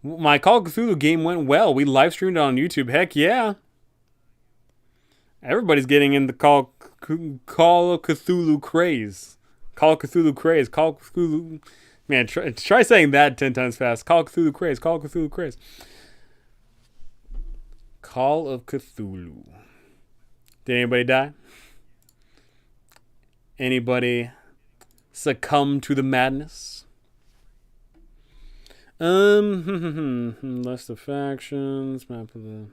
S1: My Call of Cthulhu game went well. We live streamed it on YouTube. Heck yeah. Everybody's getting in the Call of Cthulhu craze. Call of Cthulhu craze. Call of Cthulhu. Man, try saying that 10 times fast. Call of Cthulhu craze. Call of Cthulhu craze. Call of Cthulhu. Did anybody die? Anybody succumb to the madness? List of factions, map of the.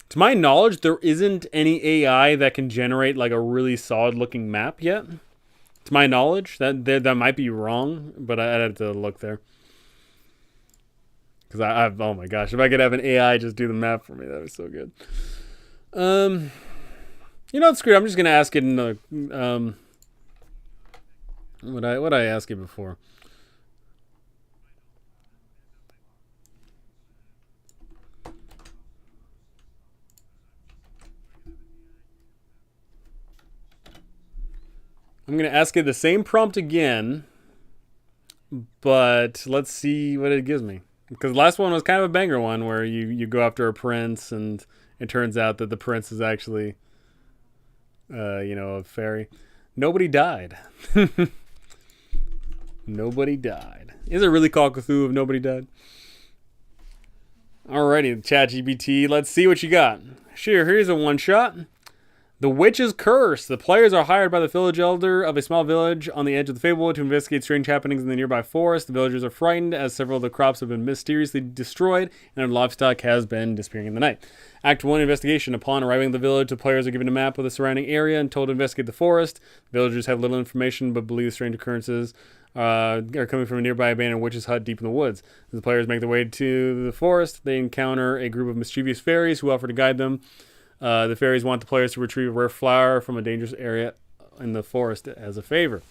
S1: To my knowledge, there isn't any AI that can generate like a really solid looking map yet. To my knowledge, that might be wrong, but I'd have to look there. Because I've oh my gosh, if I could have an AI just do the map for me, that would be so good. Screw it. I'm just gonna ask it in the what I ask it before. I'm going to ask it the same prompt again, but let's see what it gives me. Because the last one was kind of a banger one where you go after a prince and it turns out that the prince is actually, a fairy. Nobody died. Nobody died. Is it really called Cthulhu if nobody died? Alrighty, ChatGPT, let's see what you got. Sure, here's a one shot. The Witch's Curse. The players are hired by the village elder of a small village on the edge of the Fablewood to investigate strange happenings in the nearby forest. The villagers are frightened as several of the crops have been mysteriously destroyed and their livestock has been disappearing in the night. Act 1, Investigation. Upon arriving at the village, the players are given a map of the surrounding area and told to investigate the forest. The villagers have little information but believe strange occurrences are coming from a nearby abandoned witch's hut deep in the woods. As the players make their way to the forest, they encounter a group of mischievous fairies who offer to guide them The fairies want the players to retrieve a rare flower from a dangerous area in the forest as a favor.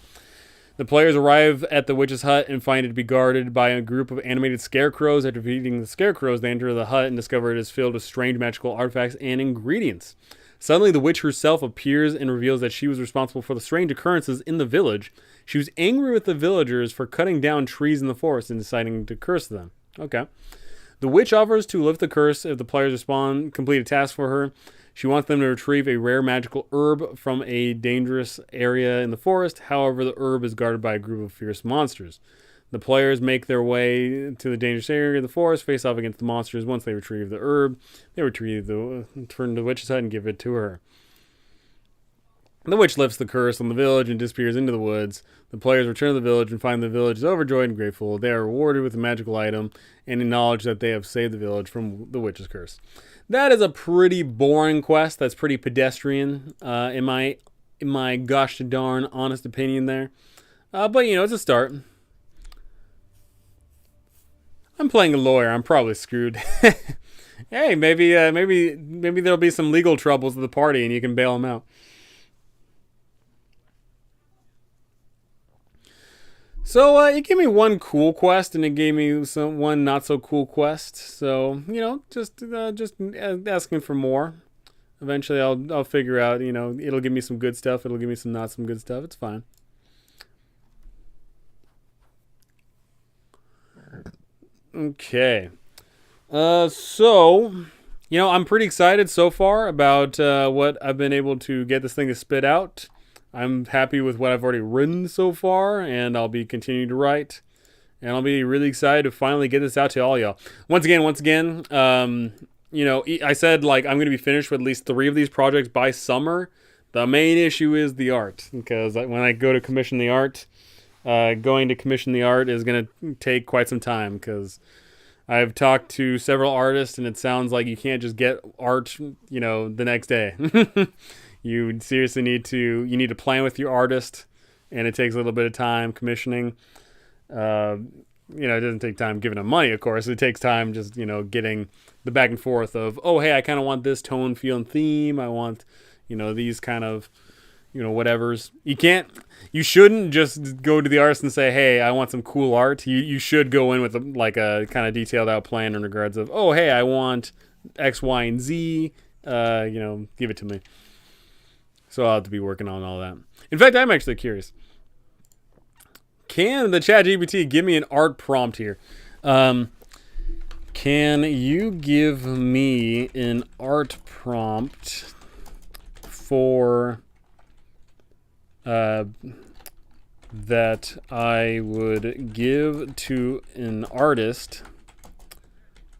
S1: The players arrive at the witch's hut and find it to be guarded by a group of animated scarecrows. After defeating the scarecrows, they enter the hut and discover it is filled with strange magical artifacts and ingredients. Suddenly, the witch herself appears and reveals that she was responsible for the strange occurrences in the village. She was angry with the villagers for cutting down trees in the forest and deciding to curse them. Okay. The witch offers to lift the curse if the players complete a task for her. She wants them to retrieve a rare magical herb from a dangerous area in the forest. However, the herb is guarded by a group of fierce monsters. The players make their way to the dangerous area of the forest, face off against the monsters. Once they retrieve the herb, they return to the witch's hut and give it to her. The witch lifts the curse on the village and disappears into the woods. The players return to the village and find the village is overjoyed and grateful. They are rewarded with a magical item and acknowledge that they have saved the village from the witch's curse. That is a pretty boring quest. That's pretty pedestrian, in my gosh darn honest opinion there. But it's a start. I'm playing a lawyer. I'm probably screwed. Hey, maybe there'll be some legal troubles at the party and you can bail them out. So it gave me one cool quest and it gave me one not so cool quest. So just asking for more. Eventually, I'll figure out. It'll give me some good stuff. It'll give me some not some good stuff. It's fine. Okay. So I'm pretty excited so far about what I've been able to get this thing to spit out. I'm happy with what I've already written so far, and I'll be continuing to write. And I'll be really excited to finally get this out to all y'all. Once again, I said I'm going to be finished with at least 3 of these projects by summer. The main issue is the art, because when I go to commission the art, going to commission the art is going to take quite some time, because I've talked to several artists, and it sounds like you can't just get art, the next day. You seriously need to plan with your artist, and it takes a little bit of time commissioning. It doesn't take time giving them money, of course. It takes time just, getting the back and forth of, oh, hey, I kind of want this tone, feel, and theme. I want, these kind of, whatevers. You shouldn't just go to the artist and say, hey, I want some cool art. You should go in with a kind of detailed out plan in regards of, oh, hey, I want X, Y, and Z. Give it to me. So I'll have to be working on all that. In fact, I'm actually curious. Can the ChatGPT give me an art prompt here? Can you give me an art prompt for that I would give to an artist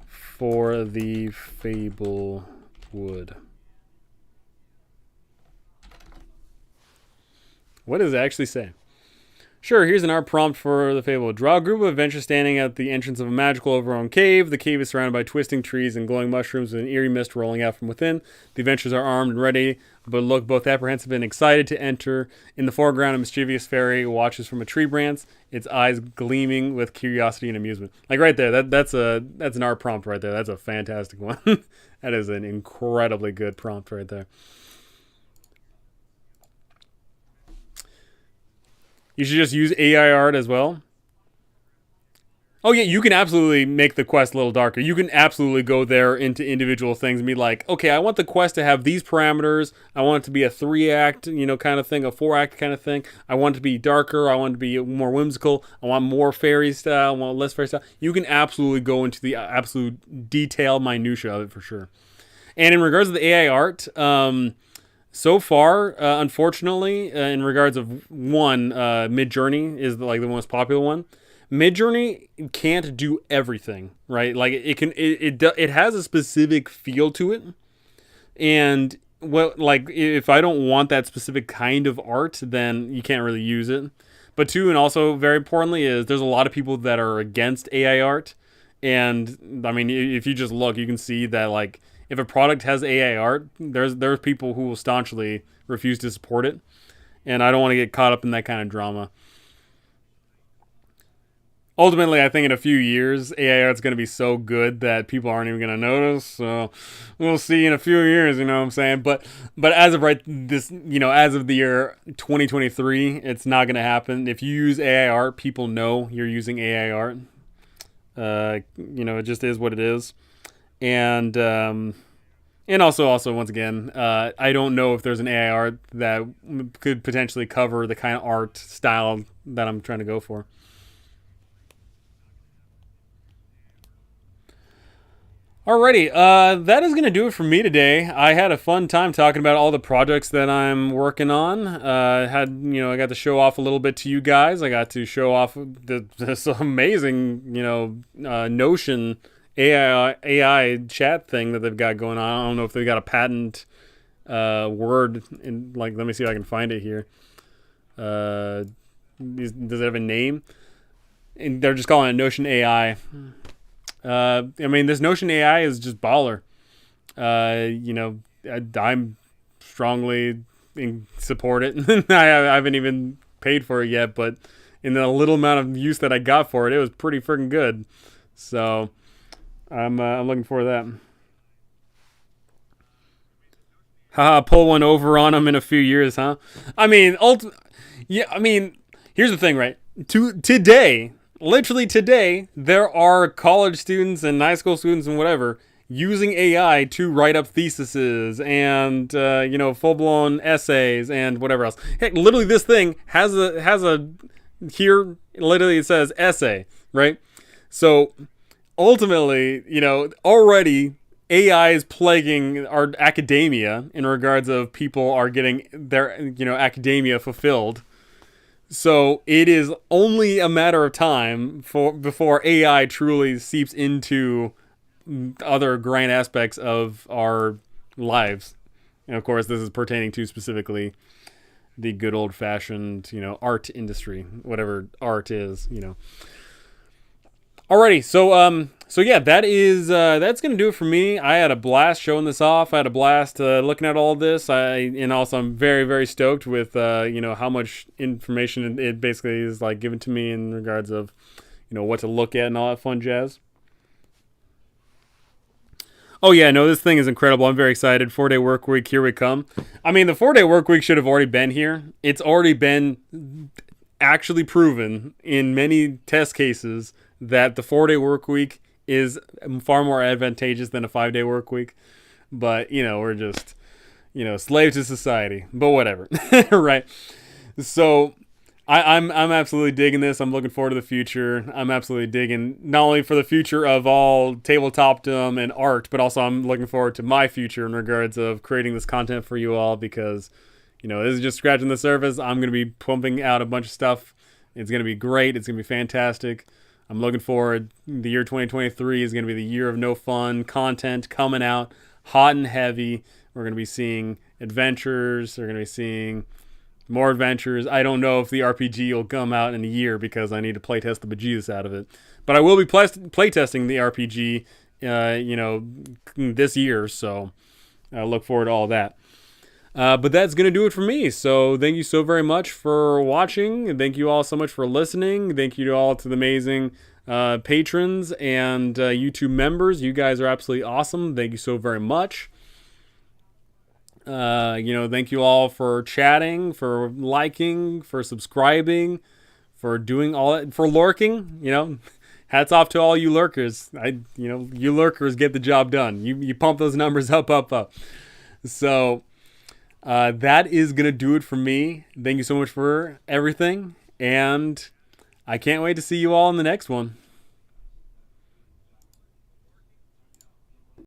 S1: for the Fablewood? What does it actually say? Sure, here's an art prompt for the Fablewood. Draw a group of adventurers standing at the entrance of a magical overgrown cave. The cave is surrounded by twisting trees and glowing mushrooms with an eerie mist rolling out from within. The adventurers are armed and ready, but look both apprehensive and excited to enter. In the foreground, a mischievous fairy watches from a tree branch, its eyes gleaming with curiosity and amusement. Like right there, that's an art prompt right there. That's a fantastic one. That is an incredibly good prompt right there. You should just use AI art as well. Oh yeah, you can absolutely make the quest a little darker. You can absolutely go there into individual things and be like, okay, I want the quest to have these parameters. I want it to be a 3-act, kind of thing, a 4-act kind of thing. I want it to be darker. I want it to be more whimsical. I want more fairy style. I want less fairy style. You can absolutely go into the absolute detail minutia of it for sure. And in regards to the AI art, so far, unfortunately, in regards of one, Midjourney is the most popular one. Midjourney can't do everything, right? Like it has a specific feel to it, and if I don't want that specific kind of art, then you can't really use it. But two, and also very importantly, is there's a lot of people that are against AI art, and I mean, if you just look, you can see that if a product has AI art, there's people who will staunchly refuse to support it, and I don't want to get caught up in that kind of drama. ultimately, I think in a few years, AI art's going to be so good that people aren't even going to notice. So we'll see in a few years. You know what I'm saying? But as of right this, as of the year 2023, it's not going to happen. If you use AI art, people know you're using AI art. It just is what it is. And also once again, I don't know if there's an AI art that could potentially cover the kind of art style that I'm trying to go for. Alrighty, that is gonna do it for me today. I had a fun time talking about all the projects that I'm working on. I got to show off a little bit to you guys. I got to show off this amazing, Notion AI chat thing that they've got going on. I don't know if they've got a patent word in, like, let me see if I can find it here. Does it have a name? And they're just calling it Notion AI. This Notion AI is just baller. I'm strongly support it. I haven't even paid for it yet, but in the little amount of use that I got for it, it was pretty freaking good. So I'm looking forward to that. Haha, pull one over on them in a few years, huh? I mean, yeah. I mean, here's the thing, right? Today, literally today, there are college students and high school students and whatever using AI to write up theses and full blown essays and whatever else. Heck, literally, this thing has a here. Literally, it says essay, right? So ultimately, already AI is plaguing our academia in regards of people are getting their academia fulfilled. So it is only a matter of time before AI truly seeps into other grand aspects of our lives. And of course, this is pertaining to specifically the good old fashioned, art industry, whatever art is. Alrighty, so yeah, that's gonna do it for me. I had a blast showing this off. I had a blast looking at all this. And also I'm very, very stoked with how much information it basically is like given to me in regards of what to look at and all that fun jazz. Oh yeah, no, this thing is incredible. I'm very excited. 4-day work week, here we come. I mean, the 4-day work week should have already been here. It's already been actually proven in many test cases that the 4-day work week is far more advantageous than a 5-day work week. But, we're just, slave to society. But whatever. Right? So I'm absolutely digging this. I'm looking forward to the future. I'm absolutely digging not only for the future of all tabletopdom and art, but also I'm looking forward to my future in regards of creating this content for you all because, this is just scratching the surface. I'm going to be pumping out a bunch of stuff. It's going to be great. It's going to be fantastic. I'm looking forward. The year 2023 is going to be the year of no fun content coming out hot and heavy. We're going to be seeing adventures. We're going to be seeing more adventures. I don't know if the RPG will come out in a year because I need to playtest the bejesus out of it. But I will be playtesting the RPG, this year. So I look forward to all that. But that's going to do it for me. So thank you so very much for watching. And thank you all so much for listening. Thank you to all to the amazing patrons and YouTube members. You guys are absolutely awesome. Thank you so very much. Thank you all for chatting, for liking, for subscribing, for doing all that, for lurking. Hats off to all you lurkers. You lurkers get the job done. You pump those numbers up. So that is gonna do it for me. Thank you so much for everything, and I can't wait to see you all in the next one.